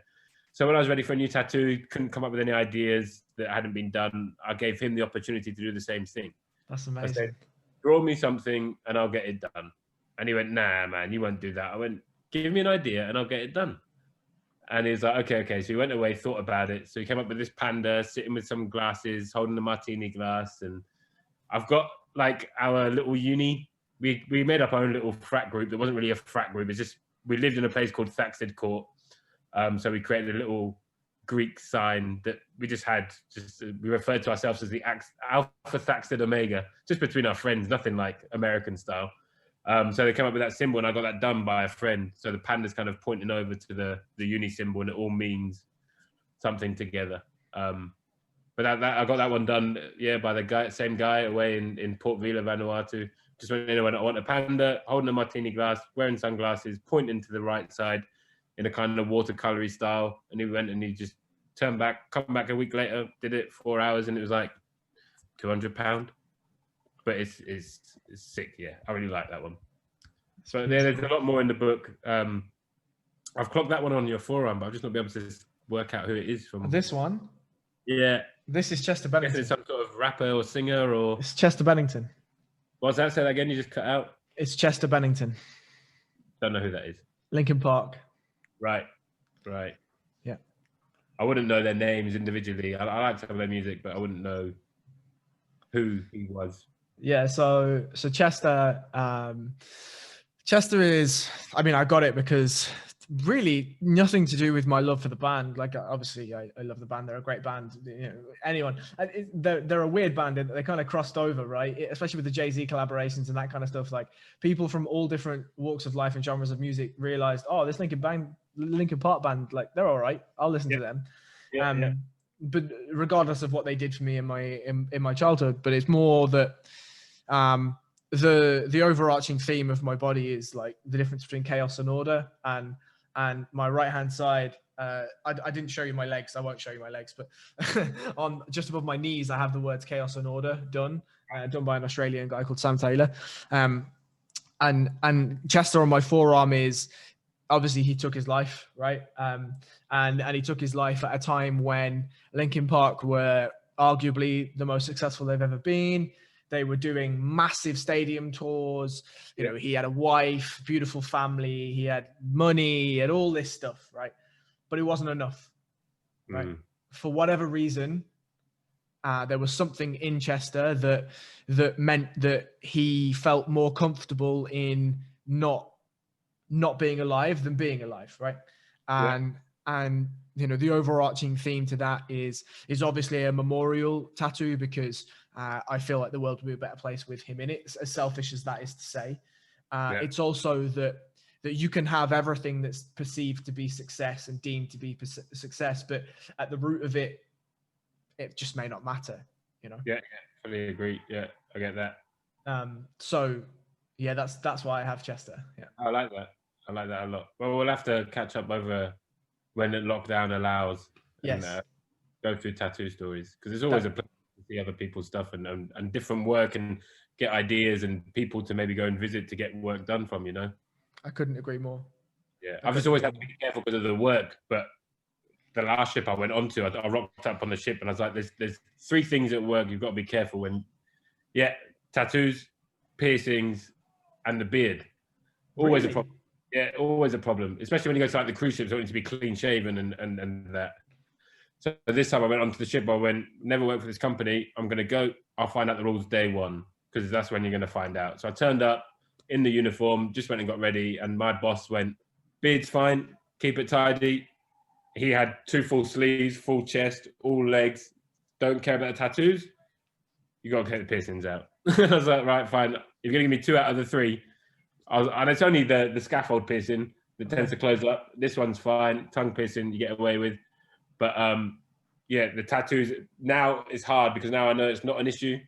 So when I was ready for a new tattoo, couldn't come up with any ideas that hadn't been done, I gave him the opportunity to do the same thing.
That's amazing.
I said, draw me something and I'll get it done. And he went, nah, man, you won't do that. I went, give me an idea and I'll get it done. And he was like, okay. So he went away, thought about it. So he came up with this panda sitting with some glasses, holding a martini glass. And I've got like our little uni. We made up our own little frat group. There wasn't really a frat group. It's just, we lived in a place called Thaxted Court. So we created a little Greek sign that we just had. We referred to ourselves as the Alpha Thaxted Omega, just between our friends, nothing like American style. So they came up with that symbol, and I got that done by a friend. So the panda's kind of pointing over to the uni symbol, and it all means something together. But I got that one done, by the same guy away in Port Vila, Vanuatu. Just went in and went, I want a panda, holding a martini glass, wearing sunglasses, pointing to the right side in a kind of watercolory style. And he went and he just turned back, come back a week later, did it 4 hours, and it was like £200. But it's sick, yeah. I really like that one. So there's a lot more in the book. I've clocked that one on your forearm, but I've just not been able to work out who it is from.
This one?
Yeah.
This is Chester Bennington.
It's some sort of rapper or singer or...
It's Chester Bennington.
What's that? Say that again, you just cut out?
It's Chester Bennington.
Don't know who that is.
Linkin Park.
Right.
Yeah.
I wouldn't know their names individually. I like some of their music, but I wouldn't know who he was.
Yeah, so Chester is, I mean, I got it because really nothing to do with my love for the band. Like, obviously I love the band. They're a great band. You know, anyone, they're a weird band. They kind of crossed over, right? Especially with the Jay-Z collaborations and that kind of stuff. Like, people from all different walks of life and genres of music realized, oh, this Linkin Park band, like, they're all right. I'll listen to them. Yeah. But regardless of what they did for me in my childhood, but it's more that the overarching theme of my body is like the difference between chaos and order. And my right hand side, I didn't show you my legs. I won't show you my legs, but on just above my knees, I have the words chaos and order done by an Australian guy called Sam Taylor. And Chester on my forearm is obviously he took his life, right? And he took his life at a time when Linkin Park were arguably the most successful they've ever been. They were doing massive stadium tours. You know, he had a wife, beautiful family, he had money, he had all this stuff, right? But it wasn't enough, right? For whatever reason, there was something in Chester that meant that he felt more comfortable in not being alive than being alive, right? And you know, the overarching theme to that is obviously a memorial tattoo, because I feel like the world would be a better place with him in it, as selfish as that is to say. It's also that you can have everything that's perceived to be success and deemed to be success, but at the root of it, it just may not matter, you know?
Yeah, fully agree. Yeah, I get that.
So yeah, that's why I have Chester. Yeah.
I like that. I like that a lot. Well, we'll have to catch up over when the lockdown allows and go through tattoo stories, because there's always a place to see other people's stuff and different work and get ideas and people to maybe go and visit to get work done from, you know?
I couldn't agree more.
Yeah, I've just always had to be careful because of the work, but the last ship I went on to, I rocked up on the ship and I was like, there's 3 things at work you've got to be careful when. Yeah, tattoos, piercings, and the beard. Always a problem. Yeah, always a problem, especially when you go to like the cruise ships, wanting to be clean shaven and that. So this time I went onto the ship, I went, never worked for this company. I'm going to go, I'll find out the rules day one, because that's when you're going to find out. So I turned up in the uniform, just went and got ready, and my boss went, beard's fine, keep it tidy. He had 2 full sleeves, full chest, all legs, don't care about the tattoos. You got to get the piercings out. I was like, right, fine. You're going to give me 2 out of the 3. And it's only the scaffold piercing that tends to close up. This one's fine. Tongue piercing, you get away with. But yeah, the tattoos now is hard because now I know it's not an issue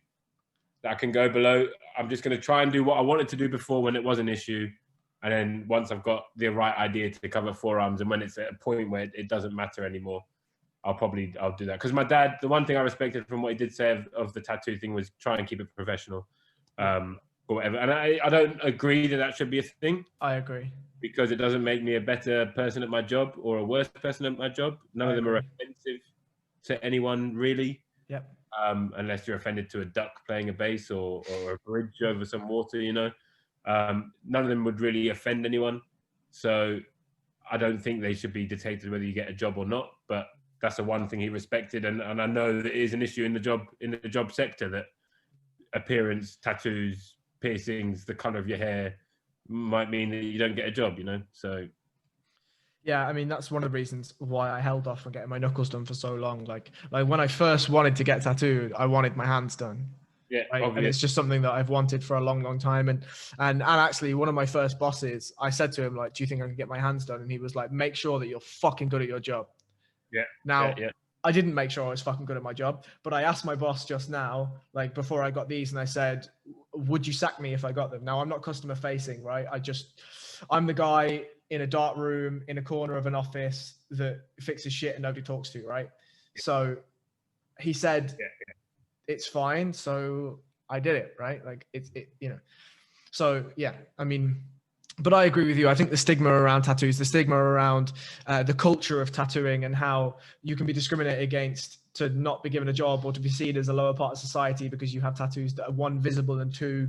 that I can go below. I'm just going to try and do what I wanted to do before when it was an issue. And then once I've got the right idea to cover forearms, and when it's at a point where it doesn't matter anymore, I'll do that. Because my dad, the one thing I respected from what he did say of the tattoo thing was try and keep it professional. Or whatever. And I don't agree that should be a thing.
I agree.
Because it doesn't make me a better person at my job or a worse person at my job. None of them are offensive to anyone, really.
Yep.
Unless you're offended to a duck playing a bass or a bridge over some water, you know. None of them would really offend anyone. So I don't think they should be dictated whether you get a job or not. But that's the one thing he respected. And I know that it is an issue in the job sector, that appearance, tattoos, piercings, the color of your hair might mean that you don't get a job, you know? So
yeah, I mean, that's one of the reasons why I held off on getting my knuckles done for so long. Like when I first wanted to get tattooed, I wanted my hands done.
Yeah,
right? And it's just something that I've wanted for a long, long time. And actually, one of my first bosses, I said to him, like, do you think I can get my hands done? And he was like, make sure that you're fucking good at your job.
Yeah.
Now, I didn't make sure I was fucking good at my job, but I asked my boss just now, like before I got these, and I said, would you sack me if I got them? Now, I'm not customer facing, right? I'm the guy in a dark room in a corner of an office that fixes shit and nobody talks to, right? So he said, it's fine. So I did it, right? Like you know, so yeah, I mean, but I agree with you. I think the stigma around tattoos, the stigma around the culture of tattooing and how you can be discriminated against to not be given a job or to be seen as a lower part of society because you have tattoos that are 1, visible, and 2,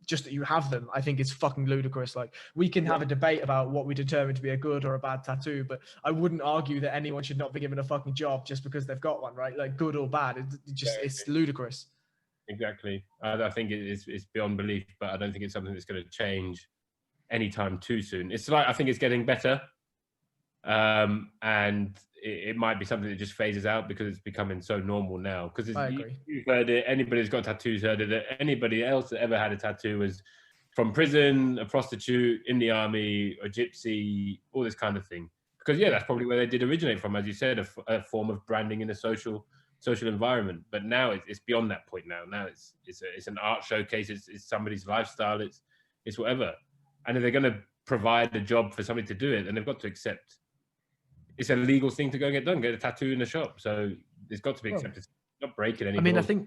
just that you have them, I think it's fucking ludicrous. Like, we can have a debate about what we determine to be a good or a bad tattoo, but I wouldn't argue that anyone should not be given a fucking job just because they've got one, right? Like, good or bad, it's ludicrous.
Exactly. I think it's beyond belief, but I don't think it's something that's going to change anytime too soon. It's like, I think it's getting better, and it might be something that just phases out because it's becoming so normal now. Because you've heard it, anybody who's got tattoos heard it. Anybody else that ever had a tattoo was from prison, a prostitute, in the army, a gypsy, all this kind of thing. Because that's probably where they did originate from, as you said, a form of branding in a social environment. But now it's beyond that point. Now it's an art showcase. It's somebody's lifestyle. It's whatever. And if they're going to provide a job for somebody to do it, then they've got to accept it's a legal thing to go get done, get a tattoo in a shop. So it's got to be accepted. Not breaking any.
I mean, I think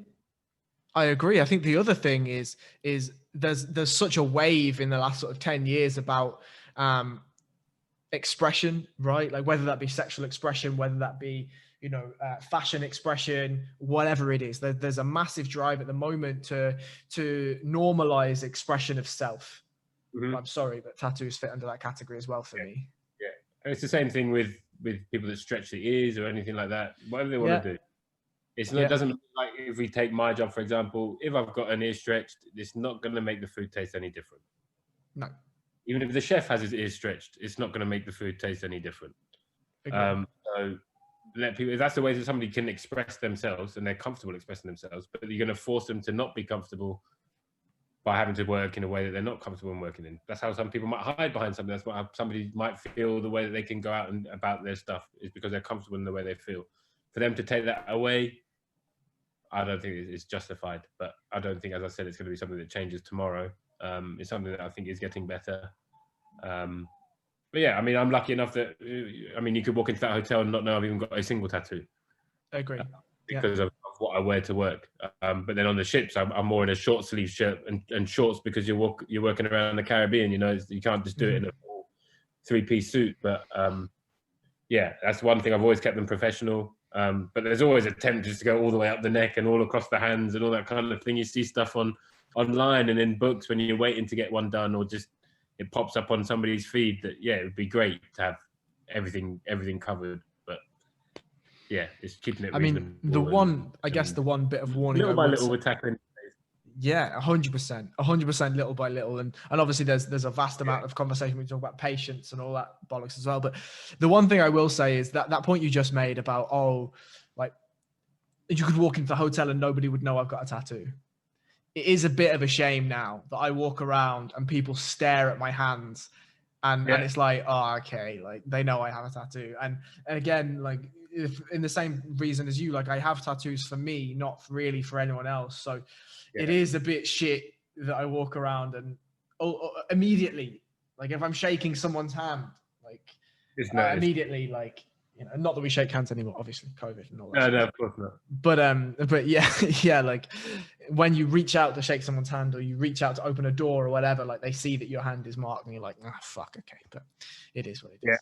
I agree. I think the other thing is there's such a wave in the last sort of 10 years about expression, right? Like whether that be sexual expression, whether that be, you know, fashion expression, whatever it is, there's a massive drive at the moment to normalize expression of self.
Mm-hmm.
I'm sorry, but tattoos fit under that category as well for me.
Yeah, and it's the same thing with people that stretch the ears or anything like that. Whatever they want to do, it's not. It doesn't like if we take my job for example. If I've got an ear stretched, it's not going to make the food taste any different.
No.
Even if the chef has his ears stretched, it's not going to make the food taste any different. So let people. If that's the way that somebody can express themselves and they're comfortable expressing themselves, but you're going to force them to not be comfortable by having to work in a way that they're not comfortable in working in. That's how some people might hide behind something. That's how somebody might feel the way that they can go out and about their stuff is because they're comfortable in the way they feel. For them to take that away, I don't think it's justified. But I don't think, as I said, it's going to be something that changes tomorrow. It's something that I think is getting better. But yeah, I mean, I'm lucky enough that, I mean, you could walk into that hotel and not know I've even got a single tattoo.
I agree.
Because of what I wear to work. But then on the ships, I'm more in a short sleeve shirt and shorts because you're working around the Caribbean, you know, you can't just do it in a full 3-piece suit. But yeah, that's one thing. I've always kept them professional. But there's always a attempt just to go all the way up the neck and all across the hands and all that kind of thing. You see stuff online and in books when you're waiting to get one done, or just it pops up on somebody's feed that, yeah, it would be great to have everything covered. But yeah, it's keeping it reasonable.
I mean, the one bit of warning,
little by little, we're tackling.
Yeah, 100%, little by little, and obviously there's a vast amount of conversation when we talk about patience and all that bollocks as well. But the one thing I will say is that point you just made about, like you could walk into the hotel and nobody would know I've got a tattoo. It is a bit of a shame now that I walk around and people stare at my hands, and it's like, oh, okay, like they know I have a tattoo, and again, like, if in the same reason as you, like I have tattoos for me, not really for anyone else. So it is a bit shit that I walk around and immediately, like if I'm shaking someone's hand, like immediately, like, you know, not that we shake hands anymore, obviously, COVID and all that.
No, of course not.
But yeah, like when you reach out to shake someone's hand or you reach out to open a door or whatever, like they see that your hand is marked and you're like, fuck, okay, but it is what it is.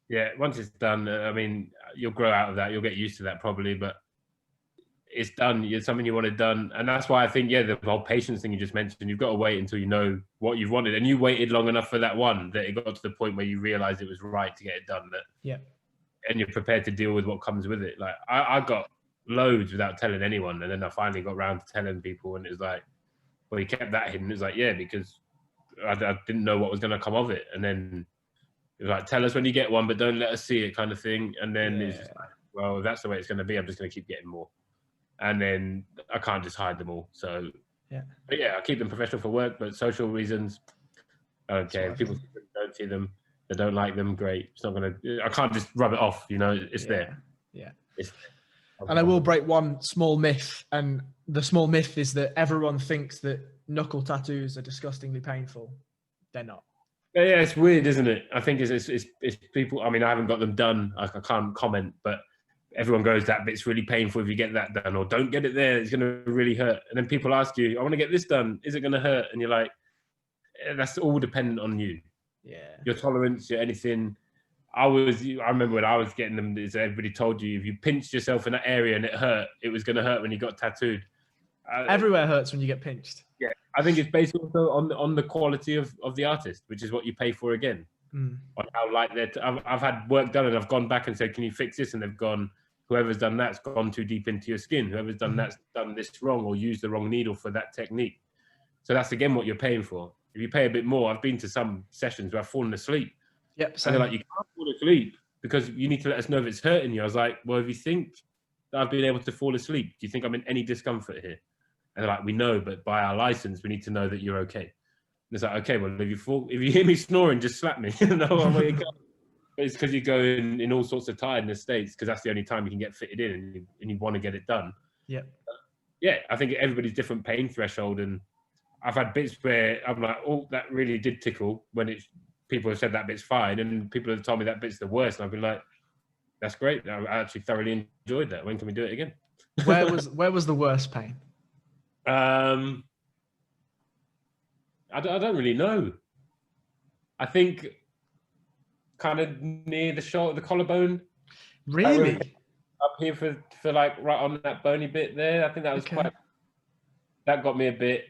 Yeah, once it's done, I mean, you'll grow out of that. You'll get used to that probably, but it's done. It's something you wanted done. And that's why I think, the whole patience thing you just mentioned, you've got to wait until you know what you've wanted. And you waited long enough for that one that it got to the point where you realized it was right to get it done. And you're prepared to deal with what comes with it. Like I got loads without telling anyone. And then I finally got around to telling people, and it was like, well, you kept that hidden. It was like, yeah, because I didn't know what was going to come of it. And then it was like, tell us when you get one, but don't let us see it, kind of thing. And then it's just like, well, if that's the way it's going to be, I'm just going to keep getting more. And then I can't just hide them all. So, but yeah, I keep them professional for work, but social reasons, I don't care. If people don't see them, they don't like them, great. It's not going to, I can't just rub it off, you know, it's there.
Yeah.
It's there.
And I will break one small myth. And the small myth is that everyone thinks that knuckle tattoos are disgustingly painful. They're not.
Yeah, it's weird, isn't it? I think it's people, I mean, I haven't got them done. I can't comment, but everyone goes, that bit's really painful if you get that done, or don't get it there, it's going to really hurt. And then people ask you, I want to get this done, is it going to hurt? And you're like, that's all dependent on you. Yeah. Your tolerance, your anything. I remember when I was getting them, everybody told you if you pinched yourself in that area and it hurt, it was going to hurt when you got tattooed.
Everywhere hurts when you get pinched.
Yeah, I think it's based also on the quality of the artist, which is what you pay for again. On how light I've had work done and I've gone back and said, can you fix this? And they've gone, whoever's done that's gone too deep into your skin. Whoever's done that's done this wrong or used the wrong needle for that technique. So that's again what you're paying for. If you pay a bit more, I've been to some sessions where I've fallen asleep.
Yep.
And they're like, you can't fall asleep because you need to let us know if it's hurting you. I was like, well, if you think that I've been able to fall asleep, do you think I'm in any discomfort here? And they're like, we know, but by our license, we need to know that you're okay. And it's like, okay, well, if you hear me snoring, just slap me. No, I'm where you go. But it's because you go in all sorts of tiredness states, because that's the only time you can get fitted in and you want to get it done. Yeah. Yeah, I think everybody's different pain threshold. And I've had bits where I'm like, oh, that really did tickle, when people have said that bit's fine. And people have told me that bit's the worst. And I've been like, that's great. I actually thoroughly enjoyed that. When can we do it again?
Where was the worst pain?
I don't really know. I think kind of near the shoulder, the collarbone.
Really?
Up here for like right on that bony bit there. I think that was
Okay.
that got me a bit.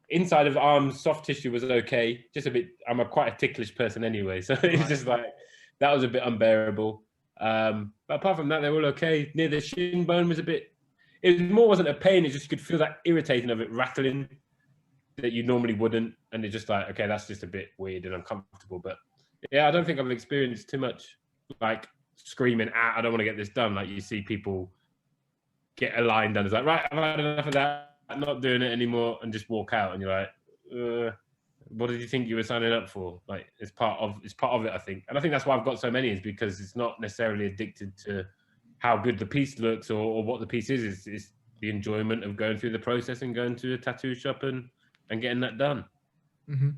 Inside of arm, soft tissue was okay. Just a bit. I'm quite a ticklish person anyway, so it was just like that was a bit unbearable. But apart from that, they were all okay. Near the shin bone was a bit. It wasn't a pain. It just you could feel that irritating of it rattling that you normally wouldn't, and it's just like, okay, that's just a bit weird and uncomfortable. But yeah, I don't think I've experienced too much like screaming, I don't want to get this done. Like you see people get a line done. It's like, right, I've had enough of that. I'm not doing it anymore, and just walk out. And you're like, what did you think you were signing up for? Like it's part of it, I think. And I think that's why I've got so many, is because it's not necessarily addicted to how good the piece looks or what the piece is. It's the enjoyment of going through the process and going to a tattoo shop and getting that done.
Mm-hmm.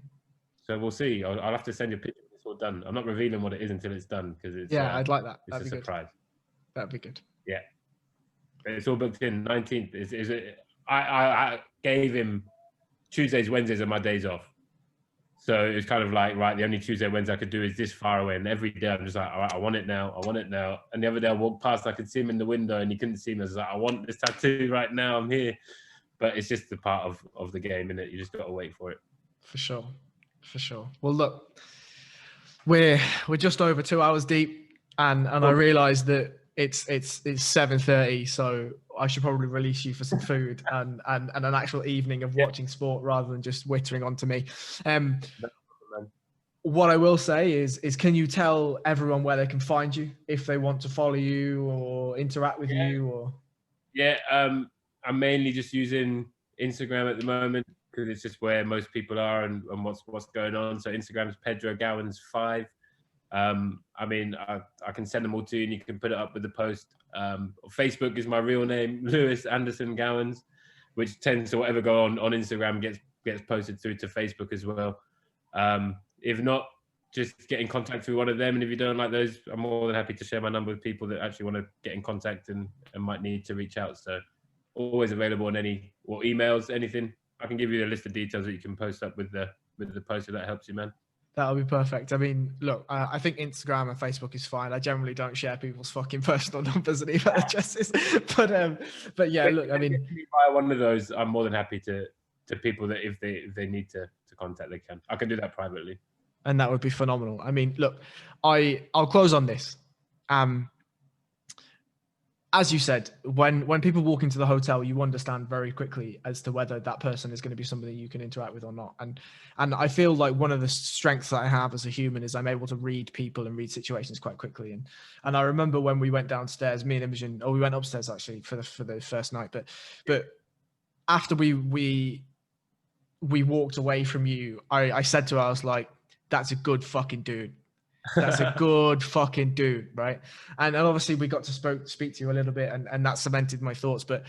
So we'll see. I'll have to send you a picture when it's all done. I'm not revealing what it is until it's done because it's
I'd like that.
It's a surprise.
That'd be good.
Yeah, it's all booked in. 19th is it? I gave him Tuesdays, Wednesdays are my days off. So it was kind of like, right, the only Tuesday, Wednesday I could do is this far away. And every day I'm just like, all right, I want it now. I want it now. And the other day I walked past, I could see him in the window and he couldn't see me. I was like, I want this tattoo right now. I'm here. But it's just the part of the game, innit? You just got to wait for it.
For sure. Well, look, we're just over 2 hours deep, and I realize that it's 7:30, so I should probably release you for some food and an actual evening of watching sport rather than just wittering onto me. What I will say is can you tell everyone where they can find you if they want to follow you or interact with you? Or
I'm mainly just using Instagram at the moment because it's just where most people are and what's going on. So Instagram is Pedro Gowans 5. I mean, I can send them all to you and you can put it up with the post. Facebook is my real name, Lewis Anderson Gowans, which tends to whatever go on Instagram gets posted through to Facebook as well. If not, just get in contact through one of them. And if you don't like those, I'm more than happy to share my number with people that actually want to get in contact and might need to reach out. So always available on emails, anything. I can give you a list of details that you can post up with the post if that helps you, man.
That'll be perfect. I mean, look, I think Instagram and Facebook is fine. I generally don't share people's fucking personal numbers and email addresses. But yeah, look, I mean,
if you buy one of those, I'm more than happy to people that if they need to contact, they can. I can do that privately.
And that would be phenomenal. I mean, look, I'll close on this. As you said, when people walk into the hotel, you understand very quickly as to whether that person is going to be somebody you can interact with or not. And I feel like one of the strengths that I have as a human is I'm able to read people and read situations quite quickly. And I remember when we went downstairs, me and Imogen, or we went upstairs actually for the first night, but after we walked away from you, I said to her, I was like, that's a good fucking dude. That's a good fucking dude, right? And obviously we got to speak to you a little bit, and that cemented my thoughts. But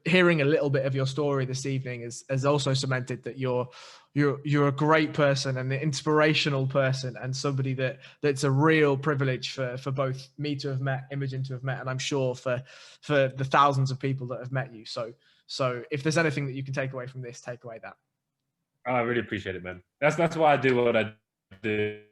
hearing a little bit of your story this evening has also cemented that you're a great person and an inspirational person, and somebody that's a real privilege for both me to have met, Imogen to have met, and I'm sure for the thousands of people that have met you. So if there's anything that you can take away from this, take away that.
I really appreciate it, man. That's why I do what I do.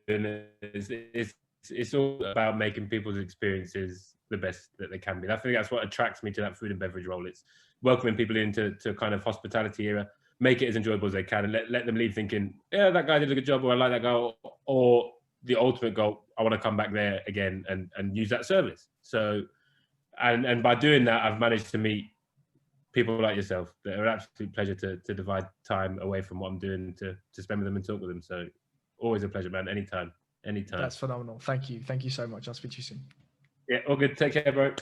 It's all about making people's experiences the best that they can be. I think that's what attracts me to that food and beverage role. It's welcoming people into kind of hospitality era, make it as enjoyable as they can, and let them leave thinking, yeah, that guy did a good job, or I like that guy, or the ultimate goal, I want to come back there again and use that service. So, and by doing that, I've managed to meet people like yourself that are an absolute pleasure to divide time away from what I'm doing to spend with them and talk with them. So always a pleasure, man. Anytime.
That's phenomenal. Thank you so much. I'll speak to you soon.
Yeah, all good. Take care, bro.